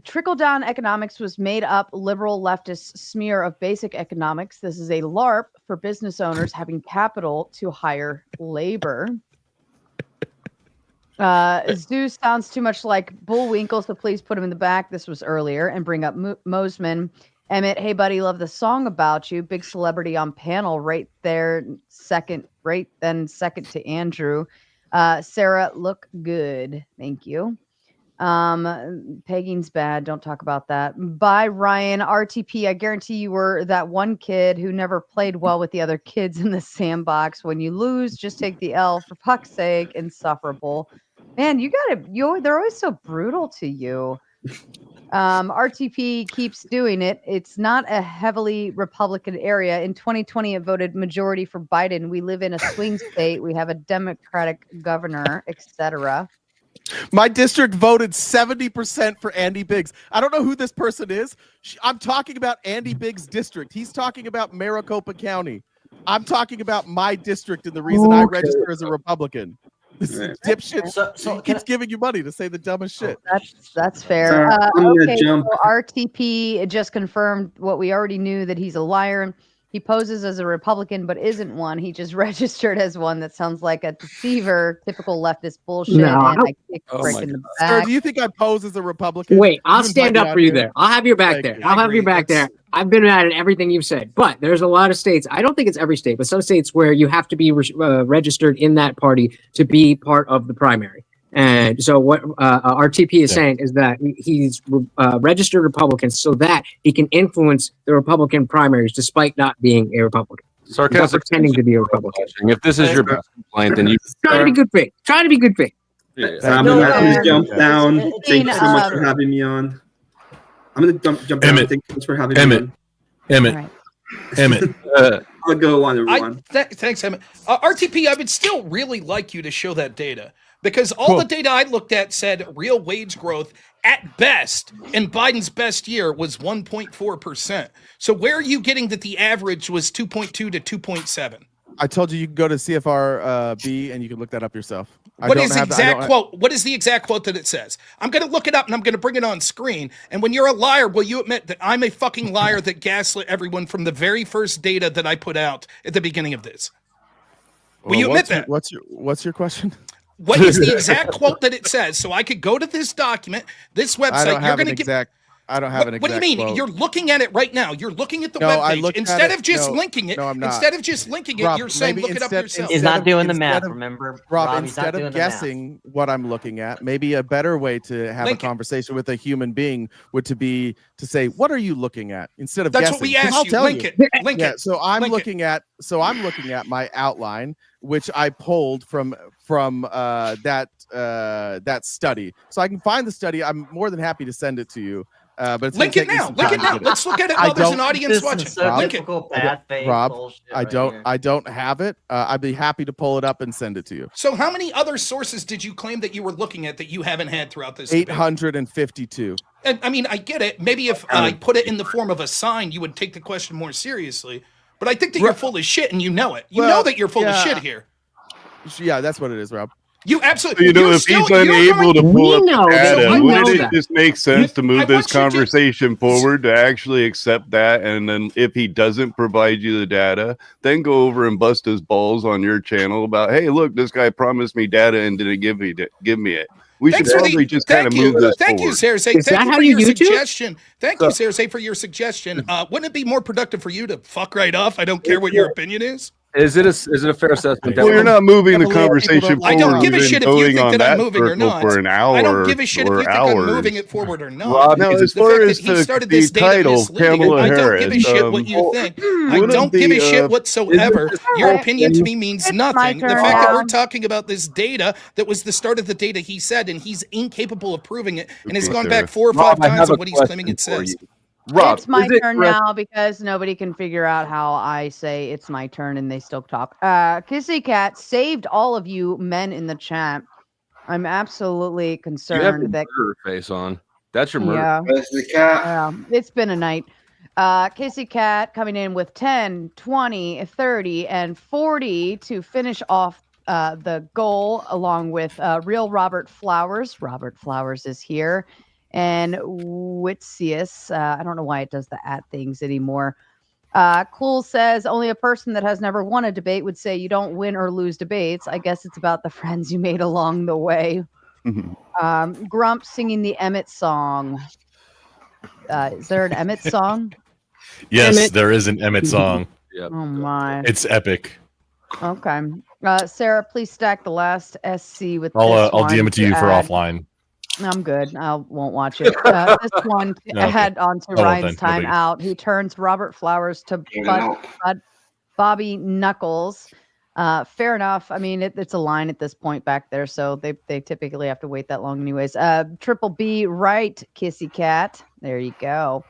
Trickle-down economics was made up liberal leftist smear of basic economics. This is a LARP for business owners having capital to hire labor. Zeus sounds too much like Bullwinkle, so please put him in the back. This was earlier. And bring up Mosman. Emmett, hey buddy, love the song about you. Big celebrity on panel right there. Second to Andrew. Sarah, look good. Thank you. Pegging's bad. Don't talk about that. Bye, Ryan. RTP, I guarantee you were that one kid who never played well with the other kids in the sandbox. When you lose, just take the L for fuck's sake. Insufferable. Man, they're always so brutal to you. RTP keeps doing it. It's not a heavily Republican area. In 2020, it voted majority for Biden. We live in a swing state. We have a Democratic governor, etc. My district voted 70% for Andy Biggs. I don't know who this person is. I'm talking about Andy Biggs' district. He's talking about Maricopa County. I'm talking about my district and the reason I register as a Republican. This is dipshit. So he keeps giving you money to say the dumbest shit. That's fair. Okay, so RTP just confirmed what we already knew, that he's a liar. He poses as a Republican, but isn't one. He just registered as one. That sounds like a deceiver, typical leftist bullshit. No, and I kick Rick in the back. Sir, do you think I pose as a Republican? Wait, I'll stand up for you there. I'll have your back there. I'll have your back there. I've been mad at everything you've said, but there's a lot of states. I don't think it's every state, but some states where you have to be registered in that party to be part of the primary. And so what RTP is saying is that he's registered Republican so that he can influence the Republican primaries despite not being a Republican. Sarcastic, pretending to be a Republican. If this is your best complaint, then you try to be good faith. Try to be good faith. I'm gonna jump down. Thank you so much for having me on. I'm gonna jump down. Thank you so much for having me on. Emmett. I'll go on, everyone. Thanks, Emmett. RTP, I would still really like you to show that data, because all the data I looked at said real wage growth at best in Biden's best year was 1.4%. So where are you getting that the average was 2.2 to 2.7? I told you can go to CFR B and you can look that up yourself. What is the exact quote? What is the exact quote that it says? I'm going to look it up and I'm going to bring it on screen. And when you're a liar, will you admit that I'm a fucking liar that gaslit everyone from the very first data that I put out at the beginning of this? Will you admit that? What's your question? What is the exact quote that it says? So I could go to this document, this website. You're going to get. I don't have an exact. What do you mean? Quote. You're looking at it right now. You're looking at the No, I webpage. looked Instead at of just it. linking it, No, I'm not. instead of just linking it, Rob, you're saying maybe look it up yourself. He's not doing the math, instead of- remember? Rob, He's not instead doing of the math. guessing what I'm looking at, maybe a better way to have Link a conversation with a human being would to say, "What are you looking at?" Instead of That's guessing. what we 'Cause asked I'll you. tell Link you. it. Link it. So I'm Link it. looking at my outline, which I pulled from that study. So I can find the study. I'm more than happy to send it to you. But it's Link it now. Link it now. Let's look at it while there's an audience watching. Link it. Rob, I don't have it. I'd be happy to pull it up and send it to you. So how many other sources did you claim that you were looking at that you haven't had throughout this debate? 852. And I mean, I get it. Maybe if I put it in the form of a sign, you would take the question more seriously. But I think that you're full of shit and you know it. You know that you're full of shit here. Yeah, that's what it is, Rob. You absolutely. If he's unable to pull up the data, wouldn't it just make sense to move this conversation forward to actually accept that? And then if he doesn't provide you the data, then go over and bust his balls on your channel about, hey, look, this guy promised me data and didn't give me it. We should probably just kind of move this Thank forward. you, Sarah. Thank you for your suggestion. Thank you, Sarah, for your suggestion. Wouldn't it be more productive for you to fuck right off? I don't care what your opinion is. Is it a fair assessment? Well, you're not moving the conversation forward. I don't give a shit if you think that I'm moving or not. For an hour I don't give a shit if you think I'm moving it forward or not. Now, as far as the title, Kamala Harris, I don't give a shit what you think. I don't give a shit whatsoever. Your opinion to me means nothing. The fact that we're talking about this data that was the start of the data he said, and he's incapable of proving it, and has gone back 4 or 5 times on what he's claiming it says. Rob, it's my turn now because nobody can figure out how I say it's my turn and they still talk. Kissy Cat saved all of you men in the chat. I'm absolutely concerned you have your that murder face on. That's your murder. Yeah. Where's the cat? It's been a night. Kissy Cat coming in with 10, 20, 30, and 40 to finish off the goal, along with real Robert Flowers. Robert Flowers is here. And Witzius, I don't know why it does the @ things anymore. Cool says, only a person that has never won a debate would say you don't win or lose debates. I guess it's about the friends you made along the way. Grump singing the Emmett song. Is there an Emmett song? Yes, Emmett. there is an Emmett song. Oh my. It's epic. Okay. Sarah, please stack the last SC with I'll this one DM it to you for add. offline. I'm good. I won't watch it. This one Okay. I had on to Oh, well Ryan's then, time out, who turns Robert Flowers to Bobby Knuckles. Fair enough. I mean, it's a line at this point back there, so they typically have to wait that long anyways. Triple B, right, Kissy Cat. There you go.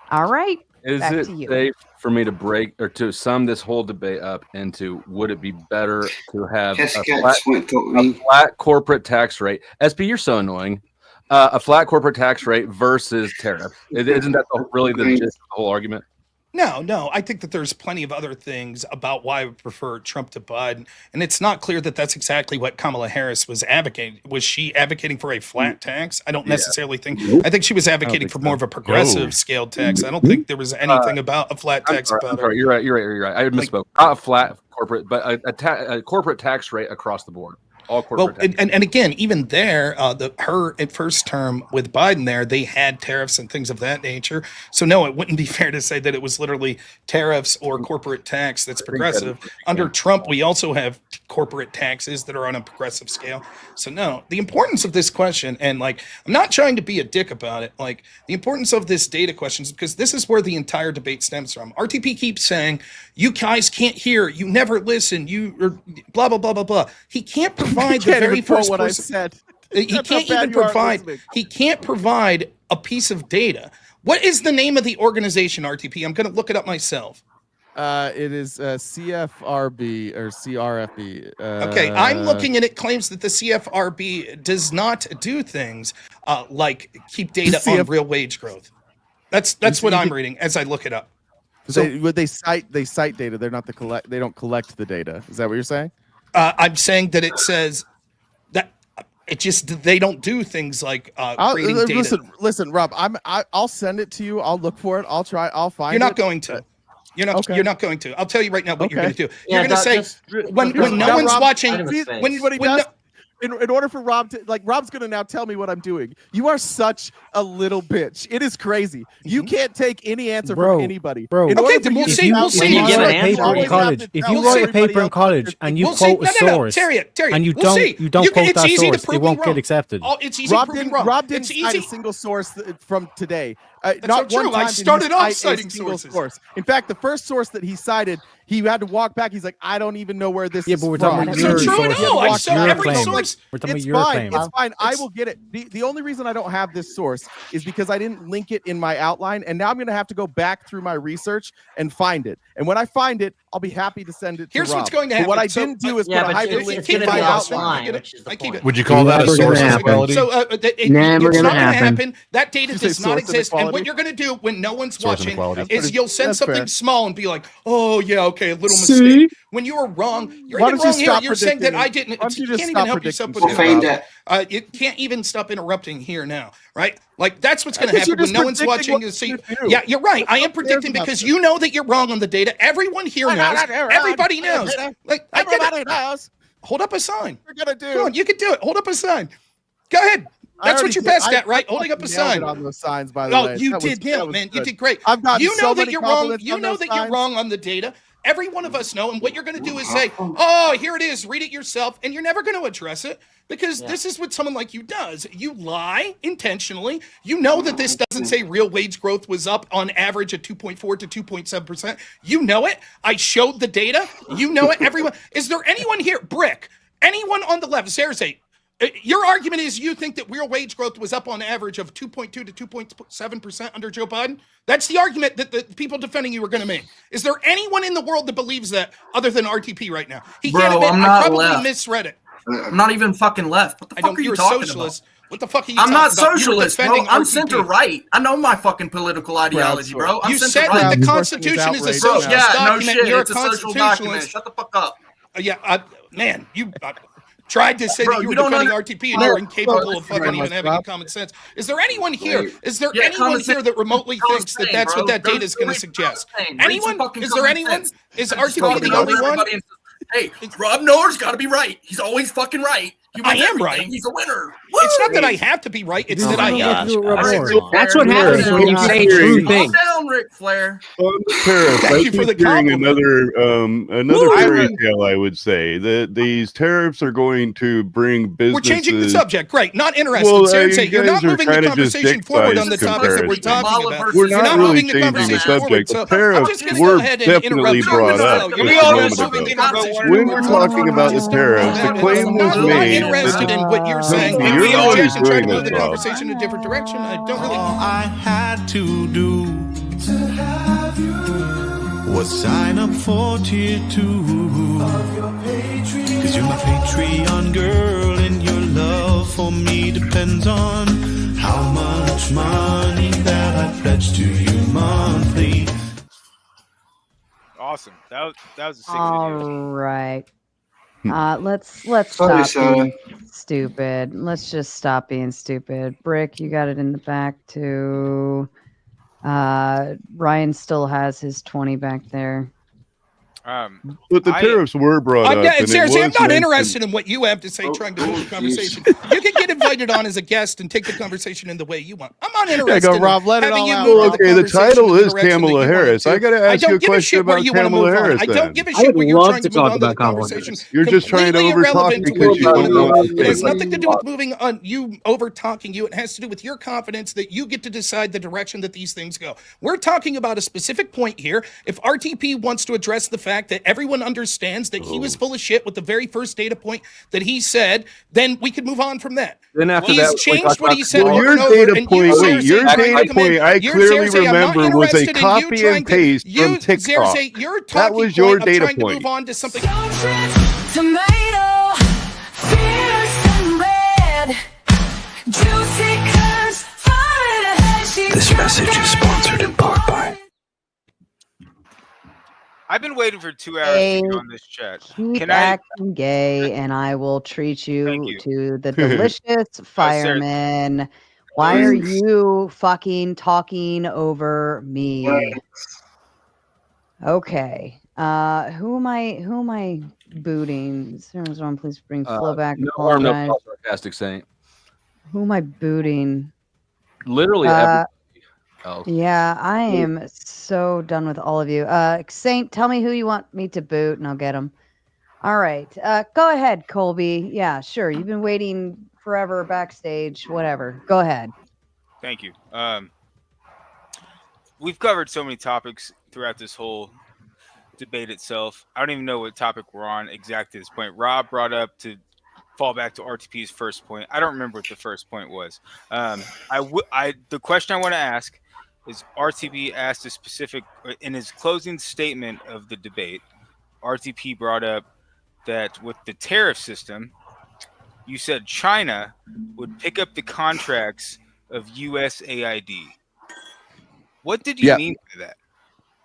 All right. Is back it to you. safe for me to break or to sum this whole debate up into would it be better to have a flat corporate tax rate? SP, you're so annoying. A flat corporate tax rate versus tariff. Isn't that really the gist of the whole argument? No. I think that there's plenty of other things about why I would prefer Trump to Biden. And it's not clear that that's exactly what Kamala Harris was advocating. Was she advocating for a flat tax? I don't necessarily think. I think she was advocating for more of a progressive scaled tax. I don't think there was anything about a flat tax about sorry, it. you're right. I misspoke. Not a flat corporate, but a corporate tax rate across the board. All corporate. Well, and again, even there, her at first term with Biden there, they had tariffs and things of that nature. So no, it wouldn't be fair to say that it was literally tariffs or corporate tax that's progressive. Under Trump, we also have corporate taxes that are on a progressive scale. So no, the importance of this question, and like, I'm not trying to be a dick about it. Like, the importance of this data question is because this is where the entire debate stems from. RTP keeps saying, you guys can't hear, you never listen, you are blah, blah, blah, blah, blah. He can't provide the very first what person. I said. He can't even provide. He can't provide a piece of data. What is the name of the organization, RTP? I'm going to look it up myself. It is CFRB or CRFB. Okay, I'm looking and it claims that the CFRB does not do things like keep data on real wage growth. That's what I'm reading as I look it up. So they cite data. They're not they don't collect the data. Is that what you're saying? I'm saying that it says that it just they don't do things like creating data. Listen, Rob. I'll send it to you. I'll look for it. I'll try. I'll find it. You're not going to. You're not. You're not going to. I'll tell you right now what you're going to do. Yeah, You're going to say when no one's watching. In order for Rob to Rob's gonna now tell me what I'm doing. You are such a little bitch. It is crazy. You can't take any answer from anybody. Bro, okay, then we'll see. We'll see. If you write a paper in college, if you write a paper in college and you quote a source, and you don't quote that source, it won't get accepted. It's easy to prove wrong. Rob didn't cite a single source from today. That's not not one true. time I started off citing sources. sources. In fact, the first source that he cited, he had to walk back. He's like, I don't even know where this is but we're from. talking about your source. I saw every source. We're talking It's about your fine. claim. It's fine. I will get it. The only reason I don't have this source is because I didn't link it in my outline, and now I'm going to have to go back through my research and find it. And when I find it, I'll be happy to send it. Here's to Rob. what's going to happen. But what I So, didn't do is put a hyperlink in my outline. Would you call that a source inequality? So Never it's not gonna going to happen. happen. That data Did you does say not source exist. And what inequality? you're going to do when no one's Source watching inequality. is you'll send That's something fair. small and be like, oh yeah, okay, a little mistake. When you were wrong, you're Why even don't you wrong here. stop You're saying that I predicting? didn't. Why don't you You just can't stop even help yourself with predicting? it. We'll find You can't even stop interrupting here now, right? Like that's what's going to Because happen you're when just no one's predicting watching. what See, you do. yeah, you're right. I am Who cares predicting about because this? you know that you're wrong on the data. Everyone here knows. Everybody knows. Like I get Everybody it. knows. Hold up a sign. We're gonna do. Come on, you can do it. Hold up a sign. Go ahead. That's what you're best at, right? Holding up a sign. On those signs, by the Oh, way. you That did was nail it, man. You good. did great. I've gotten You know so that many you're wrong. compliments You on know those that you're signs. wrong on the data. Every one of us know, and what you're going to do is say, oh, here it is, read it yourself, and you're never going to address it because this is what someone like you does. You lie intentionally. You know that this doesn't say real wage growth was up on average at 2.4 to 2.7%. You know it. I showed the data. You know it. Everyone. Is there anyone here, Brick, anyone on the left, Cersei, your argument is you think that real wage growth was up on average of 2.2 to 2.7% under Joe Biden? That's the argument that the people defending you are going to make. Is there anyone in the world that believes that other than RTP right now? He can't admit, I probably misread it. I'm not even fucking left. What the fuck are you talking socialist. What the fuck are you I'm talking not about? socialist, bro. I'm center right. I know my fucking political ideology, bro. I'm you said that the Constitution is a socialist document. You're a constitutionalist. Shut the fuck up. Man, you tried to say that you were defending RTP and you're incapable of fucking even having any common sense. Is there anyone here? Is there anyone here that remotely thinks that that's what that data is going to suggest? Anyone? Is there anyone? Is RTP the only one? Hey, Rob Noerr's got to be right. He's always fucking right. I am right. He's a winner. It's not that I have to be right. It's that I am. That's what happens when you say true things. Calm down, Ric Flair. Thank you for the compliment. Another fairy tale, I would say that these tariffs are going to bring businesses. We're changing the subject, right? Not interested. Seriously, you're not moving the conversation forward on the topic that we're talking about. We're not really changing the subject. The tariffs were definitely brought up. When we're talking about the tariffs, the claim was made. Interested in what you're saying. You're always doing the conversation in a different direction. I don't really. All I had to do to have you was sign up for tier 2 of your Patreon. 'Cause you're my Patreon girl, and your love for me depends on how much money that I pledge to you monthly. Awesome. That was a sick All video. right. Let's stop being stupid. Let's just stop being stupid. Brick, you got it in the back too. Ryan still has his 20 back there. But the tariffs were brought up. Seriously, I'm not interested in what you have to say trying to move the conversation. You can get invited on as a guest and take the conversation in the way you want. I'm not interested in having you move the title is Kamala Harris. I got to ask you a question about Kamala Harris. I don't give a shit where you're trying to move on to the conversation. You're just trying to over-talk because you want to know. It has nothing to do with moving on, you over-talking you. It has to do with your confidence that you get to decide the direction that these things go. We're talking about a specific point here. If RTP wants to address the fact that everyone understands that he was full of shit with the very first data point that he said, then we could move on from that. Then after He's that, changed what he said well, over your and over. data And point, your data point, I clearly Cersei, remember was a copy and paste from TikTok. Cersei, your That was your data trying point. to move on to something. Tomato, fierce and red, juicy curves, This message is sponsored in part by. I've been waiting for 2 hours to get on this chat. Keep acting gay, and I will treat you to the delicious fireman. Why are you fucking talking over me? Okay. Who am I booting? Someone please bring Flo back. No harm, no foul, sarcastic saint. Who am I booting? Literally every. Oh. Yeah, I am so done with all of you. Saint, tell me who you want me to boot, and I'll get him. All right. Go ahead, Colby. Yeah, sure. You've been waiting forever backstage. Whatever. Go ahead. Thank you. We've covered so many topics throughout this whole debate itself. I don't even know what topic we're on exactly at this point. Rob brought up to fall back to RTP's first point. I don't remember what the first point was. The question I want to ask is RTP asked a specific, in his closing statement of the debate, RTP brought up that with the tariff system, you said China would pick up the contracts of USAID. What did you mean by that?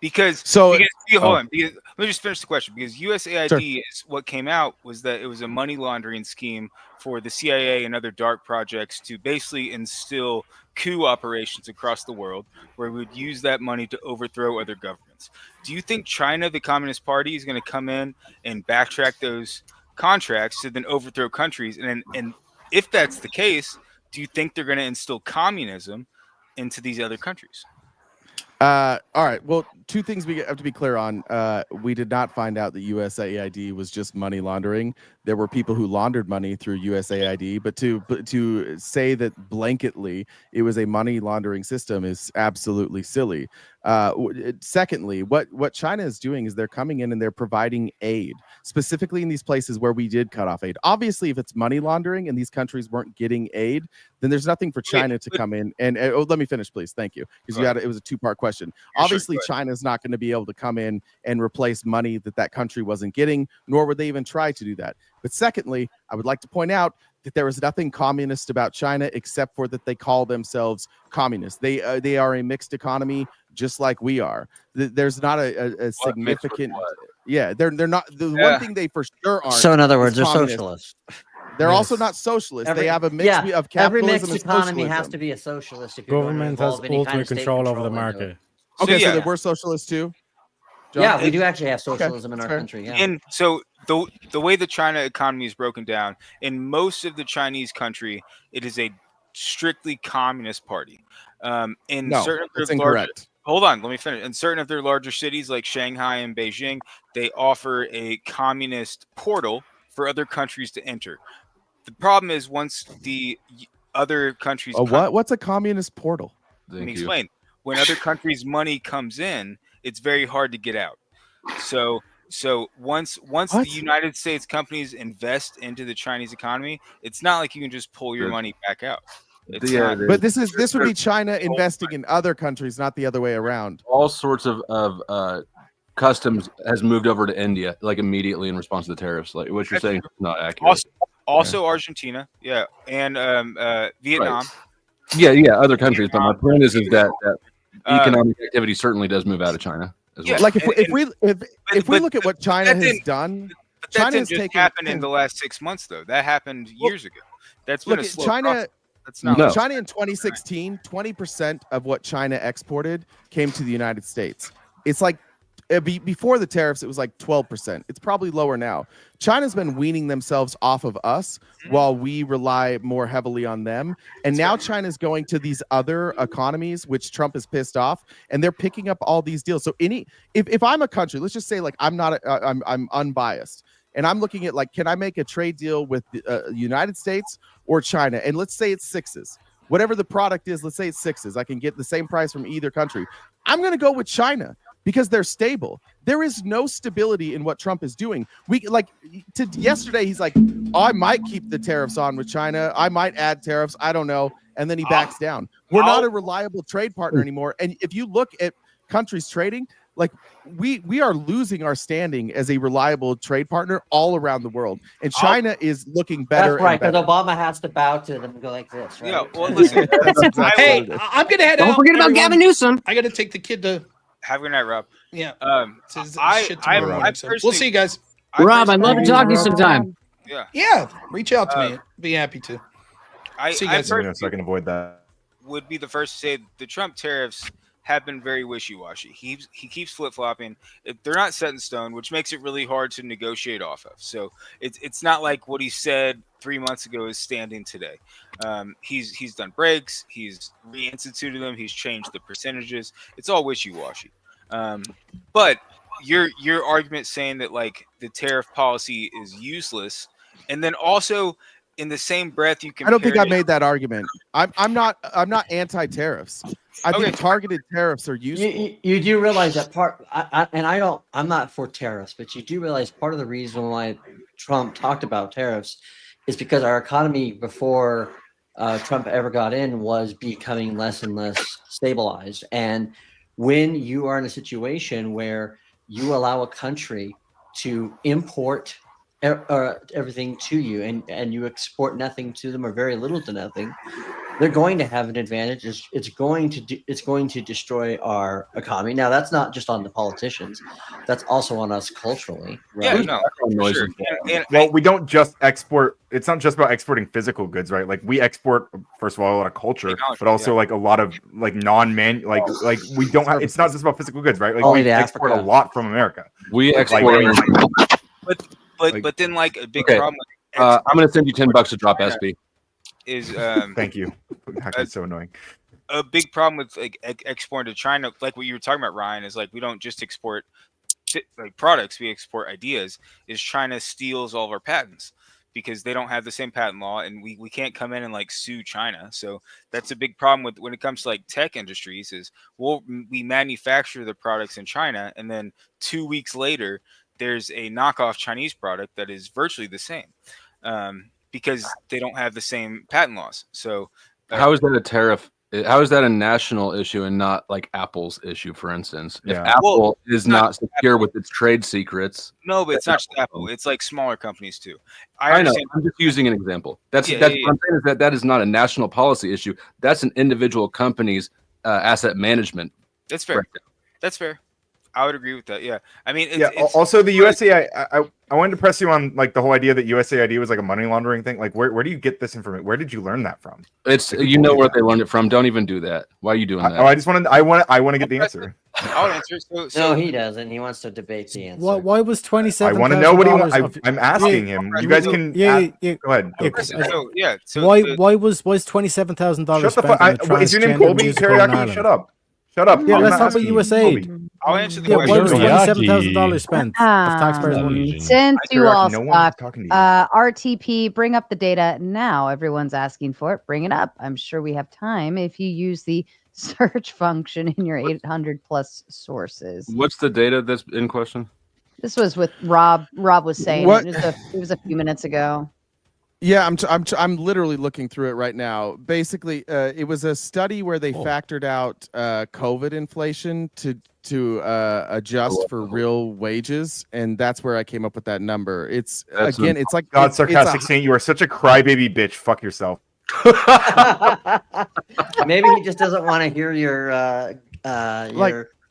Because hold on. Because, let me just finish the question. Because USAID is what came out was that it was a money laundering scheme for the CIA and other dark projects to basically instill coup operations across the world, where we would use that money to overthrow other governments. Do you think China, the Communist Party, is going to come in and backtrack those contracts to then overthrow countries? And if that's the case, do you think they're going to instill communism into these other countries? All right. Well, two things we have to be clear on. We did not find out that USAID was just money laundering. There were people who laundered money through USAID, but to say that blanketly it was a money laundering system is absolutely silly. Secondly, what China is doing is they're coming in and they're providing aid, specifically in these places where we did cut off aid. Obviously, if it's money laundering and these countries weren't getting aid, then there's nothing for China to come in and let me finish, please. Thank you, because it was a two-part question. Obviously, China's not going to be able to come in and replace money that country wasn't getting, nor would they even try to do that. But secondly, I would like to point out that there is nothing communist about China except for that they call themselves communists. They are a mixed economy, just like we are. There's not a significant. Yeah, they're not. The one thing they for sure aren't. So in other words, they're communist. socialists. They're also not socialists. They have a mix of capitalism. Every mixed and economy socialism. has to be a socialist. If you're Government has ultimate control over the market. Okay, so we're socialists too. John? Yeah, we do actually have socialism in our country. Yeah. And so the way the China economy is broken down, in most of the Chinese country, it is a strictly communist party. In No, certain of that's their larger, incorrect. hold on, let me finish. In certain of their larger cities like Shanghai and Beijing, they offer a communist portal for other countries to enter. The problem is once the other countries What's a communist portal? Let me explain. When other countries' money comes in, it's very hard to get out. So once the United States companies invest into the Chinese economy, it's not like you can just pull your money back out. It's not. But this would be China investing in other countries, not the other way around. All sorts of customs has moved over to India, like immediately in response to the tariffs. Like what you're saying is not accurate. Also Argentina, and Vietnam. Right. Yeah, other countries. But my point is that economic activity certainly does move out of China. As well. Like if we look at what China has done, but that didn't just happen in the last 6 months, though. That happened years ago. That's been a slow process. That's not China in 2016. 20% of what China exported came to the United States. It's like before the tariffs, it was like 12%. It's probably lower now. China's been weaning themselves off of us while we rely more heavily on them. And now China's going to these other economies, which Trump is pissed off, and they're picking up all these deals. So if I'm a country, let's just say like I'm unbiased, and I'm looking at like, can I make a trade deal with the United States or China? And let's say it's sixes. Whatever the product is, let's say it's sixes. I can get the same price from either country. I'm going to go with China because they're stable. There is no stability in what Trump is doing. Yesterday, he's like, I might keep the tariffs on with China. I might add tariffs. I don't know. And then he backs down. We're not a reliable trade partner anymore. And if you look at countries trading, like we are losing our standing as a reliable trade partner all around the world, and China is looking better. That's right, because Obama has to bow to them and go like this, right? Yeah, well, listen. Hey, I'm gonna head out. Don't forget about Gavin Newsom. I got to take the kid to. Have a good night, Rob. Yeah. We'll see you guys. Rob, I'd love to talk to you sometime. Yeah. Reach out to me. Be happy to. See you guys. So I can avoid that. Would be the first to say the Trump tariffs have been very wishy-washy. He keeps flip-flopping. They're not set in stone, which makes it really hard to negotiate off of. So it's not like what he said 3 months ago is standing today. He's done breaks. He's reinstituted them. He's changed the percentages. It's all wishy-washy. But your argument saying that like the tariff policy is useless, and then also in the same breath you can. I don't think I made that argument. I'm not anti-tariffs. I think targeted tariffs are useful. You do realize that I'm not for tariffs, but you do realize part of the reason why Trump talked about tariffs is because our economy before Trump ever got in was becoming less and less stabilized. And when you are in a situation where you allow a country to import everything to you and you export nothing to them or very little to nothing, they're going to have an advantage. It's going to destroy our economy. Now that's not just on the politicians, that's also on us culturally. Right? Yeah, no, sure. Well, we don't just export. It's not just about exporting physical goods, right? Like we export, first of all, a lot of culture, but also like a lot of like non-man, like we don't have. It's not just about physical goods, right? Like we export a lot from America. We export. But then like a big problem. I'm going to send you $10 to drop SB. Is thank you. That's so annoying. a big problem with like exporting to China, like what you were talking about, Ryan, is like we don't just export like products, we export ideas. Is China steals all of our patents because they don't have the same patent law, and we can't come in and like sue China. So that's a big problem with when it comes to like tech industries. Is we manufacture the products in China, and then 2 weeks later there's a knockoff Chinese product that is virtually the same, because they don't have the same patent laws. So how is that a tariff? How is that a national issue and not like Apple's issue, for instance? If Yeah. Apple Well, is not secure with its trade secrets, no, but it's not just Apple. It's like smaller companies too. I know. understand. I'm just using an example. That's Yeah, what yeah, I'm saying is that is not a national policy issue. That's an individual company's asset management. That's fair. That's fair. I would agree with that. Yeah. I mean, Also, the USAID. I wanted to press you on like the whole idea that USAID was like a money laundering thing. Like, where do you get this information? Where did you learn that from? It's you know where they learned it from. Don't even do that. Why are you doing that? I just wanted. I want to get the answer. I'll answer. No, he doesn't. He wants to debate the answer. Why was 27? I want to know what he wants. I'm asking him. You guys can. Yeah. Go ahead. Why was $27,000 Shut the spent fuck. on the Is your name transgender Colby musical in Teriyaki? Ireland? Shut up. Shut up. Yeah, I'm let's not talk about asking you, USAID. Colby. I'll answer the Yeah, why was question. $27,000 spent of taxpayers' money? Since you all No one's suck, talking to you. RTP, bring up the data now. Everyone's asking for it. Bring it up. I'm sure we have time if you use the search function in your 800 plus sources. What's the data that's in question? This was with Rob. Rob was saying What? it was a few minutes ago. Yeah, I'm literally looking through it right now. Basically, it was a study where they factored out COVID inflation to adjust for real wages, and that's where I came up with that number. It's it's like God, sarcastic Saint, you are such a crybaby bitch. Fuck yourself. Maybe he just doesn't want to hear your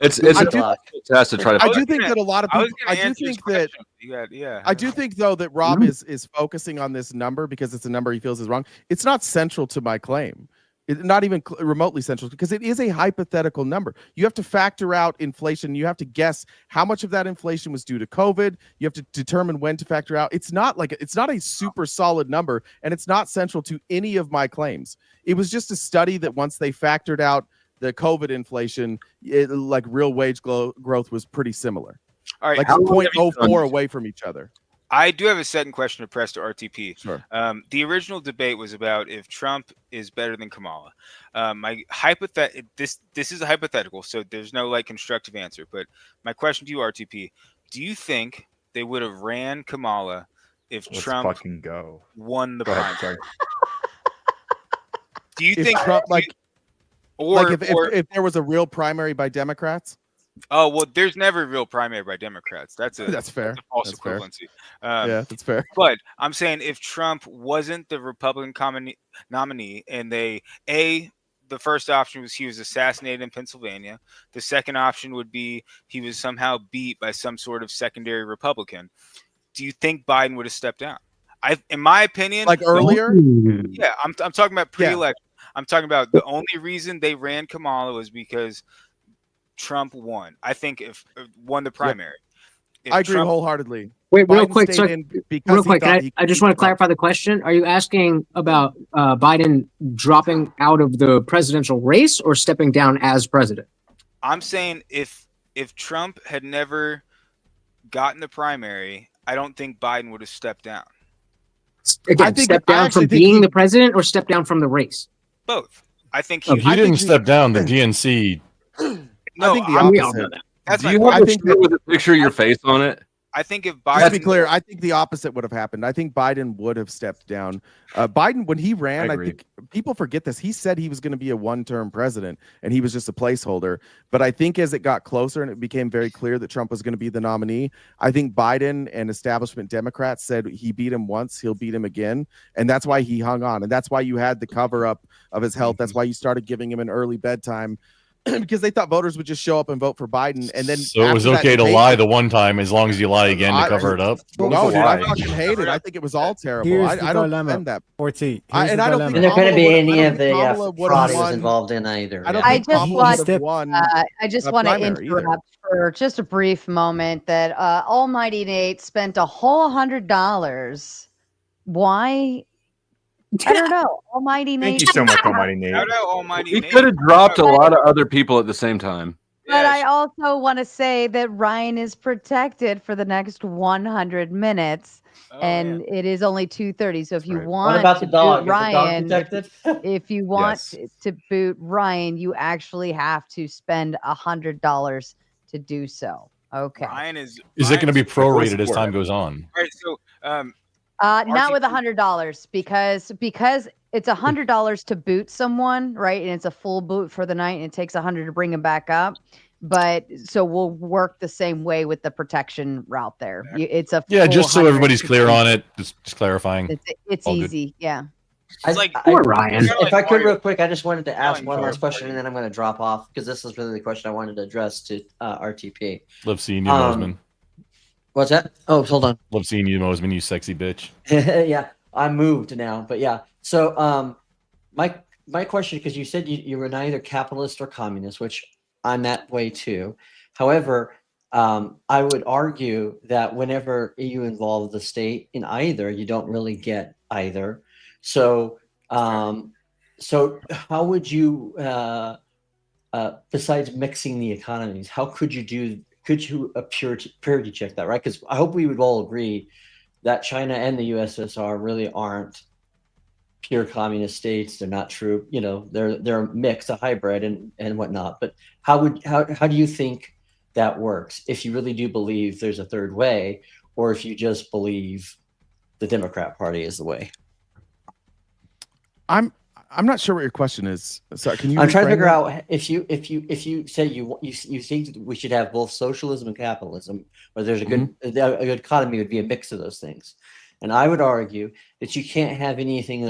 It's I a do- test to try to. I do think that a lot of I was people. gonna I do answer his think that. Yeah. I do think though that Rob is focusing on this number because it's a number he feels is wrong. It's not central to my claim. It's not even remotely central because it is a hypothetical number. You have to factor out inflation. You have to guess how much of that inflation was due to COVID. You have to determine when to factor out. It's not a super solid number, and it's not central to any of my claims. It was just a study that once they factored out the COVID inflation, like real wage growth was pretty similar. All right. Like 0.04 away from each other. I do have a second question to press to RTP. Sure. The original debate was about if Trump is better than Kamala. This is a hypothetical, so there's no like constructive answer. But my question to you, RTP, do you think they would have ran Kamala if Let's Trump fucking go. won the Go ahead, primary? sorry. Do you If think Trump or if there was a real primary by Democrats? Oh well, there's never a real primary by Democrats. That's fair. That's fair. That's a false That's fair. equivalency. Yeah, that's fair. But I'm saying if Trump wasn't the Republican nominee, and the first option was he was assassinated in Pennsylvania. The second option would be he was somehow beat by some sort of secondary Republican. Do you think Biden would have stepped down? In my opinion, like earlier. Yeah, I'm talking about pre-election. I'm talking about the only reason they ran Kamala was because Trump won. I think if won the primary. If I agree Trump, wholeheartedly. Wait, real Biden quick. stayed So, in because real he quick, thought he I could just beat want to Trump. clarify the question. Are you asking about Biden dropping out of the presidential race or stepping down as president? I'm saying if Trump had never gotten the primary, I don't think Biden would have stepped down. Again, step down from being the president or step down from the race? Both. I think If you didn't step down, the DNC. No, I think the opposite. we all know that. That's Do my you point. have a shirt with a picture of your face on it? I think if Just Biden, to be clear, I think the opposite would have happened. I think Biden would have stepped down. Biden, when he ran, I think people forget this. He said he was going to be a one-term president, and he was just a placeholder. But I think as it got closer and it became very clear that Trump was going to be the nominee, I think Biden and establishment Democrats said he beat him once, he'll beat him again. And that's why he hung on. And that's why you had the cover-up of his health. That's why you started giving him an early bedtime. Because they thought voters would just show up and vote for Biden, and then So it was okay to lie the one time as long as you lie again to cover it up. No, dude, I fucking hate it. I think it was all terrible. Here's the I don't dilemma. defend that. 14. And I don't think And there couldn't be any of the Kamala would fraud have he was won. involved in either. I don't yeah. think Kamala would have won. I just a want to primary either. interrupt for just a brief moment that Almighty Nate spent a whole $100. Why I don't know. Almighty Nate. Thank you so much, Almighty Nate. Shout out Almighty He Nate. could have dropped a lot of other people at the same time. But I also want to say that Ryan is protected for the next 100 minutes, and it is only 2:30. So if you want about to the dog? boot Is the dog Ryan, protected? if you want Yes. to boot Ryan, you actually have to spend $100 to do so. Okay. Ryan is Is it going to be Ryan's- prorated as time goes on? All right, so Not with $100 because it's $100 to boot someone, right? And it's a full boot for the night, and it takes $100 to bring them back up. But so we'll work the same way with the protection route there. It's a Yeah, full just so 100 everybody's to clear boot. on it. Just clarifying. It's All good. easy, yeah. Poor Ryan. If I could, real quick, I just wanted to ask one last question, and then I'm going to drop off because this is really the question I wanted to address to RTP. Love seeing you, Mosman. What's that? Oh, hold on. Love seeing you, Mosman, you sexy bitch. Yeah, I moved now, but yeah. So, my question, because you said you were neither capitalist or communist, which I'm that way too. However, I would argue that whenever you involve the state in either, you don't really get either. So, so how would you, besides mixing the economies, how could you a purity check that, right? Because I hope we would all agree that China and the USSR really aren't pure communist states. They're not true, they're a mix, a hybrid and whatnot. But how do you think that works if you really do believe there's a third way, or if you just believe the Democrat Party is the way? I'm not sure what your question is. So can you? I'm trying to figure that? out if you say you think we should have both socialism and capitalism, or there's a good economy would be a mix of those things. And I would argue that you can't have anything.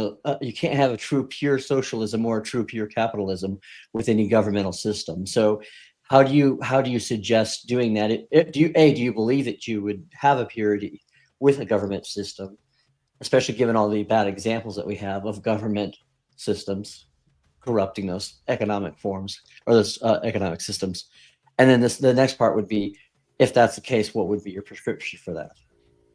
You can't have a true pure socialism or a true pure capitalism with any governmental system. So, how do you suggest doing that? Do you believe that you would have a purity with a government system, especially given all the bad examples that we have of government systems corrupting those economic forms or those economic systems? And then the next part would be, if that's the case, what would be your prescription for that?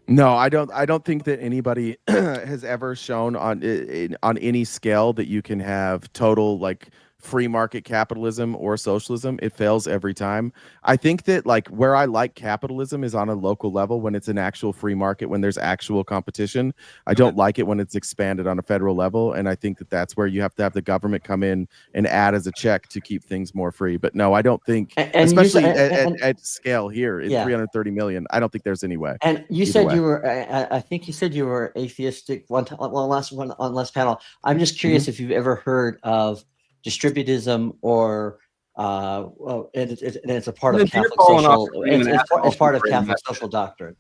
No, I don't think that anybody has ever shown on any scale that you can have total like free market capitalism or socialism. It fails every time. I think that like where I like capitalism is on a local level when it's an actual free market, when there's actual competition. I don't like it when it's expanded on a federal level, and I think that that's where you have to have the government come in and add as a check to keep things more free. But no, I don't think, especially at scale here in 330 million, I don't think there's any way. And you said you were, I think you said you were atheistic on last panel. I'm just curious if you've ever heard of distributism, or it's a part of Catholic social. It's part of Catholic social doctrine.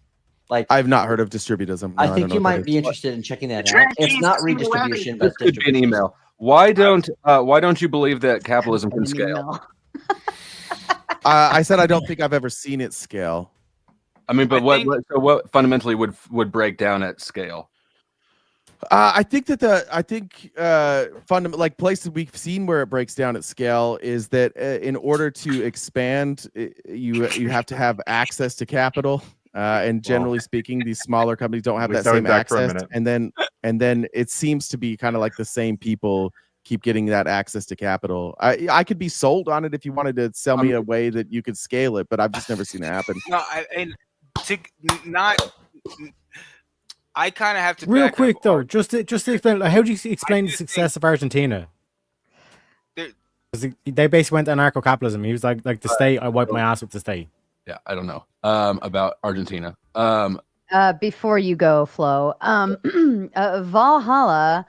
Like, I've not heard of distributism. No, I think you might be interested in checking that out. It's not redistribution, but this could be an email. Why don't you believe that capitalism can scale? I said I don't think I've ever seen it scale. I mean, but what fundamentally would break down at scale? I think fundamental, like places we've seen where it breaks down at scale is that in order to expand, you have to have access to capital, and generally speaking, these smaller companies don't have that same access. And then it seems to be kind of like the same people keep getting that access to capital. I could be sold on it if you wanted to sell me a way that you could scale it, but I've just never seen it happen. No, I kind of have to real quick though, just to explain, how do you explain the success of Argentina? They basically went anarcho-capitalism. He was like the state. I wipe my ass with the state. Yeah, I don't know about Argentina. Before you go, Flo, Valhalla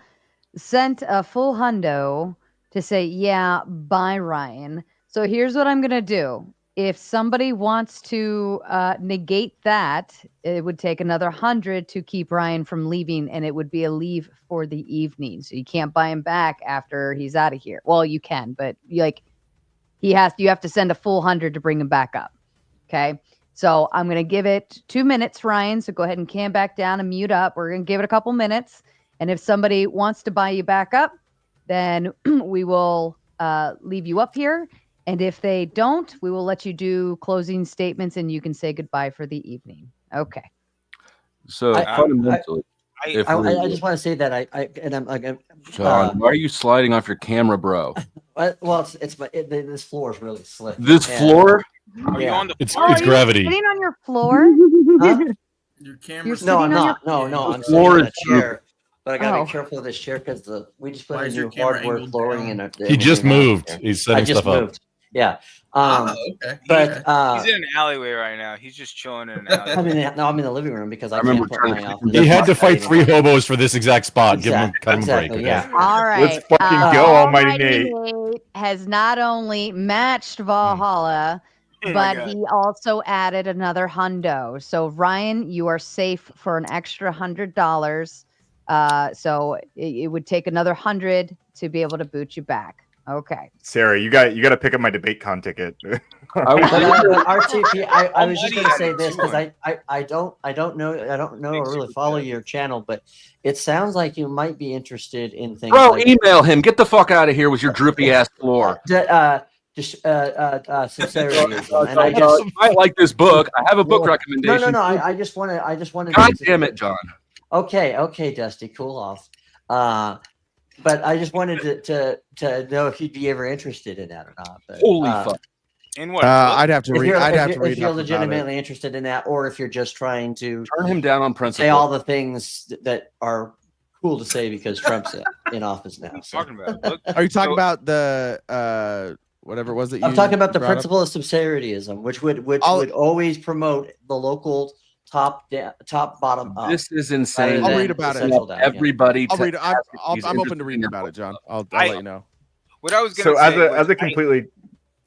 sent a full hundo to say, yeah, bye, Ryan. So here's what I'm gonna do. If somebody wants to negate that, it would take another 100 to keep Ryan from leaving, and it would be a leave for the evening. So you can't buy him back after he's out of here. Well, you can, but you have to send a full 100 to bring him back up. Okay. So I'm gonna give it 2 minutes, Ryan. So go ahead and cam back down and mute up. We're gonna give it a couple minutes, and if somebody wants to buy you back up, then we will leave you up here. And if they don't, we will let you do closing statements and you can say goodbye for the evening. Okay. So fundamentally, I just want to say that John, why are you sliding off your camera, bro? Well, this floor is really slick. This floor? Are you on the It's floor? it's gravity. Sitting on your floor? Huh? Your You're camera's No, I'm sitting on not. your No, I'm floor sitting on a is chair. But I gotta Oh. be careful of this chair because we just put Why in is your new camera hardwood angled flooring down? in He just moved. He's setting I just stuff up. moved. Yeah. Okay. But He's in an alleyway right now. He's just chilling in an alleyway. I'm in the living room because I remember can't put trying my to office. He had to inside fight 3 anymore. hobos for this exact spot. Cut him a break. Exactly, Okay? yeah. All right. Let's fucking go, Almighty Nate. Nate has not only matched Valhalla, Oh my but God. he also added another hundo. So Ryan, you are safe for an extra $100. So it would take another 100 to be able to boot you back. Okay. Sarah, you got to pick up my debate con ticket. RTP, I was just going to say Almighty this because I don't know or really follow your channel, but it sounds like you might be interested in things. Bro, like, email him. Get the fuck out of here with your droopy ass floor. Sincerity-ism. And I like this book. I have a book recommendation. No. I just wanted. God damn it, John. Okay, Dusty, cool off. But I just wanted to know if you'd be ever interested in that or not. But, Holy fuck. In what? I'd have to read. I'd have to read. If you're enough about it. legitimately interested in that, or if you're just trying to turn him down on principle, say all the things that are cool to say because Trump's in office now. So. Talking about? Look, Are you talking about the whatever it was that you? I'm talking about the brought up? principle of subsidiaryism, which would always promote the local top bottom up. This is insane. I'll read about it. Everybody, I'll read. I'm open to reading about it, John. I'll let you know. What I was going to So say as a completely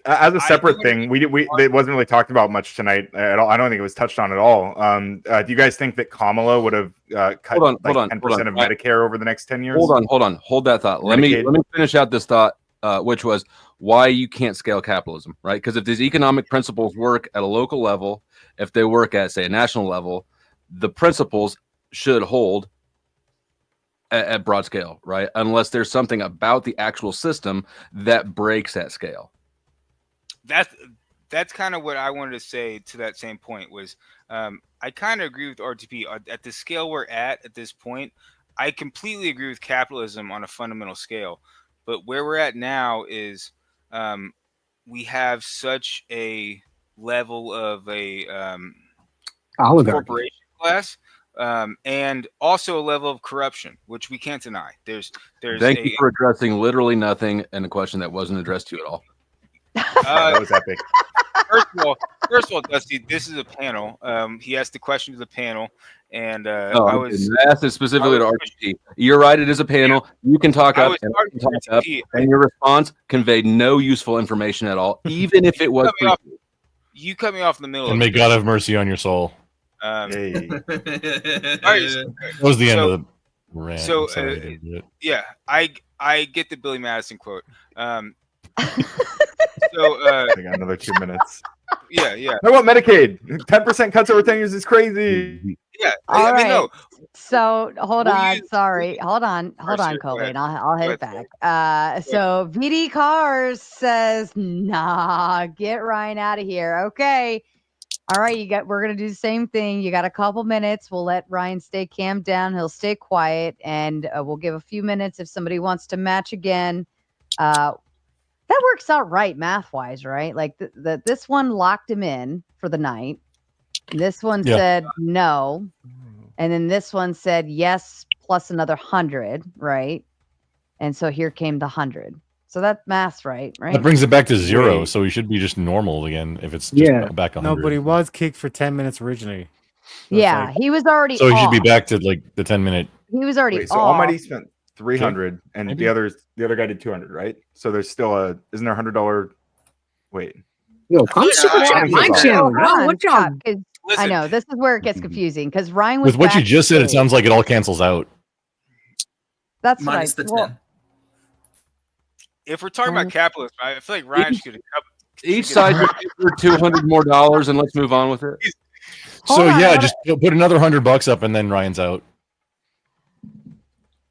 as a separate thing, it wasn't really talked about much tonight at all. I don't think it was touched on at all. Do you guys think that Kamala would have cut 10% of Medicare over the next 10 years? Hold that thought. Let me finish out this thought, which was why you can't scale capitalism, right? Because if these economic principles work at a local level, if they work at, say, a national level, the principles should hold at broad scale, right? Unless there's something about the actual system that breaks that scale. That's kind of what I wanted to say to that same point was I kind of agree with RTP at the scale we're at this point. I completely agree with capitalism on a fundamental scale, but where we're at now is we have such a level of a corporation class and also a level of corruption, which we can't deny. Thank you for addressing literally nothing and a question that wasn't addressed to you at all. That was epic. First of all, Dusty, this is a panel. He asked the question to the panel, and I asked it specifically to RTP. You're right; it is a panel. You can talk up, and I can talk up, and your response conveyed no useful information at all, even if it was. You cut me off in the middle. And may God have mercy on your soul. Hey. All right, That was the end of the rant. So, Sorry I didn't do it. yeah, I get the Billy Madison quote. So I got another 2 minutes. Yeah. I want Medicaid. 10% cuts over 10 years is crazy. Yeah. All right. No. So hold on. Sorry. Hold on, Colleen. I'll hit it back. So VD Cars says, nah, get Ryan out of here. Okay. All right, we're gonna do the same thing. You got a couple minutes. We'll let Ryan stay calmed down. He'll stay quiet, and we'll give a few minutes if somebody wants to match again. That works out right math-wise, right? Like this one locked him in for the night. This one said no, and then this one said yes plus another 100, right? And so here came the 100. So that math's right? That brings it back to 0, so he should be just normal again if it's just back 100. No, but he was kicked for 10 minutes originally. So he was already. So he should off. be back to like the 10-minute. He was already. Wait, so off. Almighty spent 300, and the other guy did 200, right? So there's still isn't there $100? Wait. Yo, come super chat my channel. Hold on, What y'all? I know this is where it gets confusing because Ryan was With what you just said, it backstage. sounds like it all cancels out. That's Minus what the 10. If we're talking about capitalism, I feel like Ryan should have. Each side for $200 more, and let's move on with it. Just put another $100 up, and then Ryan's out.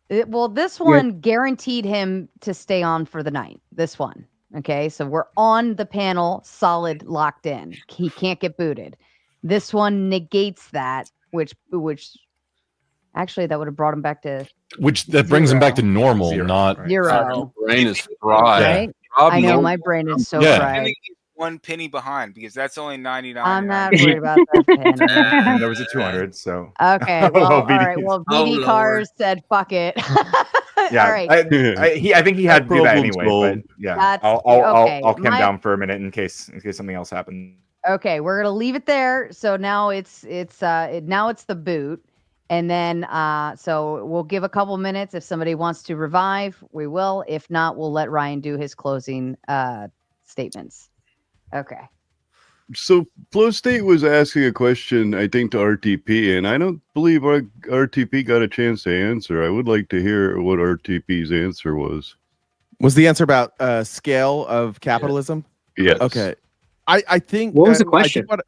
This one guaranteed him to stay on for the night. This one. Okay. So we're on the panel, solid, locked in. He can't get booted. This one negates that, which Actually, that would have brought him back to Which that brings him back to normal, Zero, not right. zero. Brain is fried. Right? Rob I know knows- my brain is so Yeah. fried. 1 penny behind because that's only 99. I'm not worried about that penny. And there was a 200, so Okay, well, all BD. right. Well, Oh, BD Lord. Cars said, "Fuck it." Yeah, all right. I think he had to do that Problem anyway. solved. But yeah, That's- I'll okay, calm down for a minute in case something else happens. Okay, we're gonna leave it there. So now it's the boot, and then so we'll give a couple minutes if somebody wants to revive. We will. If not, we'll let Ryan do his closing statements. Okay. So Flow State was asking a question, I think, to RTP, and I don't believe our RTP got a chance to answer. I would like to hear what RTP's answer was. Was the answer about scale of capitalism? Yes. Okay. I think. What was the I question? think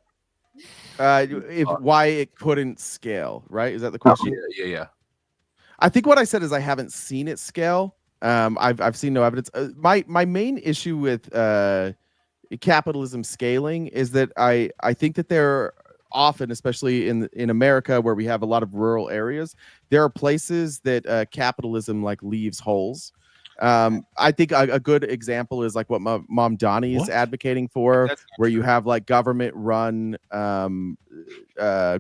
why it couldn't scale, right? Is that the question? Yeah. I think what I said is I haven't seen it scale. I've seen no evidence. My main issue with capitalism scaling is that I think that there often, especially in America where we have a lot of rural areas, there are places that capitalism like leaves holes. I think a good example is like what Mom Donnie is advocating for, where you have like government run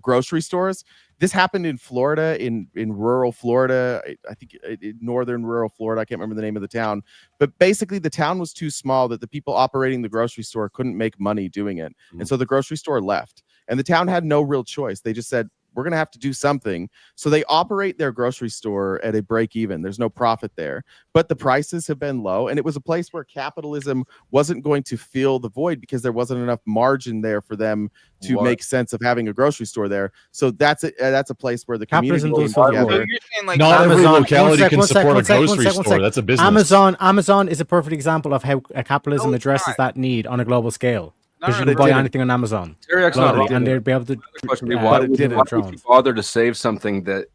grocery stores. This happened in Florida, in rural Florida. I think in northern rural Florida. I can't remember the name of the town, but basically the town was too small that the people operating the grocery store couldn't make money doing it. And so the grocery store left, and the town had no real choice. They just said, we're going to have to do something. So they operate their grocery store at a break even. There's no profit there, but the prices have been low. And it was a place where capitalism wasn't going to fill the void because there wasn't enough margin there for them to make sense of having a grocery store there. So that's a place where the Capitalism community does came fill the together. void. Like Not every Amazon- locality can one sec, support one a sec, one grocery sec, one store. sec. That's a business. Amazon is a perfect example of how capitalism addresses that need on a global scale. Because you can buy anything on Amazon. Globally, And they'd be able to. Question would be, why would you bother to save something that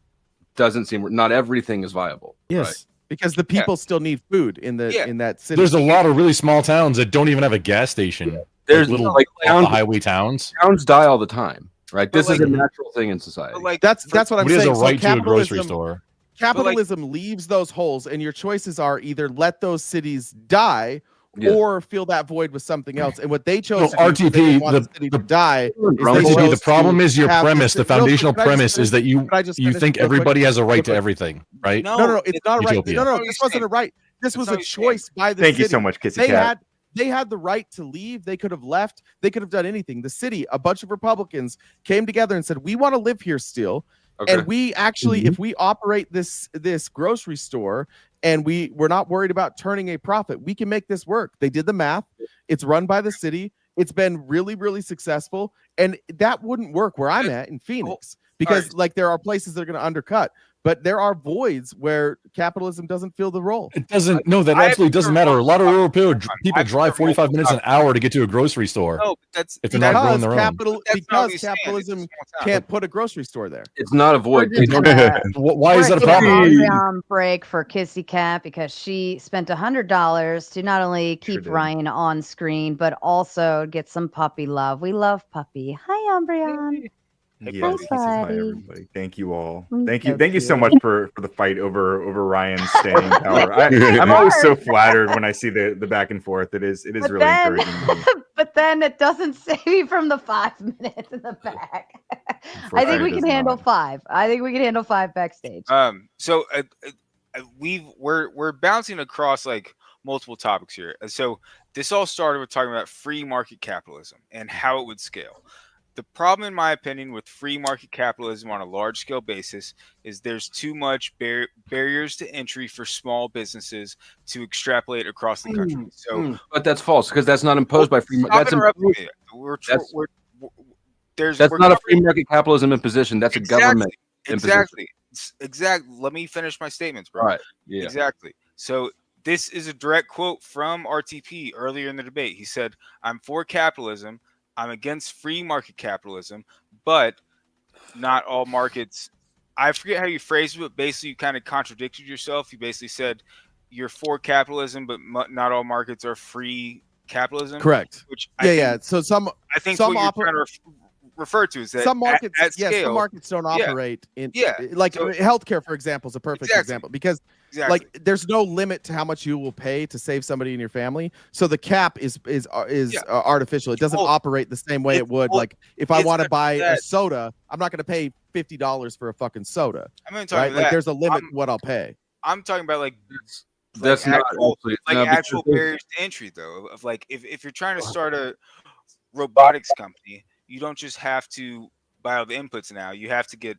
doesn't seem? Not everything is viable. Yes. Right? Because the people still need food in that city. There's a lot of really small towns that don't even have a gas station. There's little like off the highway towns. Towns die all the time, right? But This is a natural thing in society. That's what I'm Nobody has saying. a right to a grocery store. Capitalism leaves those holes, and your choices are either let those cities die Yeah. or fill that void with something else. And what they chose So to do, they didn't want RTP, the city to die. Is they RTP, the chose problem to is your have premise. The real quick, foundational can I just premise is finish? that you Can I just finish think real quick? everybody has a Real right to quick. everything, right? No, it's not a right. Utopia. No, this wasn't a right. This was a choice by the Thank city. you so much, Kissy Cat. They had the right to leave. They could have left. They could have done anything. The city, a bunch of Republicans came together and said, we want to live here still. Okay. And we actually, if we operate this grocery store and we're not worried about turning a profit, we can make this work. They did the math. It's run by the city. It's been really, really successful. And that wouldn't work where I'm at in Phoenix because like there are places that are going to undercut. But there are voids where capitalism doesn't fill the role. It doesn't. No, that absolutely doesn't matter. A lot of rural people drive 45 minutes an hour to get to a grocery store. No, but that's if they're not growing their own. Because capitalism can't put a grocery store there. It's not a void. Why is that a problem? Break for Kissy Cat because she spent $100 to not only keep Ryan on screen but also get some puppy love. We love puppy. Hi, Umbreon. Yes, hi everybody. Thank you all. Thank so you so cute. much for the fight over Ryan's staying power. I'm always so flattered when I see the back and forth. It is But really then- encouraging. But then it doesn't save me from the 5 minutes in the back. I think we can handle 5. I think we can handle 5 backstage. So we're bouncing across like multiple topics here. So this all started with talking about free market capitalism and how it would scale. The problem, in my opinion, with free market capitalism on a large scale basis is there's too much barriers to entry for small businesses to extrapolate across the country. So, but that's false because that's not imposed by free market. That's not a free market capitalism imposition. That's a government imposition. Exactly. Let me finish my statements, bro. All right. Yeah. Exactly. So this is a direct quote from RTP earlier in the debate. He said, "I'm for capitalism. I'm against free market capitalism, but not all markets." I forget how you phrased it, but basically you kind of contradicted yourself. You basically said you're for capitalism, but not all markets are free capitalism. Correct. Which yeah. So I think some what you're trying to refer to is that some markets, at yes, scale, some markets don't operate in, like so, healthcare, for example, is a perfect example because Exactly. like there's no limit to how much you will pay to save somebody in your family. So the cap is artificial. It doesn't operate the same way it would. Like if I want to buy a soda, I'm not going to pay $50 for a fucking soda. I'm not talking right? about Like that. there's a limit to what I'll pay. I'm talking about like that's not actual barriers to entry though. Of like if you're trying to start a robotics company, you don't just have to buy all the inputs now. You have to get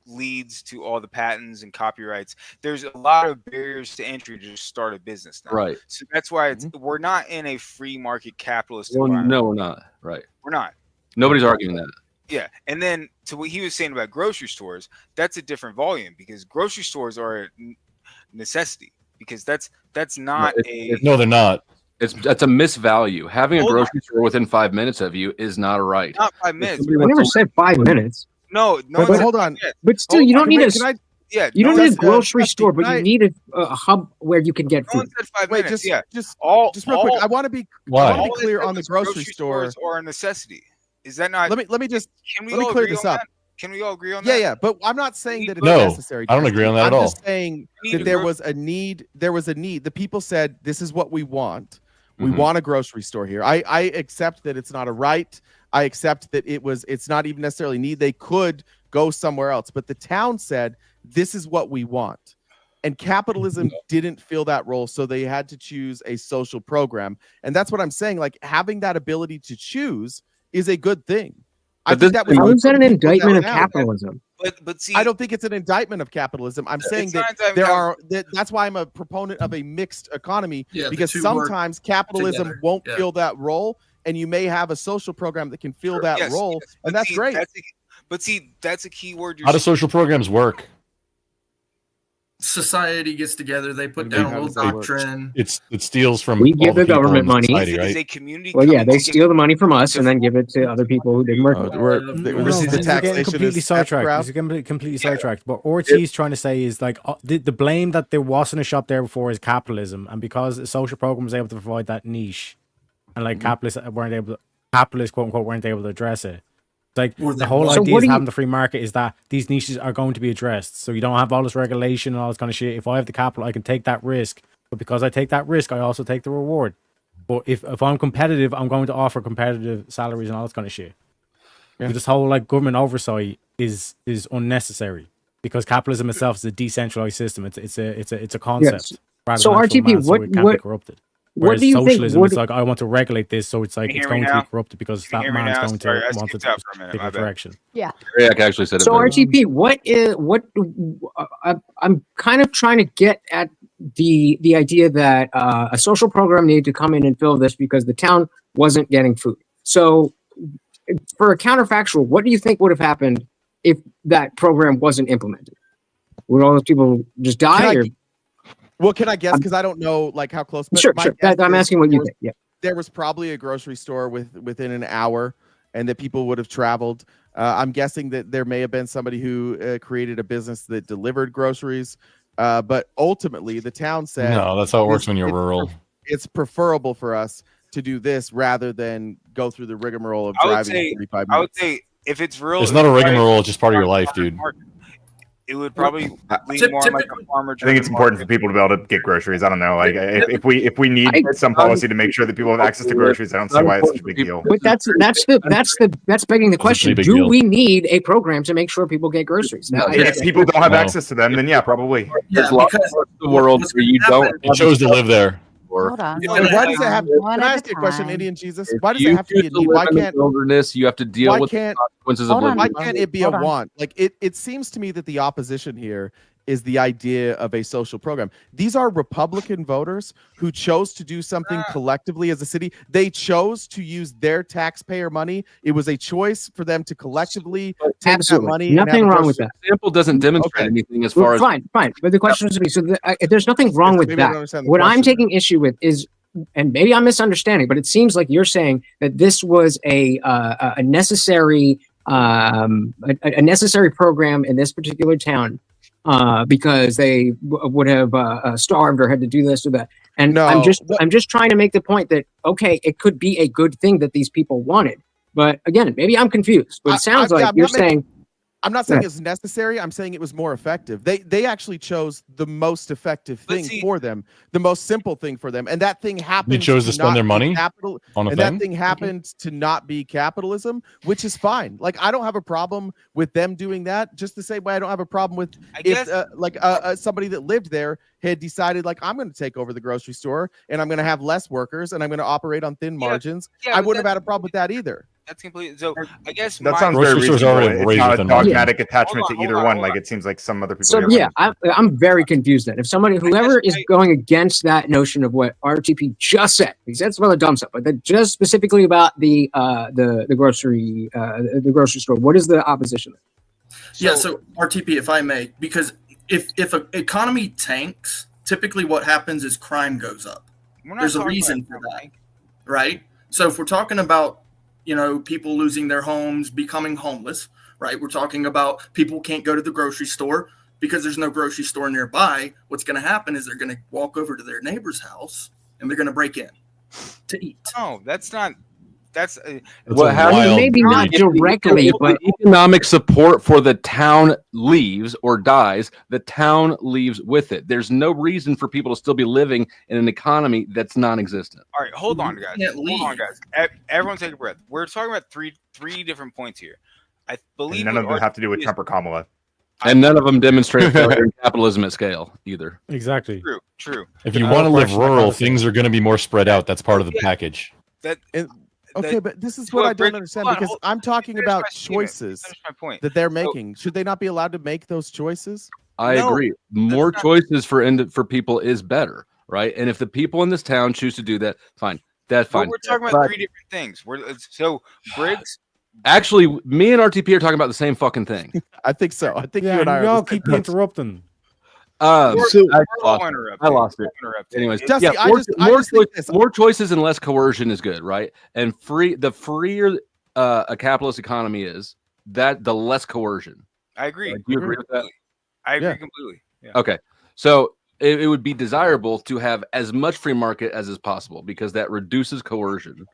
leads to all the patents and copyrights. There's a lot of barriers to entry to just start a business now. Right. So that's why we're not in a free market capitalist Well, environment. no, we're not. Right. We're not. Nobody's arguing that. Yeah. And then to what he was saying about grocery stores, that's a different volume because grocery stores are a necessity because that's not no, they're not. That's a misvalue. Having a grocery store within 5 minutes of you is not a right. Not 5 minutes. I never said 5 minutes. No, but hold on. But still, you don't need you don't need a grocery Dusty, store, but you need a hub where you can get food. Wait, just real quick. I want to be clear on the grocery store. Stores are a necessity. Is that not? Let me just Can we let me all clear agree this on up. that? Can we all agree on that? Yeah, but I'm not saying that it's No, necessary. I don't agree on that at all. I'm just saying that there was a need. There was a need. The people said, "This is what we want. We want a grocery store here." I accept that it's not a right. I accept that it's not even necessarily need. They could go somewhere else, but the town said, "This is what we want." And capitalism didn't fill that role, so they had to choose a social program. And that's what I'm saying. Like having that ability to choose is a good thing. I think that was how is that an indictment of capitalism? But see, I don't think it's an indictment of capitalism. I'm saying that that's why I'm a proponent of a mixed economy, because sometimes capitalism won't fill that role, and you may have a social program that can fill that role, and that's great. But see, that's a key word. How do social programs work? Society gets together, they put down a little doctrine. It steals from we give the government money. Society, right? Is a community well, yeah, they steal the money from us and then give it to other people who didn't work. This is getting completely sidetracked. This is completely sidetracked. What Ortiz trying to say is like the blame that there wasn't a shop there before is capitalism, and because a social program was able to provide that niche, and like capitalists quote unquote weren't able to address it. Like the whole idea of having the free market is that these niches are going to be addressed. So you don't have all this regulation and all this kind of shit. If I have the capital, I can take that risk. But because I take that risk, I also take the reward. But if I'm competitive, I'm going to offer competitive salaries and all this kind of shit. Yeah. This whole like government oversight is unnecessary because capitalism itself is a decentralized system. It's a concept. Yes. So RTP, so it can't be corrupted. Whereas what do you socialism think? is like, I want to regulate this, so it's like it's going to be corrupted because that man's going to want to take a direction. Yeah. Eric actually said it. So RTP, I'm kind of trying to get at the idea that a social program needed to come in and fill this because the town wasn't getting food. So for a counterfactual, what do you think would have happened if that program wasn't implemented? Would all those people just die? Well, can I guess? Because I don't know like how close. Sure. I'm asking what you think. Yeah. There was probably a grocery store within an hour, and that people would have traveled. I'm guessing that there may have been somebody who created a business that delivered groceries. But ultimately, the town said, "No, that's how it works when you're rural. It's preferable for us to do this rather than go through the rigmarole of driving 35 minutes." I would say if it's real, it's not a rigmarole; it's just part of your life, dude. It would probably lean more like a farmer. I think it's important for people to be able to get groceries. I don't know, like if we need some policy to make sure that people have access to groceries, I don't see why it's such a big deal. But that's begging the question: do we need a program to make sure people get groceries? If people don't have access to them, then yeah, probably. Yeah, because the world where you don't. It chose to live there. Hold on. Why does it have? Can I ask you a question, Indian Jesus? Why does it have to be a need? Why can't wilderness? You have to deal with the consequences of living. Why can't it be a want? Like it seems to me that the opposition here is the idea of a social program. These are Republican voters who chose to do something collectively as a city. They chose to use their taxpayer money. It was a choice for them to collectively take that money. Nothing wrong with that. The example doesn't demonstrate anything as far as fine. But the question is to me. So there's nothing wrong with that. What I'm taking issue with is, and maybe I'm misunderstanding, but it seems like you're saying that this was a necessary program in this particular town. Because they would have starved or had to do this or that, and I'm just trying to make the point that okay, it could be a good thing that these people wanted, But again, maybe I'm confused. But it sounds like you're saying. I'm not saying it's necessary. I'm saying it was more effective. They actually chose the most effective thing for them, the most simple thing for them, and that thing happened. They chose to spend their money on a thing. That thing happened to not be capitalism, which is fine. Like I don't have a problem with them doing that. Just the same way I don't have a problem with somebody that lived there had decided like I'm going to take over the grocery store and I'm going to have less workers and I'm going to operate on thin margins. I wouldn't have had a problem with that either. That's completely. So I guess that sounds very reasonable. It's not a dogmatic attachment to either one. Like it seems like some other people. So yeah, I'm very confused then. If whoever is going against that notion of what RTP just said, he said some other dumb stuff, but just specifically about the grocery store. What is the opposition? So RTP, if I may, because if an economy tanks, typically what happens is crime goes up. There's a reason for that, right? So if we're talking about people losing their homes, becoming homeless, right? We're talking about people can't go to the grocery store because there's no grocery store nearby. What's going to happen is they're going to walk over to their neighbor's house and they're going to break in to eat. No, that's not. That's what happens. Maybe not directly, but economic support for the town leaves or dies. The town leaves with it. There's no reason for people to still be living in an economy that's non-existent. All right, hold on, guys. Everyone, take a breath. We're talking about three different points here. I believe and none of them have to do with Trump or Kamala. And none of them demonstrate failure in capitalism at scale either. Exactly. True. If you want to live rural, things are going to be more spread out. That's part of the package. Okay, but this is what I don't understand because I'm talking about choices that they're making. Should they not be allowed to make those choices? I agree. More choices for people is better, right? And if the people in this town choose to do that, fine. That's fine. We're talking about three different things. Briggs. Actually, me and RTP are talking about the same fucking thing. I think so. I think you and I y'all keep interrupting. I lost it. Anyways, more choices and less coercion is good, right? And the freer a capitalist economy is, the less coercion. I agree. Do you agree with that? I agree completely. Yeah. Okay, so it would be desirable to have as much free market as is possible because that reduces coercion.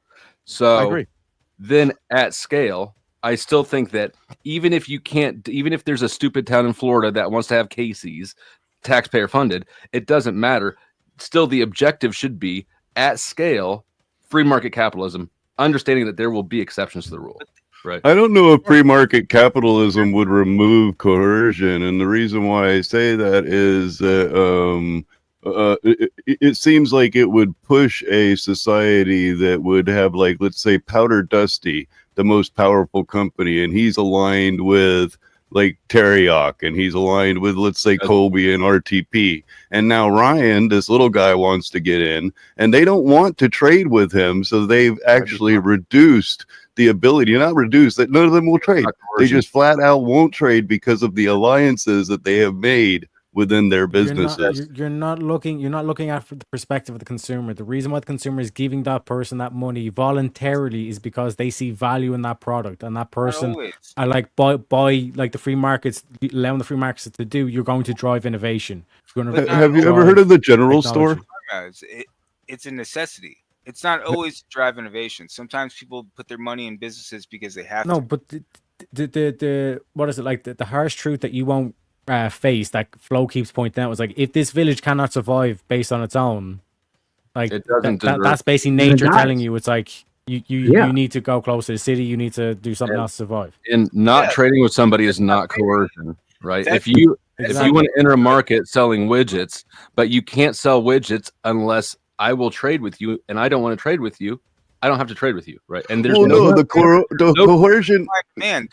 So I agree. Then at scale, I still think that even if there's a stupid town in Florida that wants to have Casey's taxpayer funded, it doesn't matter. Still, the objective should be at scale, free market capitalism, understanding that there will be exceptions to the rule. Right. I don't know if free market capitalism would remove coercion, and the reason why I say that is that it seems like it would push a society that would have, like, let's say, Powder Dusty, the most powerful company, and he's aligned with like Teriyok, and he's aligned with, let's say, Colby and RTP. And now Ryan, this little guy, wants to get in, and they don't want to trade with him, so they've actually reduced the ability. Not reduced, that none of them will trade. They just flat out won't trade because of the alliances that they have made within their businesses. You're not looking at the perspective of the consumer. The reason why the consumer is giving that person that money voluntarily is because they see value in that product, and that person are like buy like the free markets, allowing the free markets to do. You're going to drive innovation. Have you ever heard of the general store? It's a necessity. It's not always drive innovation. Sometimes people put their money in businesses because they have to. No, but the what is it like? The harsh truth that you won't face, that Flo keeps pointing out, was like, if this village cannot survive based on its own, like that's basically nature telling you it's like you need to go close to the city, you need to do something else to survive. And not trading with somebody is not coercion, right? If you want to enter a market selling widgets, but you can't sell widgets unless I will trade with you, and I don't want to trade with you, I don't have to trade with you, right? And there's the coercion.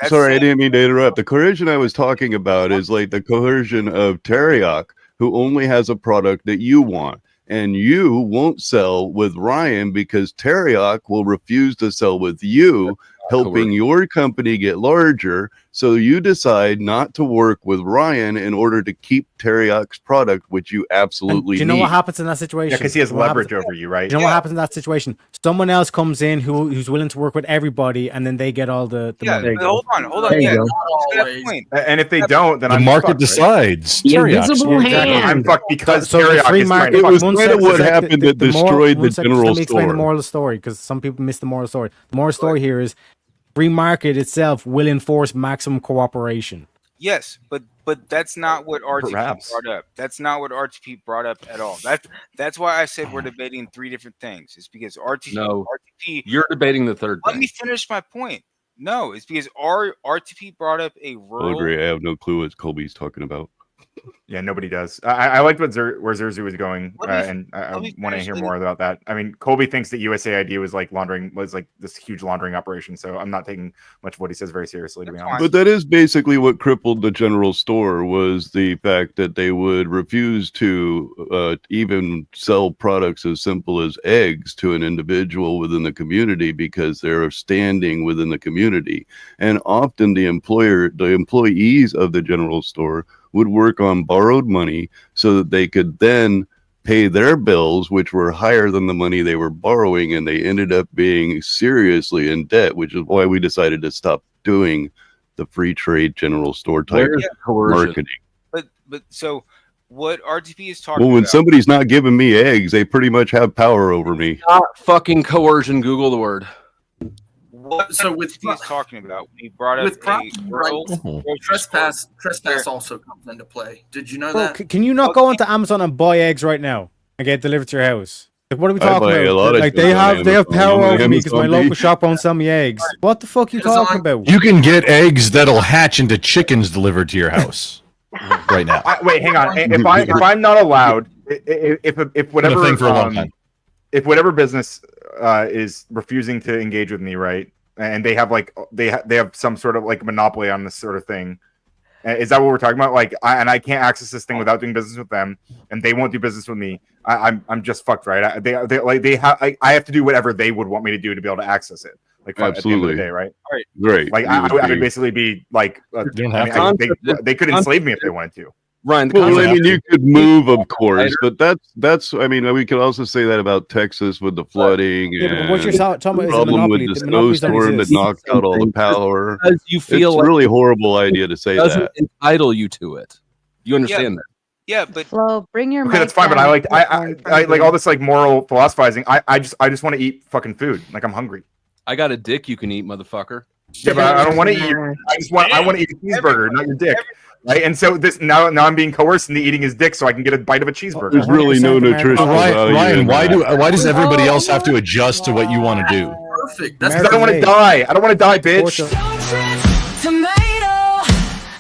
Sorry, I didn't mean to interrupt. The coercion I was talking about is like the coercion of Teriyok, who only has a product that you want, and you won't sell with Ryan because Teriyok will refuse to sell with you, helping your company get larger. So you decide not to work with Ryan in order to keep Teriyok's product, which you absolutely do you know need. what happens in that situation? Yeah, because he has leverage over you, right? Do you know what happens in that situation? Someone else comes in who's willing to work with everybody, and then they get all the money. Hold on. Yeah, and if they don't, then the market decides. The invisible hand. I'm fucked because so the Teriyok free is market. It was kind of what happened that destroyed the general Let me explain the store. moral of the story, because some people miss the moral story. The moral story here is, free market itself will enforce maximum cooperation. Yes, but that's not what RTP Perhaps. brought up. That's not what RTP brought up at all. That's why I said we're debating three different things. It's because RTP. You're debating the third Let thing. me finish my point. No, it's because RTP brought up a rural. Audrey, I have no clue what Colby's talking about. Yeah, nobody does. I liked where Zerzu was going, and I let me want to finish. hear more about that. I mean, Colby thinks that USAID was like this huge laundering operation. So I'm not taking much of what he says very seriously, to be honest. But that is basically what crippled the general store, was the fact that they would refuse to even sell products as simple as eggs to an individual within the community because they're standing within the community. And often the employees of the general store would work on borrowed money so that they could then pay their bills, which were higher than the money they were borrowing, and they ended up being seriously in debt, which is why we decided to stop doing the free trade general store type marketing. But so what RTP is talking Well, when about. somebody's not giving me eggs, they pretty much have power over me. Not fucking coercion. Google the word. So with he's talking about, he brought up With trespass Trespass also comes into play. Did you know Bro, that? can you not go onto Amazon and buy eggs right now and get delivered to your house? Like, what are we I talking buy a lot about? of Like shit they on have Amazon. power I'm an over me because my Amazon local beast. shop won't sell me eggs. What the fuck are you talking about? You can get eggs that'll hatch into chickens delivered to your house right now. Wait, hang on. If I'm not allowed, if whatever thing for a long time. If whatever business is refusing to engage with me, right, and they have they have some sort of like monopoly on this sort of thing, is that what we're talking about? Like, I can't access this thing without doing business with them, and they won't do business with me. I'm just fucked, right? I have to do whatever they would want me to do to be able to access it. Like, at the end of the day, right? Right. Like, I would basically be like, they could enslave me if they wanted to. Ryan, well, I mean, you could move, of course, but that's. I mean, we could also say that about Texas with the flooding and what you're talking about is a problem monopoly. with the The monopolies don't snowstorm that exist. knocked out all the power. Because you feel it's like a really horrible idea to say doesn't that. entitle you to it. You understand that? Yeah, but Flo, bring your Okay, mic that's fine, but down. I like all this like moral philosophizing. I just want to eat fucking food. Like, I'm hungry. I got a dick you can eat, motherfucker. Yeah, but I don't want to eat. I want to eat a cheeseburger, not your dick. Right, and so now I'm being coerced into eating his dick so I can get a bite of a cheeseburger. There's really no nutritional value. Ryan, in why that. does everybody else have to adjust to what you want to do? Perfect. That's because I don't want to die. I don't want to die, bitch. Tomato,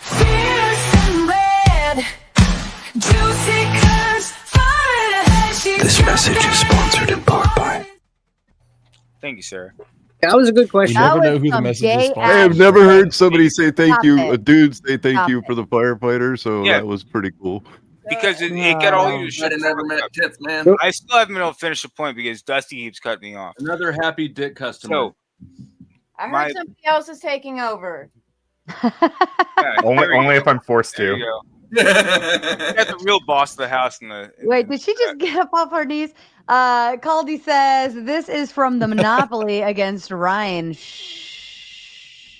fierce and red, juicy curves, This message is sponsored in part by. Thank you, sir. That was a good question. You never know who the message is for. I have never heard somebody say thank you, Stop a it. dude say thank Stop you it. for the firefighter. So Yeah. that was pretty cool. Because it got all you to shut I'd the never fuck met up. tits, man. I still haven't been able to finish the point because Dusty keeps cutting me off. Another happy dick customer. So I heard My- somebody else is taking over. yeah, Only if I'm forced there to. you go. You got the real boss of the house in the. Wait, did she just get up off her knees? Caldy says this is from the Monopoly against Ryan.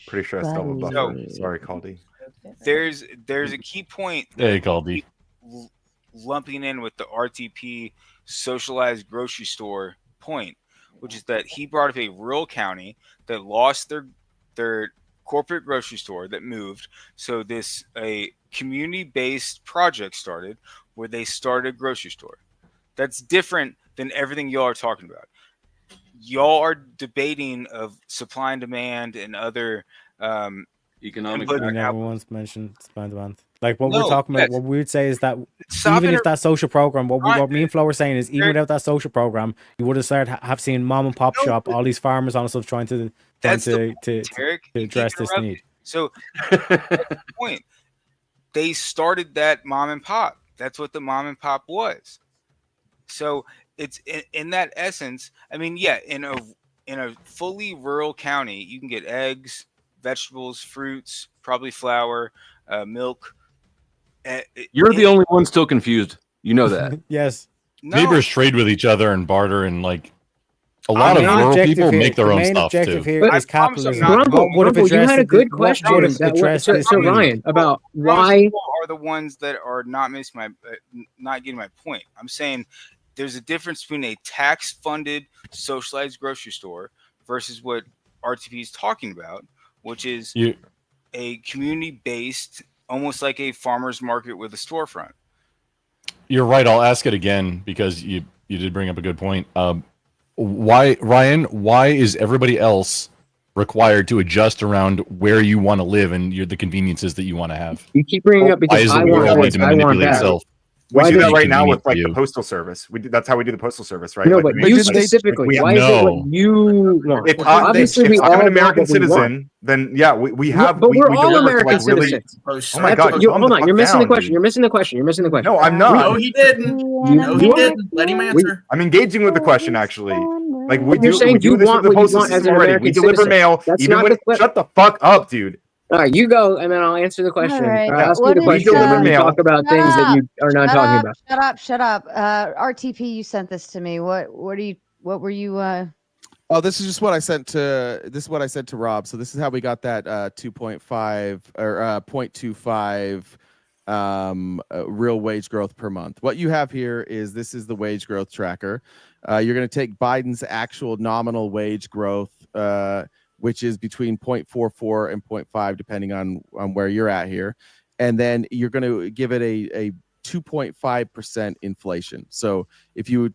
Pretty sure I stole a Buddy. buffer. Sorry, Caldy. There's a key point. Hey, Caldy. Lumping in with the RTP socialized grocery store point, which is that he brought up a rural county that lost their corporate grocery store that moved. So a community-based project started where they started a grocery store. That's different than everything y'all are talking about. Y'all are debating of supply and demand and other economic. We never once mentioned supply and demand. Like what No, we're talking about, yes. what we would say is that Stop even it. if that social program, what me and Flo were saying is, even without that social program, you would have started have seen mom and pop shop, all these farmers on stuff trying to Tarek, you address keep this interrupting. need. So that's the point. They started that mom and pop. That's what the mom and pop was. So it's in that essence. I mean, yeah, in a fully rural county, you can get eggs, vegetables, fruits, probably flour, milk. You're the only one still confused. You know that. Yes. No. Neighbors trade with each other and barter, and like a lot The of main rural objective people here- make their the own main stuff objective too. here is capitalism. Grumble, What would have Grumble, you addressed had a it- good what question. would have That was- addressed so, this so need? Ryan, about Rural why people are the ones that are not missing my not getting my point. I'm saying there's a difference between a tax-funded socialized grocery store versus what RTP is talking about, which is You, a community-based, almost like a farmer's market with a storefront. you're right. I'll ask it again because you did bring up a good point. Why, Ryan? Why is everybody else required to adjust around where you want to live and the conveniences that you want to have? You keep bringing up because I want this, I want that. We Why do does that it right now with convenient for like the you? postal service. That's how we do the postal service, right? No, Like, but we you make- specifically. like, Why is it what you want? If Obviously, we I'm all an want American what we want. citizen, then yeah, we have. But we're we all deliver to, American like, really. citizens. Oh my god! You, calm hold the on, fuck you're missing the down, question. dude. You're missing the question. You're missing the question. No, I'm not. No, he didn't. No, he didn't. Let him answer. I'm engaging with the question actually. Like we You're do. saying We do you this want with the what you postal want as system an already. American We deliver citizen. mail. That's Even not when the shut the fuck up, dude. All right, you go, and then I'll answer the question. right. I'll ask you What the is, question, and then you mail. talk about things that you are not talking about. Shut up. RTP, you sent this to me. What were you Oh, this is just what I sent to Rob. So this is how we got that 2.5 or 0.25 real wage growth per month. What you have here is this is the wage growth tracker. You're going to take Biden's actual nominal wage growth, which is between 0.44 and 0.5, depending on where you're at here. And then you're going to give it a 2.5% inflation. So if you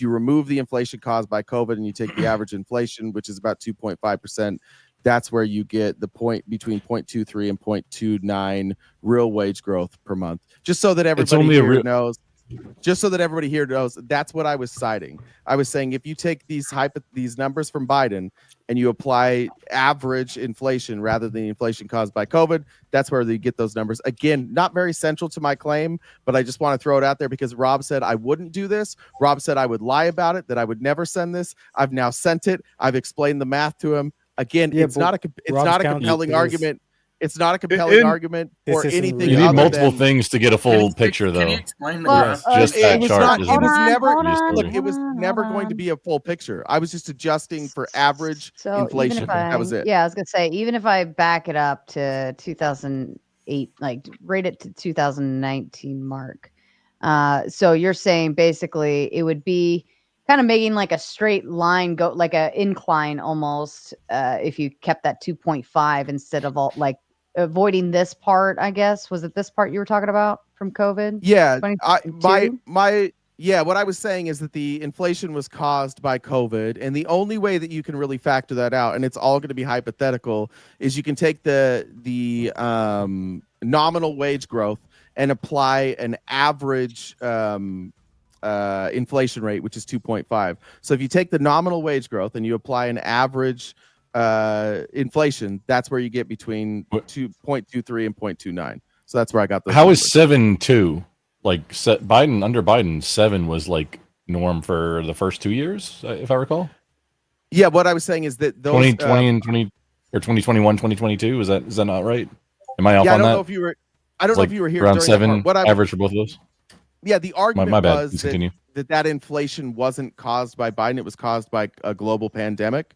remove the inflation caused by COVID and you take the average inflation, which is about 2.5%, that's where you get the point between 0.23 and 0.29 real wage growth per month. Just so that everybody here knows. Just so that everybody here knows, that's what I was citing. I was saying if you take these numbers from Biden and you apply average inflation rather than the inflation caused by COVID, that's where they get those numbers. Again, not very central to my claim, but I just want to throw it out there because Rob said I wouldn't do this. Rob said I would lie about it, that I would never send this. I've now sent it. I've explained the math to him. Again, it's not a compelling argument. It's not a compelling argument for anything. You need multiple things to get a full picture, though. Explain the Yes, graph. just that chart. It was never. Look, it was never going to be a full picture. I was just adjusting for average inflation. That was it. Yeah, I was gonna say, even if I back it up to 2008, like rate it to 2019 mark. So you're saying basically it would be kind of making like a straight line go like a incline almost if you kept that 2.5 instead of all like avoiding this part. I guess was it this part you were talking about from COVID? Yeah, what I was saying is that the inflation was caused by COVID, and the only way that you can really factor that out, and it's all going to be hypothetical, is you can take the nominal wage growth and apply an average inflation rate, which is 2.5. So if you take the nominal wage growth and you apply an average inflation, that's where you get between 2.23 and 0.29. So that's where I got those. How numbers. is 7.2? Like under Biden, 7 was like norm for the first 2 years, if I recall. Yeah, what I was saying is that those 2020 and 2021, 2022 is that not right? Am I off on that? I don't know if you were. I don't know if you were here around during 7 what average for both of those. Yeah, the argument my bad. was that inflation wasn't caused by Biden; it was caused by a global pandemic.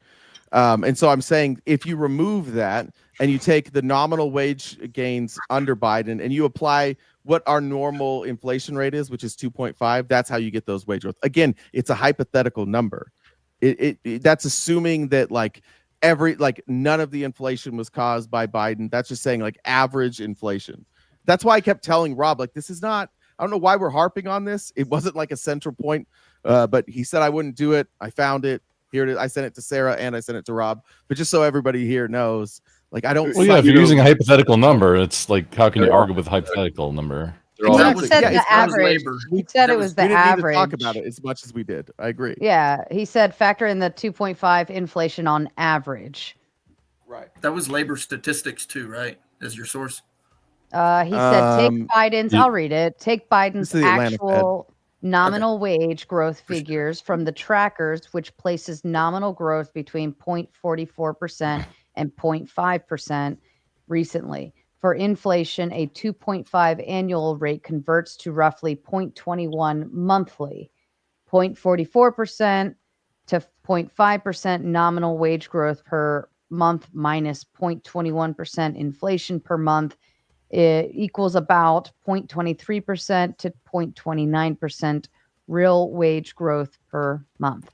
And so I'm saying if you remove that and you take the nominal wage gains under Biden and you apply what our normal inflation rate is, which is 2.5, that's how you get those wage growth. Again, it's a hypothetical number. That's assuming that none of the inflation was caused by Biden. That's just saying like average inflation. That's why I kept telling Rob, like, this is not, I don't know why we're harping on this. It wasn't like a central point, but he said I wouldn't do it. I found it. Here it is. I sent it to Sarah and I sent it to Rob. But just so everybody here knows, like, I don't. Well, yeah, if you're using a hypothetical number, it's like, how can you argue with a hypothetical number? He said the average. He said it was the average. Talk about it as much as we did. I agree. Yeah, he said factor in the 2.5 inflation on average. Right. That was labor statistics too, right? As your source. He said take Biden's. I'll read it. Take Biden's actual nominal wage growth figures from the trackers, which places nominal growth between 0.44% and 0.5% recently. For inflation, a 2.5 annual rate converts to roughly 0.21 monthly. 0.44% to 0.5% nominal wage growth per month minus 0.21% inflation per month. It equals about 0.23% to 0.29% real wage growth per month.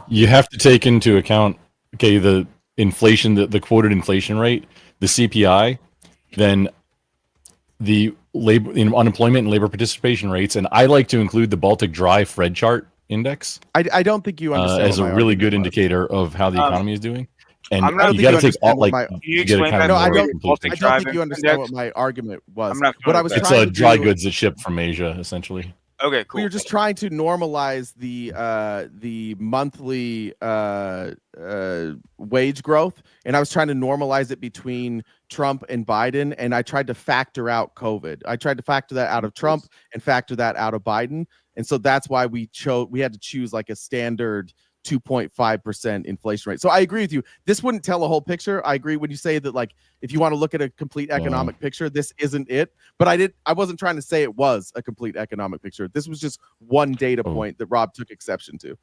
You have to take into account okay, the inflation, the quoted inflation rate, the CPI, then the labor, unemployment and labor participation rates, and I like to include the Baltic Dry Fred chart index. I don't think you understand as a really good indicator of how the economy is doing. And you got to take all like you get a kind of I don't complete picture. think you understand what my argument was. I'm not what I was it's trying to dry do, goods that ship from Asia, essentially. Okay, cool. We were just trying to normalize the monthly wage growth, and I was trying to normalize it between Trump and Biden, and I tried to factor out COVID. I tried to factor that out of Trump and factor that out of Biden, and so that's why we had to choose like a standard 2.5% inflation rate. So I agree with you. This wouldn't tell a whole picture. I agree when you say that, like, if you want to look at a complete economic picture, this isn't it. But I wasn't trying to say it was a complete economic picture. This was just one data point that Rob took exception to.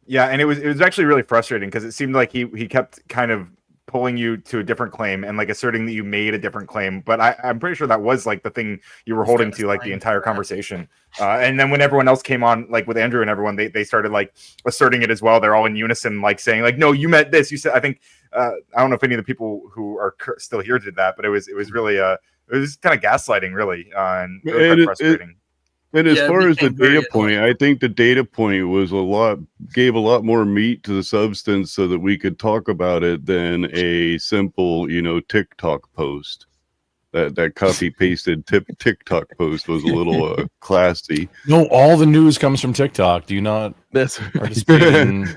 Yeah, and it was actually really frustrating because it seemed like he kept kind of pulling you to a different claim and like asserting that you made a different claim. But I'm pretty sure that was like the thing you were holding to like the entire conversation. And then when everyone else came on, like with Andrew and everyone, they started like asserting it as well. They're all in unison, like saying like, no, you meant this. You said, I think, I don't know if any of the people who are still here did that, but it was really, it was kind of gaslighting really. And really quite frustrating. And as far as the data point, I think the data point was gave a lot more meat to the substance so that we could talk about it than a simple, TikTok post. That copy pasted TikTok post was a little classy. No, all the news comes from TikTok. Do you not participate in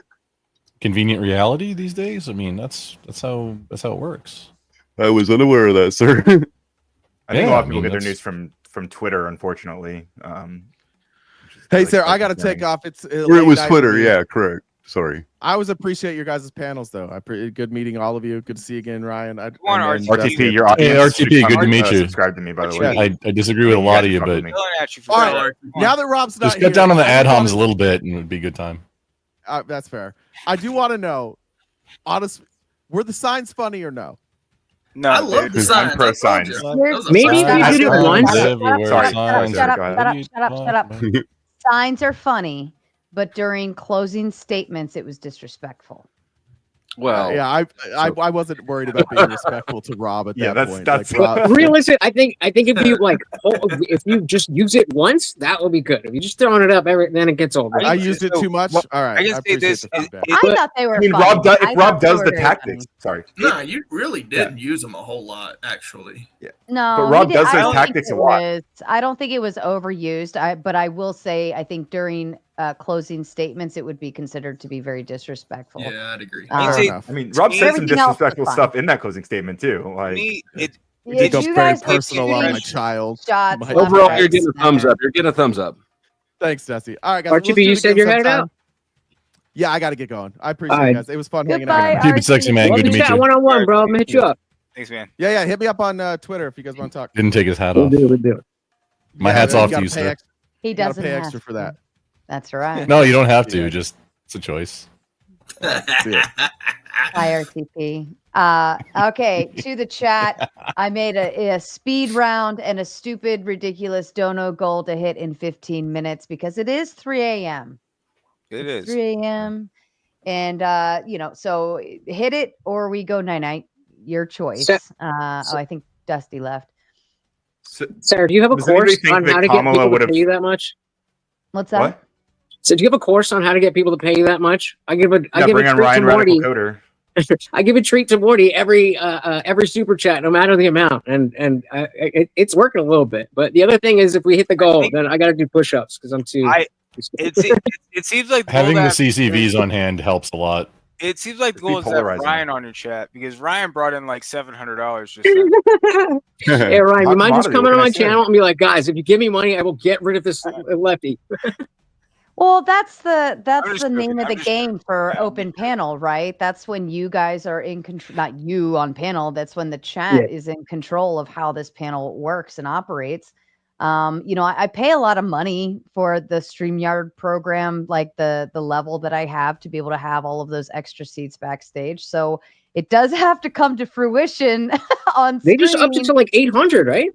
convenient reality these days? I mean, that's how it works. I was unaware of that, sir. I think a lot of people get their news from Twitter, unfortunately. Hey, Sarah, I got to take off. It was Twitter. Yeah, correct. Sorry. I always appreciate your guys' panels, though. Good meeting all of you. Good to see you again, Ryan. RTP, your RTP, good to meet you. Subscribe to me, by the way. I disagree with a lot of you, but all right. Now that Rob's not just cut down on the ad homs a little bit, and it would be a good time. That's fair. I do want to know, honestly, were the signs funny or no? No, I love the signs. I'm pro signs. Maybe if you did it once. Shut up. Signs are funny, but during closing statements, it was disrespectful. Well, yeah, I wasn't worried about being respectful to Rob at that point. That's realistic. I think if you if you just use it once, that will be good. If you just throwing it up, then it gets old. I used it too much. All right. I can say this. I thought they were. I mean, funny. Rob does the tactics. Sorry. No, you really didn't use them a whole lot, actually. Yeah. No, but Rob does those tactics a lot. I don't think it was overused. But I will say, I think during closing statements, it would be considered to be very disrespectful. Yeah, I'd agree. I mean, Rob said some disrespectful stuff in that closing statement too. Like, it goes very personal on my child. Overall, you're getting a thumbs up. You're getting a thumbs up. Thanks, Jesse. All right, guys. RTP, you said you're headed out. Yeah, I got to get going. I appreciate it, guys. It was fun hanging out. Keep it sexy, man. Good to meet you. One-on-one, bro. I'm gonna hit you up. Thanks, man. Yeah. Hit me up on Twitter if you guys want to talk. Didn't take his hat off. We'll do it. My hat's off to you, sir. He doesn't pay have extra for that. That's right. No, you don't have to. Just it's a choice. Hi, RTP. Okay, to the chat. I made a speed round and a stupid, ridiculous dono goal to hit in 15 minutes because it is 3 a.m. It is 3 a.m. And so hit it or we go night-night. Your choice. I think Dusty left. Sarah, do you have a course on how to get people to pay you that much? What's that? What? So do you have a course on how to get people to pay you that much? I give a treat Ryan, to Morty. Coder. I give a treat to Morty every super chat, no matter the amount, and it's working a little bit. But the other thing is, if we hit the goal, then I got to do push-ups because I'm too. It seems like having the CCVs on hand helps a lot. It seems like the goal is to have Ryan on your chat because Ryan brought in like $700 just now. Hey Ryan, you mind just coming on my channel and be like, guys, if you give me money, I will get rid of this lefty. Well, that's the name of the game for open panel, right? That's when you guys are in control, not you on panel. That's when the chat is in control of how this panel works and operates. I pay a lot of money for the StreamYard program, like the level that I have to be able to have all of those extra seats backstage. So it does have to come to fruition on They just upped it to like 800, right?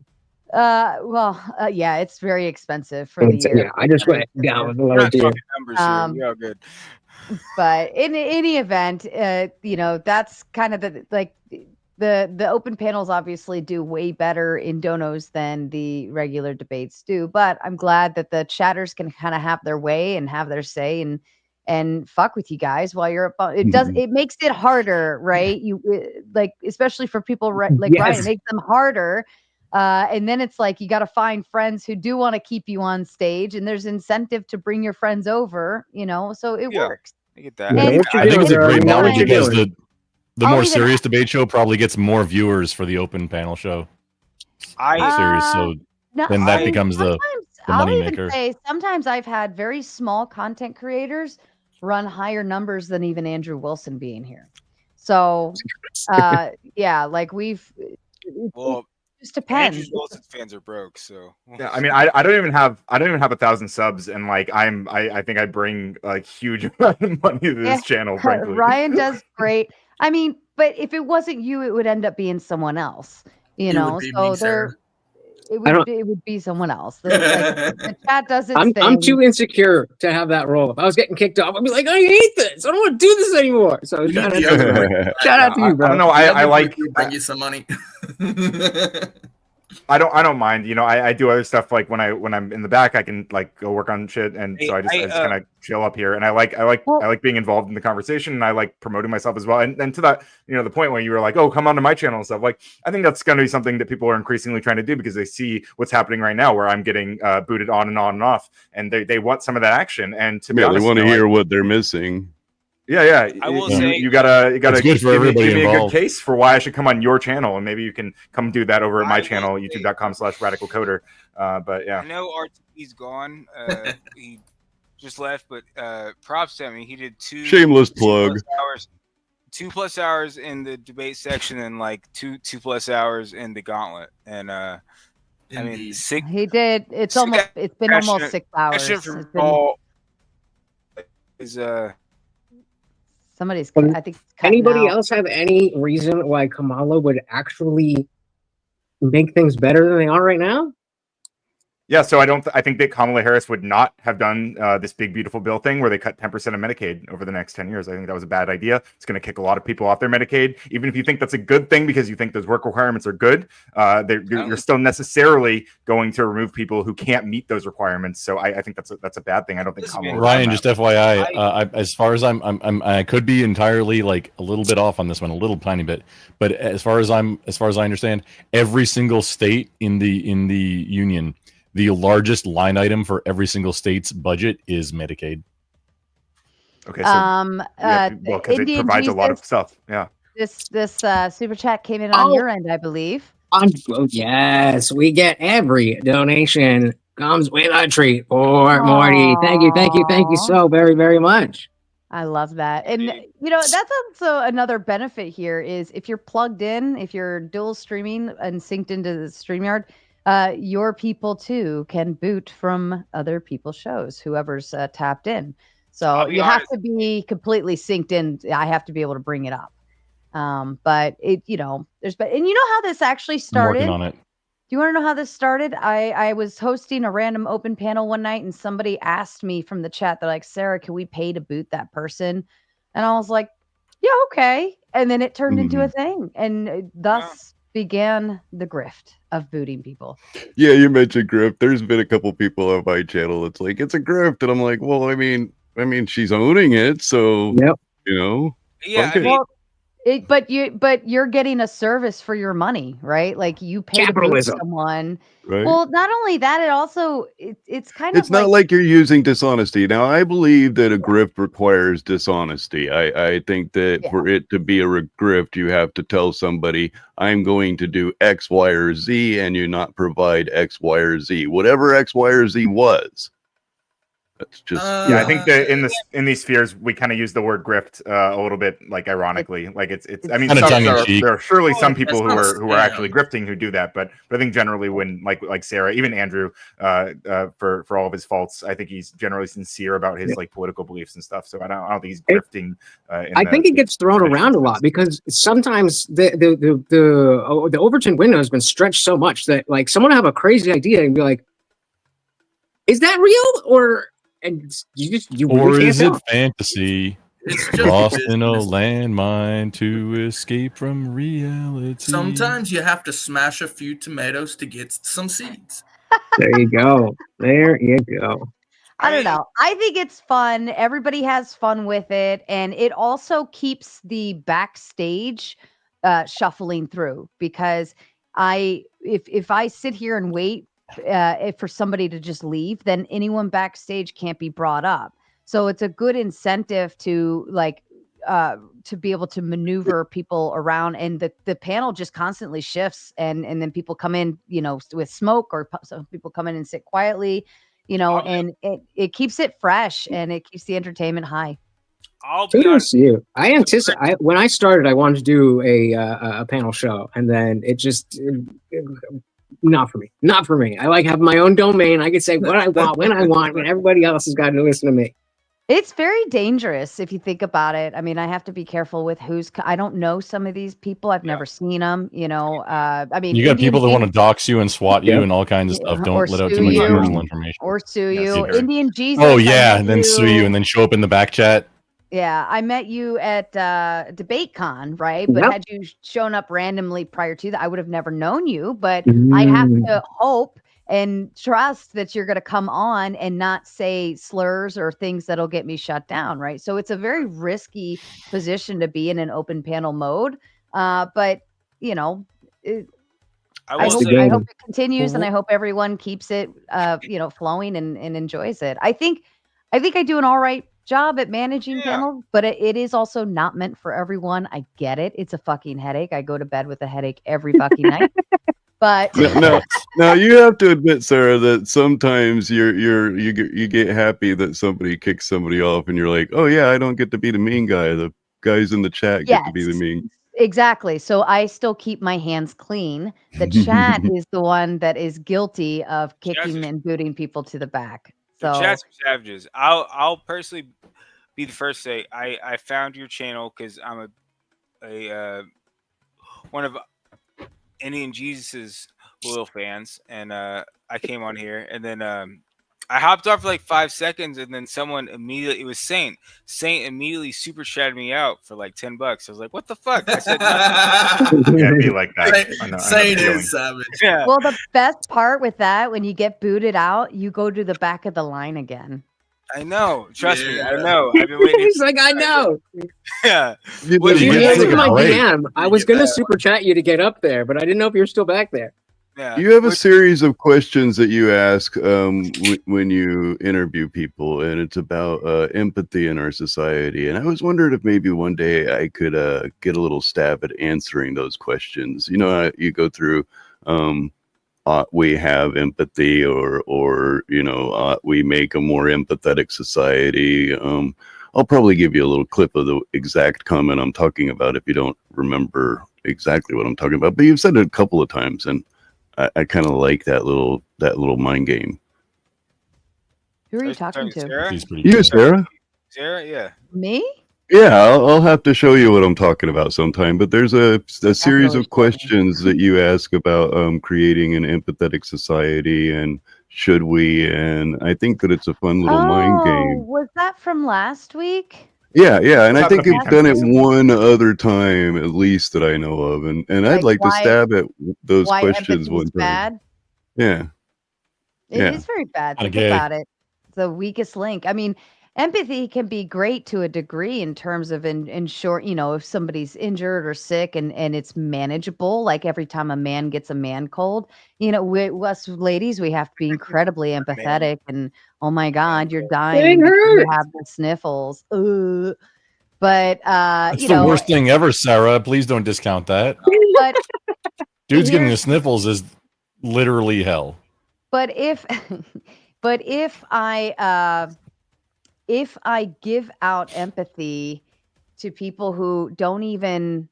Yeah, it's very expensive for the year. Yeah, I just went down with the lower tier. Numbers here. We all good. But in any event, that's kind of the open panels obviously do way better in donos than the regular debates do. But I'm glad that the chatters can kind of have their way and have their say and fuck with you guys while you're up. It makes it harder, right? Especially for people like Ryan, it makes them harder. And then it's like you got to find friends who do want to keep you on stage, and there's incentive to bring your friends over, so it works. I get that. I think it's a great model because the more serious debate show probably gets more viewers for the open panel show. Then that becomes the money maker. Sometimes I've had very small content creators run higher numbers than even Andrew Wilson being here. So, we've. Well, it just depends. Andrew Wilson's fans are broke, so. Yeah, I mean, I don't even have 1,000 subs, and like I think I bring like huge amount of money to this channel. Frankly, Ryan does great. I mean, but if it wasn't you, it would end up being someone else. It would be someone else. The chat does its thing. I'm too insecure to have that role. If I was getting kicked off, I'd be like, I hate this. I don't want to do this anymore. So shout out to you, bro. I don't know. I like bring you some money. I don't mind. I do other stuff like when I'm in the back, I can like go work on shit, and so I just kind of chill up here. And I like being involved in the conversation, and I like promoting myself as well. And to that, the point where you were like, oh, come onto my channel and stuff. Like, I think that's going to be something that people are increasingly trying to do because they see what's happening right now, where I'm getting booted on and on and off, and they want some of that action. And to be honest, they want to hear what they're missing. Yeah. I will say you gotta give me a good involved. case for why I should come on your channel, and maybe you can come do that over at my channel, youtube.com/radicalcoder. But yeah, I know RTP's gone. He just left, but props to him. He did shameless plug. 2+ hours in the debate section and like 2+ hours in the gauntlet. And I mean, he did. It's been almost 6 hours. Somebody's. I think. Anybody else have any reason why Kamala would actually make things better than they are right now? Yeah, so I think that Kamala Harris would not have done this big, beautiful bill thing where they cut 10% of Medicaid over the next 10 years. I think that was a bad idea. It's going to kick a lot of people off their Medicaid. Even if you think that's a good thing because you think those work requirements are good, you're still necessarily going to remove people who can't meet those requirements. So I think that's a bad thing. I don't think Kamala Ryan, just FYI, as far as I could be entirely like a little bit off on this one, a little tiny bit, but as far as I understand, every single state in the union, the largest line item for every single state's budget is Medicaid. Okay, so because it provides a lot of stuff. Yeah. This super chat came in on your end, I believe. Yes, we get every donation comes with a treat for Morty. Thank you so very, very much. I love that. And that's also another benefit here is if you're plugged in, if you're dual streaming and synced into the StreamYard, your people too can boot from other people's shows, whoever's tapped in. So you have to be completely synced in. I have to be able to bring it up. But and you know how this actually started? I'm working on it. Do you want to know how this started? I was hosting a random open panel one night and somebody asked me from the chat, they're like, Sarah, can we pay to boot that person? And I was like, yeah, okay. And then it turned into a thing. And thus began the grift of booting people. Yeah, you mentioned grift. There's been a couple people on my channel that's like, it's a grift. And I'm like, well, I mean, she's owning it. So, Yeah, but you're getting a service for your money, right? Like you pay to boot someone. Right. Well, not only that, it's kind of. It's not like you're using dishonesty. Now, I believe that a grift requires dishonesty. I think that for it to be a grift, you have to tell somebody, I'm going to do X, Y, or Z, and you not provide X, Y, or Z, whatever X, Y, or Z was. That's just I think that in these spheres we kind of use the word grift a little bit like ironically, like it's I mean there are surely some people who are actually grifting who do that, but I think generally when like Sarah, even Andrew, for all of his faults, I think he's generally sincere about his like political beliefs and stuff. So I don't think he's grifting. I think it gets thrown around a lot because sometimes the Overton window has been stretched so much that like someone will have a crazy idea and be like, is that real? Or and you Or really is can't it tell. fantasy? It's just Crossing a business. landmine to escape from reality. Sometimes you have to smash a few tomatoes to get some seeds. There you go. There you go. I don't know. I think it's fun. Everybody has fun with it, and it also keeps the backstage shuffling through because if I sit here and wait for somebody to just leave, then anyone backstage can't be brought up. So it's a good incentive to to be able to maneuver people around, and the panel just constantly shifts, and then people come in, with smoke, or some people come in and sit quietly. And it keeps it fresh and it keeps the entertainment high. I'll be Kudos honest. to you. I anticipate when I started, I wanted to do a panel show, and then it just not for me. Not for me. I like having my own domain. I can say what I want when I want, when everybody else has got to listen to me. It's very dangerous if you think about it. I mean, I have to be careful with I don't know some of these people. I've never seen them. I mean, You got Indian people that want to Jesus- dox you and swat you and all kinds of stuff. or Don't let out sue too much you, personal information. or sue Yes, you. you do. Indian Jesus. Oh I yeah, met and then sue you and then show up in the back chat. Yeah, I met you at DebateCon, right? But Yep. had you shown up randomly prior to that, I would have never known you. But I have to hope and trust that you're going to come on and not say slurs or things that'll get me shut down, right? So it's a very risky position to be in an open panel mode. But I hope it continues, and I hope everyone keeps it, flowing and enjoys it. I think I do an all right job at managing panels, but it is also not meant for everyone. I get it. It's a fucking headache. I go to bed with a headache every fucking night. But now you have to admit, Sarah, that sometimes you get happy that somebody kicks somebody off, and you're like, oh yeah, I don't get to be the mean guy. The guys in the chat get to be the mean. Exactly. So I still keep my hands clean. The chat is the one that is guilty of kicking and booting people to the back. The So chat's savages. I'll personally be the first to say I found your channel because I'm a one of Indian Jesus's loyal fans, and I came on here, and then I hopped off for like 5 seconds, and then someone immediately, it was Saint immediately super chatted me out for like $10. I was like, what the fuck? I said nothing. Yeah, it'd be like that. Saint is savage. Yeah. well, the best part with that, when you get booted out, you go to the back of the line again. I know. Trust me. I know. I've been waiting. He's like, I know. Yeah. Well, You you get answered to my break. DM. I was going to super chat you to get up there, but I didn't know if you're still back there. Yeah. You have a series of questions that you ask when you interview people, and it's about empathy in our society. And I was wondering if maybe one day I could get a little stab at answering those questions. You know, you go through ought we have empathy, or ought we make a more empathetic society. I'll probably give you a little clip of the exact comment I'm talking about if you don't remember exactly what I'm talking about, but you've said it a couple of times, and I kind of like that little mind game. Who are you talking to? Sarah? You, Sarah? Sarah, yeah. Me? Yeah, I'll have to show you what I'm talking about sometime. But there's a series of questions that you ask about creating an empathetic society, and should we? And I think that it's a fun little mind game. Was that from last week? Yeah, and I think Okay. you've done it one other time, at least that I know of, and I'd like to why- stab at those why questions empathy's one time. bad? Yeah. It Yeah. is very bad. Kinda Think gay. about it. The weakest link. I mean, empathy can be great to a degree in terms of in short, if somebody's injured or sick and it's manageable, like every time a man gets a man cold, us ladies, we have to be incredibly empathetic and, oh my God, you're dying because you have the sniffles. Ugh. But, That's the worst thing ever, Sarah. Please don't discount that. but Dudes getting the here's- sniffles is literally hell. But if I give out empathy to people who don't even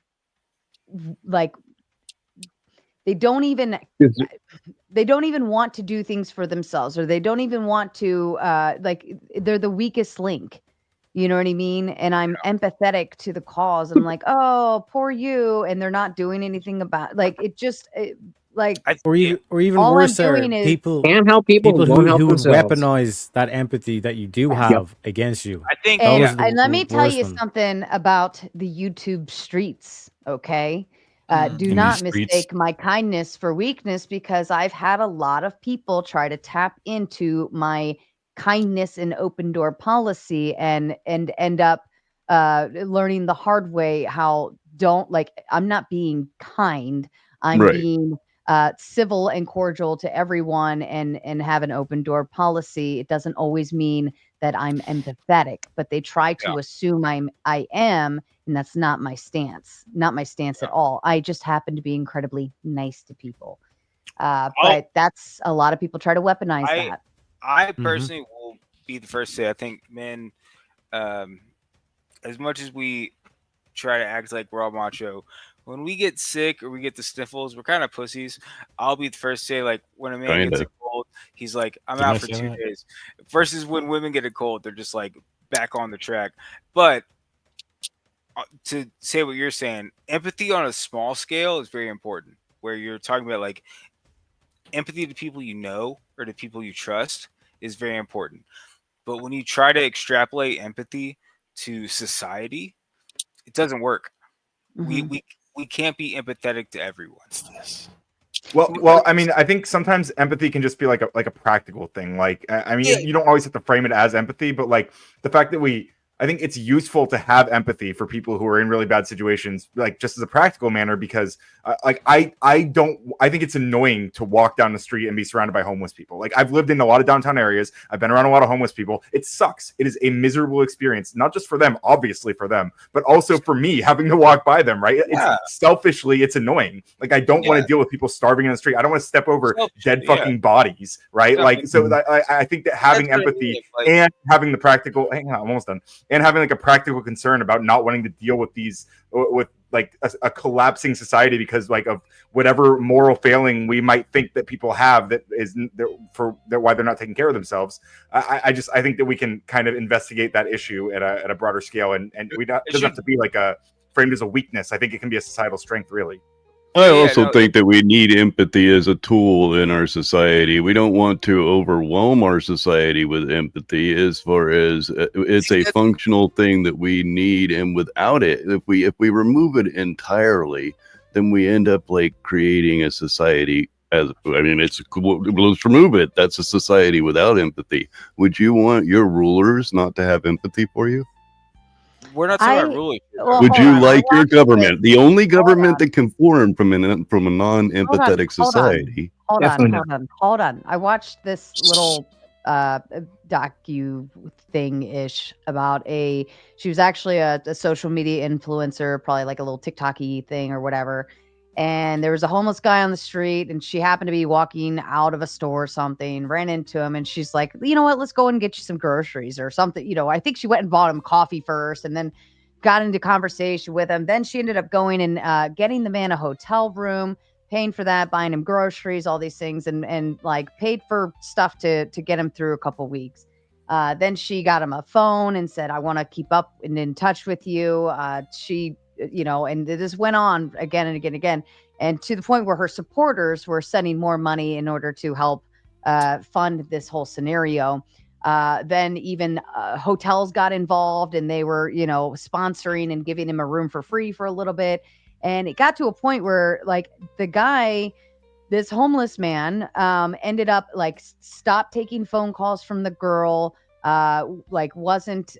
they don't even want to do things for themselves, or they don't even want to they're the weakest link. You know what I mean? And I'm empathetic to the cause. I'm like, oh, poor you. And they're not doing anything about like, or even all worse, I'm Sarah, doing is people Can't help people who won't help who would themselves. weaponize that empathy that you do have against you. I think and, those are the and let me tell worst you ones. something about the YouTube streets, okay? Do In not these streets. mistake my kindness for weakness, because I've had a lot of people try to tap into my kindness and open door policy and end up learning the hard way how I'm not being kind. I'm Right. being civil and cordial to everyone and have an open door policy. It doesn't always mean that I'm empathetic, but they try to assume I am, and that's not my stance. Not my stance at all. I just happen to be incredibly nice to people. But that's a lot of people try to weaponize that. I personally will be the first to say I think men, as much as we try to act like we're all macho, when we get sick or we get the sniffles, we're kind of pussies. I'll be the first to say, like, when a man gets a cold, he's like, I'm Didn't I out for say 2 that? days. Versus when women get a cold, they're just like back on the track. But to say what you're saying, empathy on a small scale is very important. Where you're talking about like empathy to people you know or to people you trust is very important. But when you try to extrapolate empathy to society, it doesn't work. We can't be empathetic to everyone. Well, I mean, I think sometimes empathy can just be like a practical thing. Like, I mean, you don't always have to frame it as empathy, but like the fact that I think it's useful to have empathy for people who are in really bad situations, like just as a practical manner, because I think it's annoying to walk down the street and be surrounded by homeless people. Like, I've lived in a lot of downtown areas. I've been around a lot of homeless people. It sucks. It is a miserable experience, not just for them, obviously for them, but also for me having to walk by them, right? It's selfishly, it's annoying. Like, I don't want to deal with people starving in the street. I don't want to step over dead fucking bodies, right? Like, so I think that having empathy and having the practical, hang on, I'm almost done. And having like a practical concern about not wanting to deal with these with like a collapsing society because like of whatever moral failing we might think that people have that is why they're not taking care of themselves. I think that we can kind of investigate that issue at a broader scale, and it doesn't have to be like a framed as a weakness. I think it can be a societal strength, really. I also think that we need empathy as a tool in our society. We don't want to overwhelm our society with empathy as far as it's a functional thing that we need. And without it, if we remove it entirely, then we end up like creating a society let's remove it. That's a society without empathy. Would you want your rulers not to have empathy for you? We're not talking about ruling. Would you like your government, the only government that can form from a non-empathetic society? Hold on. I watched this little docu thing-ish about she was actually a social media influencer, probably like a little TikTok-y thing or whatever. And there was a homeless guy on the street, and she happened to be walking out of a store or something, ran into him, and she's like, you know what, let's go and get you some groceries or something. You know, I think she went and bought him coffee first and then got into conversation with him. Then she ended up going and getting the man a hotel room, paying for that, buying him groceries, all these things, and like paid for stuff to get him through a couple weeks. Then she got him a phone and said, I want to keep up and in touch with you. And this went on again and again and again, and to the point where her supporters were sending more money in order to help fund this whole scenario. Then even hotels got involved, and they were, sponsoring and giving him a room for free for a little bit. And it got to a point where like the guy, this homeless man, ended up like stopped taking phone calls from the girl. Wasn't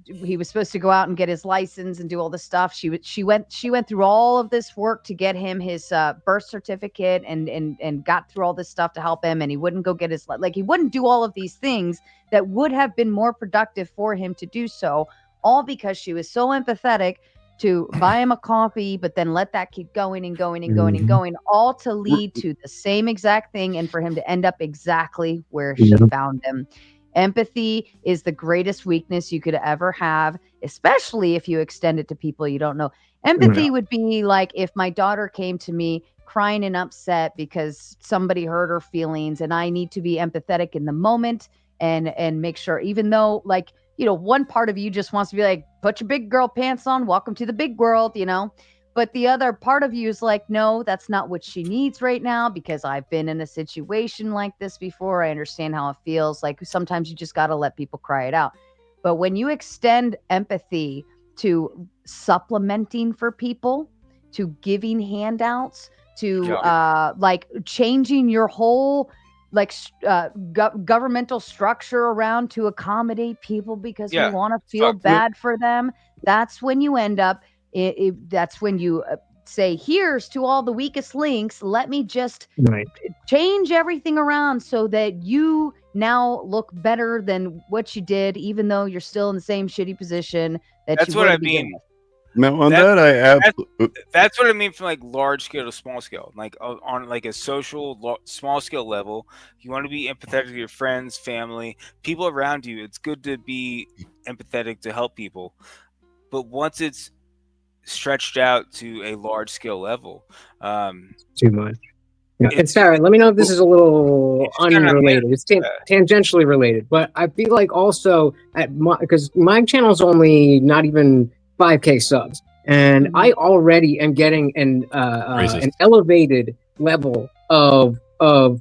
he was supposed to go out and get his license and do all this stuff. She went through all of this work to get him his birth certificate and got through all this stuff to help him, and he wouldn't go get his, he wouldn't do all of these things that would have been more productive for him to do so, all because she was so empathetic to buy him a coffee, but then let that keep going and going and going and going, all to lead to the same exact thing, and for him to end up exactly where she found him. Empathy is the greatest weakness you could ever have, especially if you extend it to people you don't know. Empathy would be like if my daughter came to me crying and upset because somebody hurt her feelings, and I need to be empathetic in the moment and make sure, even though one part of you just wants to be like, put your big girl pants on, welcome to the big world, But the other part of you is like, no, that's not what she needs right now, because I've been in a situation like this before. I understand how it feels. Like sometimes you just got to let people cry it out. But when you extend empathy to supplementing for people, to giving handouts, to like changing your whole like governmental structure around to accommodate people because we want to feel bad for them, that's when you end up that's when you say, here's to all the weakest links, let me just change everything around so that you now look better than what you did, even though you're still in the same shitty position that that's you what were I to begin mean. with. Now on that, I absolutely. That's what I mean from like large scale to small scale. Like on like a social small scale level, you want to be empathetic to your friends, family, people around you. It's good to be empathetic to help people, but once it's stretched out to a large scale level, too much. Yeah. And Sarah, let me know if this is a little unrelated. It's tangentially related, but I feel like also because my channel is only not even 5K subs, and I already am getting an elevated level of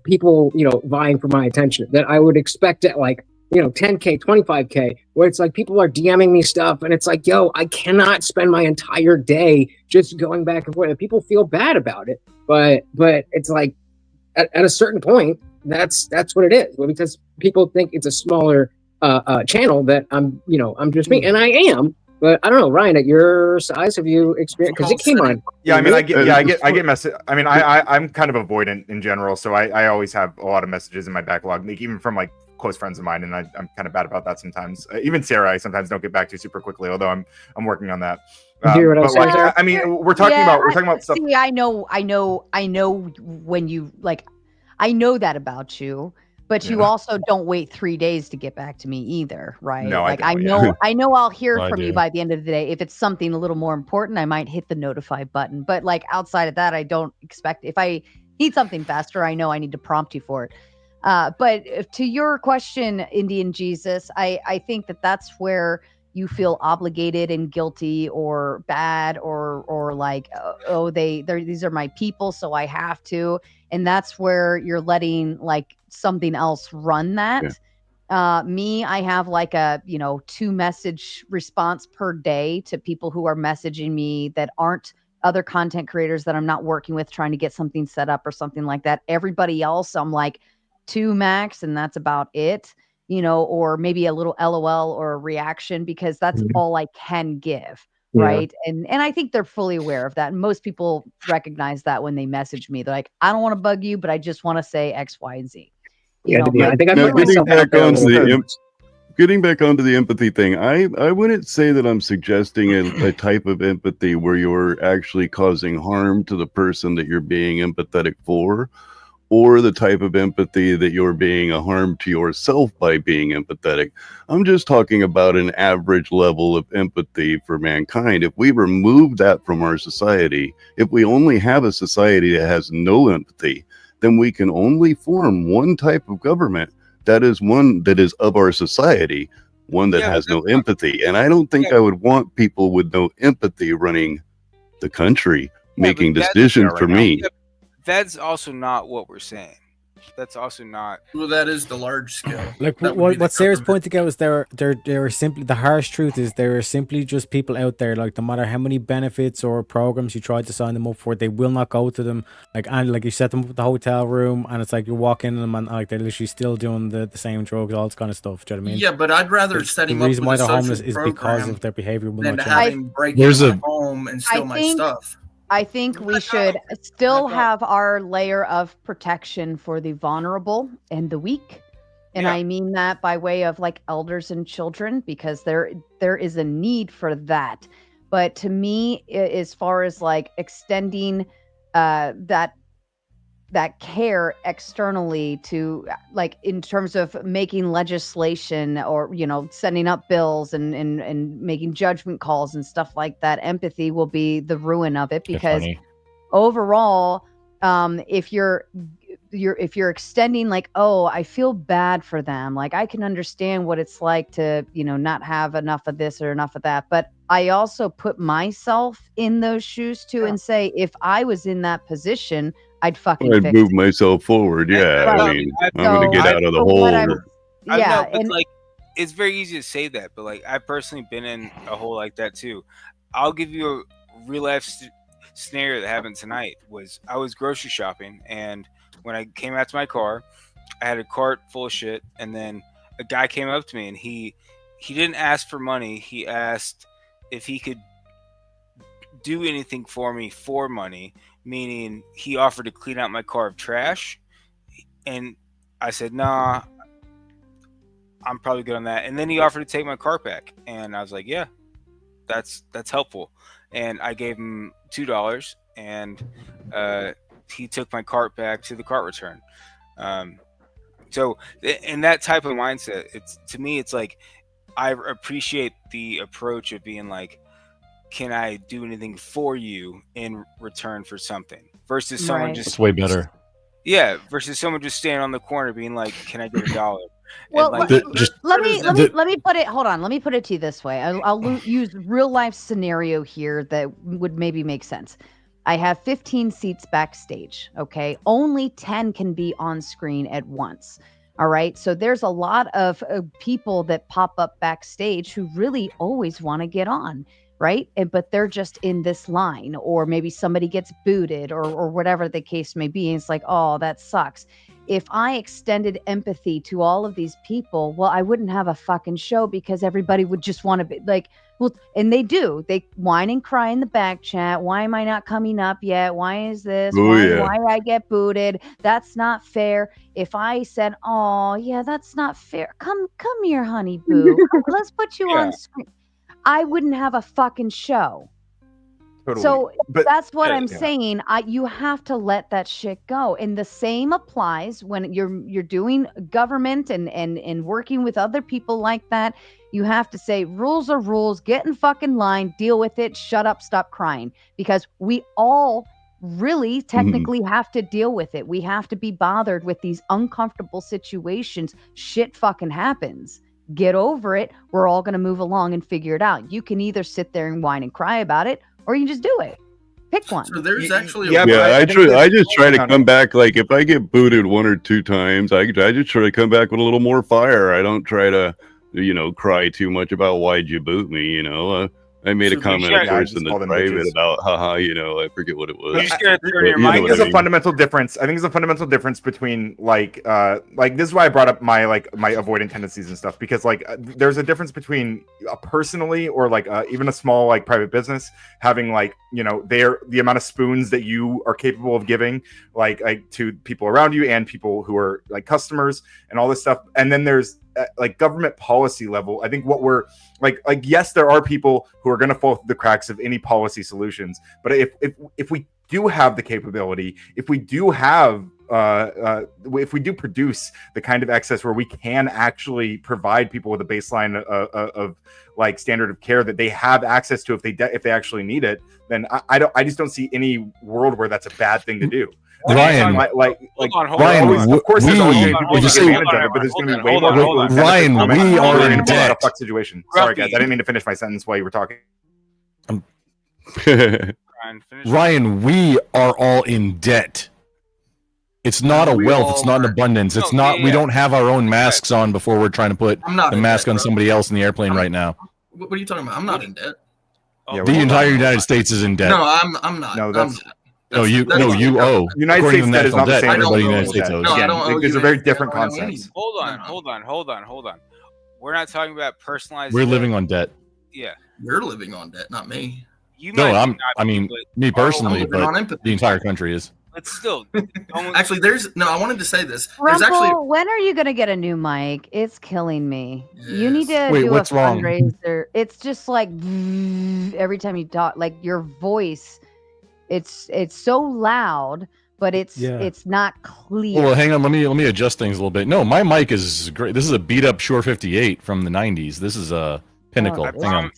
people, vying for my attention that I would expect at like 10K, 25K, where it's like people are DMing me stuff, and it's like, yo, I cannot spend my entire day just going back and forth. People feel bad about it, but it's like at a certain point, that's what it is, because people think it's a smaller channel that I'm just me, and I am. But I don't know, Ryan, at your size, have you experienced? Because it came on. Yeah, I mean, I get message. I mean, I'm kind of avoidant in general, so I always have a lot of messages in my backlog, like even from like close friends of mine, and I'm kind of bad about that sometimes. Even Sarah, I sometimes don't get back to super quickly, although I'm working on that. But like, I mean, we're talking about stuff. See, I know when you like, I know that about you. But you also don't wait 3 days to get back to me either, right? No, like I know I'll hear I from do. you by the end of the day. If it's something a little more important, I might hit the notify button. But like outside of that, I don't expect. If I need something faster, I know I need to prompt you for it. But to your question, Indian Jesus, I think that's where you feel obligated and guilty or bad or like, these are my people, so I have to. And that's where you're letting like something else run that. Me, I have like a 2 message response per day to people who are messaging me that aren't other content creators that I'm not working with, trying to get something set up or something like that. Everybody else, I'm like 2 max, and that's about it. Or maybe a little LOL or a reaction, because that's all I can give. Right. And I think they're fully aware of that. And most people recognize that when they message me. They're like, I don't want to bug you, but I just want to say X, Y, and Z. I think I put myself out there. Getting back onto the empathy thing, I wouldn't say that I'm suggesting a type of empathy where you're actually causing harm to the person that you're being empathetic for, or the type of empathy that you're being a harm to yourself by being empathetic. I'm just talking about an average level of empathy for mankind. If we remove that from our society, if we only have a society that has no empathy, then we can only form one type of government that is of our society, one that has no empathy. And I don't think I would want people with no empathy running the country, making decisions for me. That's also not what we're saying. That's also not. Well, that is the large scale. Like what Sarah's pointing out is there are simply, the harsh truth is there are simply just people out there, like no matter how many benefits or programs you try to sign them up for, they will not go to them. And you set them up at the hotel room, and it's like you walk in them and like they're literally still doing the same drugs, all this kind of stuff. Do you know what I mean? Yeah, but I'd rather set him the up reason with why a they're homeless social is because of their behavior will than not to have change. him break into my home and steal my stuff. I think we should still have our layer of protection for the vulnerable and the weak. And I mean that by way of like elders and children, because there is a need for that. But to me, as far as like extending that care externally to, like, in terms of making legislation or sending up bills and making judgment calls and stuff like that, empathy will be the ruin of it, because overall, if you're extending like, oh, I feel bad for them, like I can understand what it's like to not have enough of this or enough of that, but I also put myself in those shoes too and say, if I was in that position, I'd fucking I'd fix move it. myself forward. Yeah, Right. I mean, I'm gonna get So, out of the for what hole. I yeah, know, but and like it's very easy to say that, but like I've personally been in a hole like that too. I'll give you a real life scenario that happened tonight. Was I was grocery shopping, and when I came out to my car, I had a cart full of shit, and then a guy came up to me, and he didn't ask for money. He asked if he could do anything for me for money, meaning he offered to clean out my car of trash, and I said, nah, I'm probably good on that. And then he offered to take my cart back, and I was like, yeah, that's helpful. And I gave him $2, and he took my cart back to the cart return. So in that type of mindset, it's, to me, it's like I appreciate the approach of being like, can I do anything for you in return for something, versus someone just, That's way better. Yeah, versus someone just standing on the corner being like, can I get $1? Well, And like, let me put it. Hold on. Let me put it to you this way. I'll use real life scenario here that would maybe make sense. I have 15 seats backstage. Okay, only 10 can be on screen at once. All right, so there's a lot of people that pop up backstage who really always want to get on. Right. But they're just in this line, or maybe somebody gets booted or whatever the case may be. And it's like, oh, that sucks. If I extended empathy to all of these people, well, I wouldn't have a fucking show, because everybody would just want to be like, well, and they do. They whine and cry in the back chat. Why am I not coming up yet? Why is this? Oh, yeah. Why I get booted? That's not fair. If I said, oh, yeah, that's not fair. Come here, honey boo. Let's put you on screen. I wouldn't have a fucking show. Totally. So But that's what I'm yeah. saying. You have to let that shit go. And the same applies when you're doing government and working with other people like that. You have to say rules are rules, get in fucking line, deal with it, shut up, stop crying. Because we all really technically have to deal with it. We have to be bothered with these uncomfortable situations. Shit fucking happens. Get over it. We're all going to move along and figure it out. You can either sit there and whine and cry about it, or you can just do it. Pick one. So there's actually I just try to come back. Like if I get booted 1 or 2 times, I just try to come back with a little more fire. I don't try to, cry too much about why'd you boot me. I made a comment at first in the private about, haha, I forget what it was. I think there's a fundamental difference. I think there's a fundamental difference between like this is why I brought up my avoidant tendencies and stuff, because there's a difference between personally or even a small private business having the amount of spoons that you are capable of giving to people around you and people who are customers and all this stuff, and then there's government policy level. I think what we're yes, there are people who are going to fall through the cracks of any policy solutions, but if we do have the capability, if we do have if we do produce the kind of excess where we can actually provide people with a baseline of standard of care that they have access to if they actually need it, then I just don't see any world where that's a bad thing to do. Ryan, Ryan, of course, there's always going to be people who take advantage of it, but there's going to be way more people. Ryan, we are in debt. Fuck situation. Sorry, guys, I didn't mean to finish my sentence while you were talking. Ryan, we are all in debt. It's not a wealth. It's not an abundance. It's not. We don't have our own masks on before we're trying to put the mask on somebody else in the airplane right now. What are you talking about? I'm not in debt. The entire United States is in debt. No, I'm not. No, that's. You owe. United States debt is not the same. Everybody in the United States owes. Again, these are very different concepts. Hold on. We're not talking about personalized. We're living on debt. Yeah, you're living on debt, not me. No, me personally, but the entire country is. But still, actually, I wanted to say this. Rumple, when are you going to get a new mic? It's killing me. Yes. You need to do a fundraiser. It's just every time you talk, your voice. It's so loud, but it's not clear. Well, hang on. Let me adjust things a little bit. No, my mic is great. This is a beat up Shure 58 from the 90s. This is a Pinnacle. Hang on.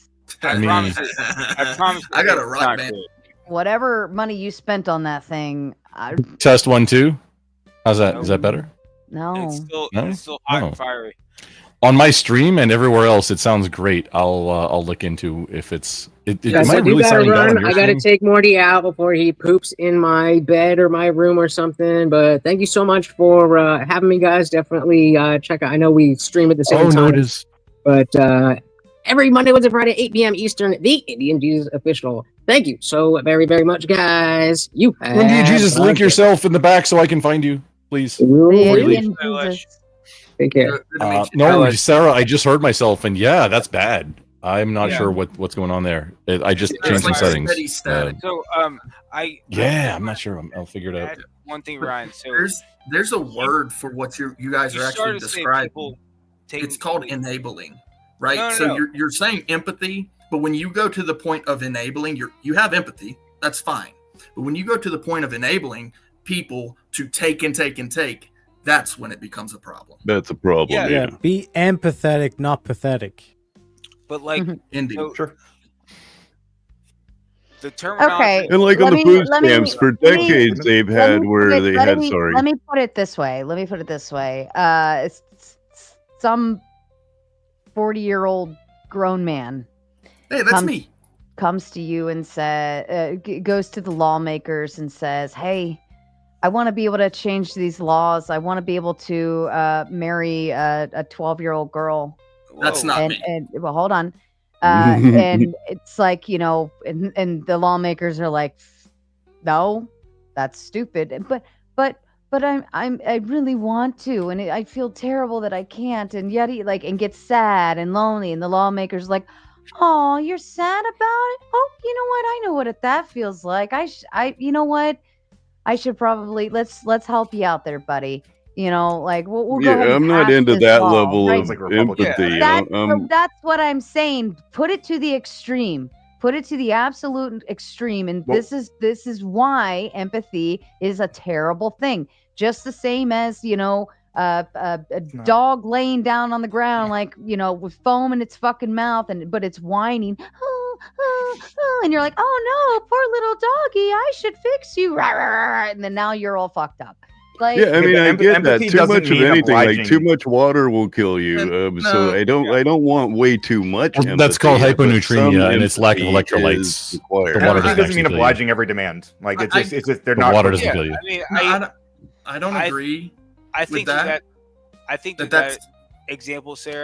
I promise. I got a rock band. Whatever money you spent on that thing. Test 1 2. How's that? Is that better? No. It's still hot and fiery. on my stream and everywhere else, it sounds great. I'll look into if it's. Yes, am I really gotta sounding bad on run. your I gotta stream? take Morty out before he poops in my bed or my room or something. But thank you so much for having me, guys. Definitely check out. I know we stream at the same time. Notice. But every Monday, Wednesday, Friday, 8 p.m. Eastern, the Indian Jesus official. Thank you so very, very much, guys. You have Indian Jesus, link yourself in the back so I can find you, please. The Before you Indian leave. Jesus. Take care. No, Sarah, I just heard myself, and yeah, that's bad. I'm not sure what's going on there. I just changed some settings. So I'm not sure. I'll figure it out. One thing, Ryan. So there's a word for what you guys are actually started to say describing. people It's called enabling, right? No, no, so no. you're saying empathy, but when you go to the point of enabling, you have empathy. That's fine. But when you go to the point of enabling people to take and take and take, that's when it becomes a problem. That's a problem. Yeah, be empathetic, not pathetic. But like, indeed, sure. The terminology. And like on the food stamps, for decades they've had where they had. Sorry. Let me put it this way. It's some 40-year-old grown man. Hey, that's me. Comes to you and goes to the lawmakers and says, "Hey, I want to be able to change these laws. I want to be able to marry a 12-year-old girl." That's not me. And well, hold on. And it's like, and the lawmakers are like, "No, that's stupid." But I really want to, and I feel terrible that I can't. And yet and gets sad and lonely, and the lawmakers like, "Oh, you're sad about it? Oh, you know what? I know what that feels like. You know what? I should probably let's help you out there, buddy. We'll go ahead and I'm not pass into this that law, level right? of empathy. That's what I'm saying. Put it to the extreme. Put it to the absolute extreme, and this is why empathy is a terrible thing. Just the same as a dog laying down on the ground, with foam in its fucking mouth, but it's whining, and you're like, "Oh no, poor little doggy, I should fix you," and then now you're all fucked up. I mean, I get that. Too much of anything, like too much water, will kill you. So I don't want way too much. Well, that's called hyponatremia, and it's lack of electrolytes. The water doesn't mean obliging every demand. Like it's just they're not. Water doesn't kill you. I mean, I don't agree. I think with that. I think that example, Sarah.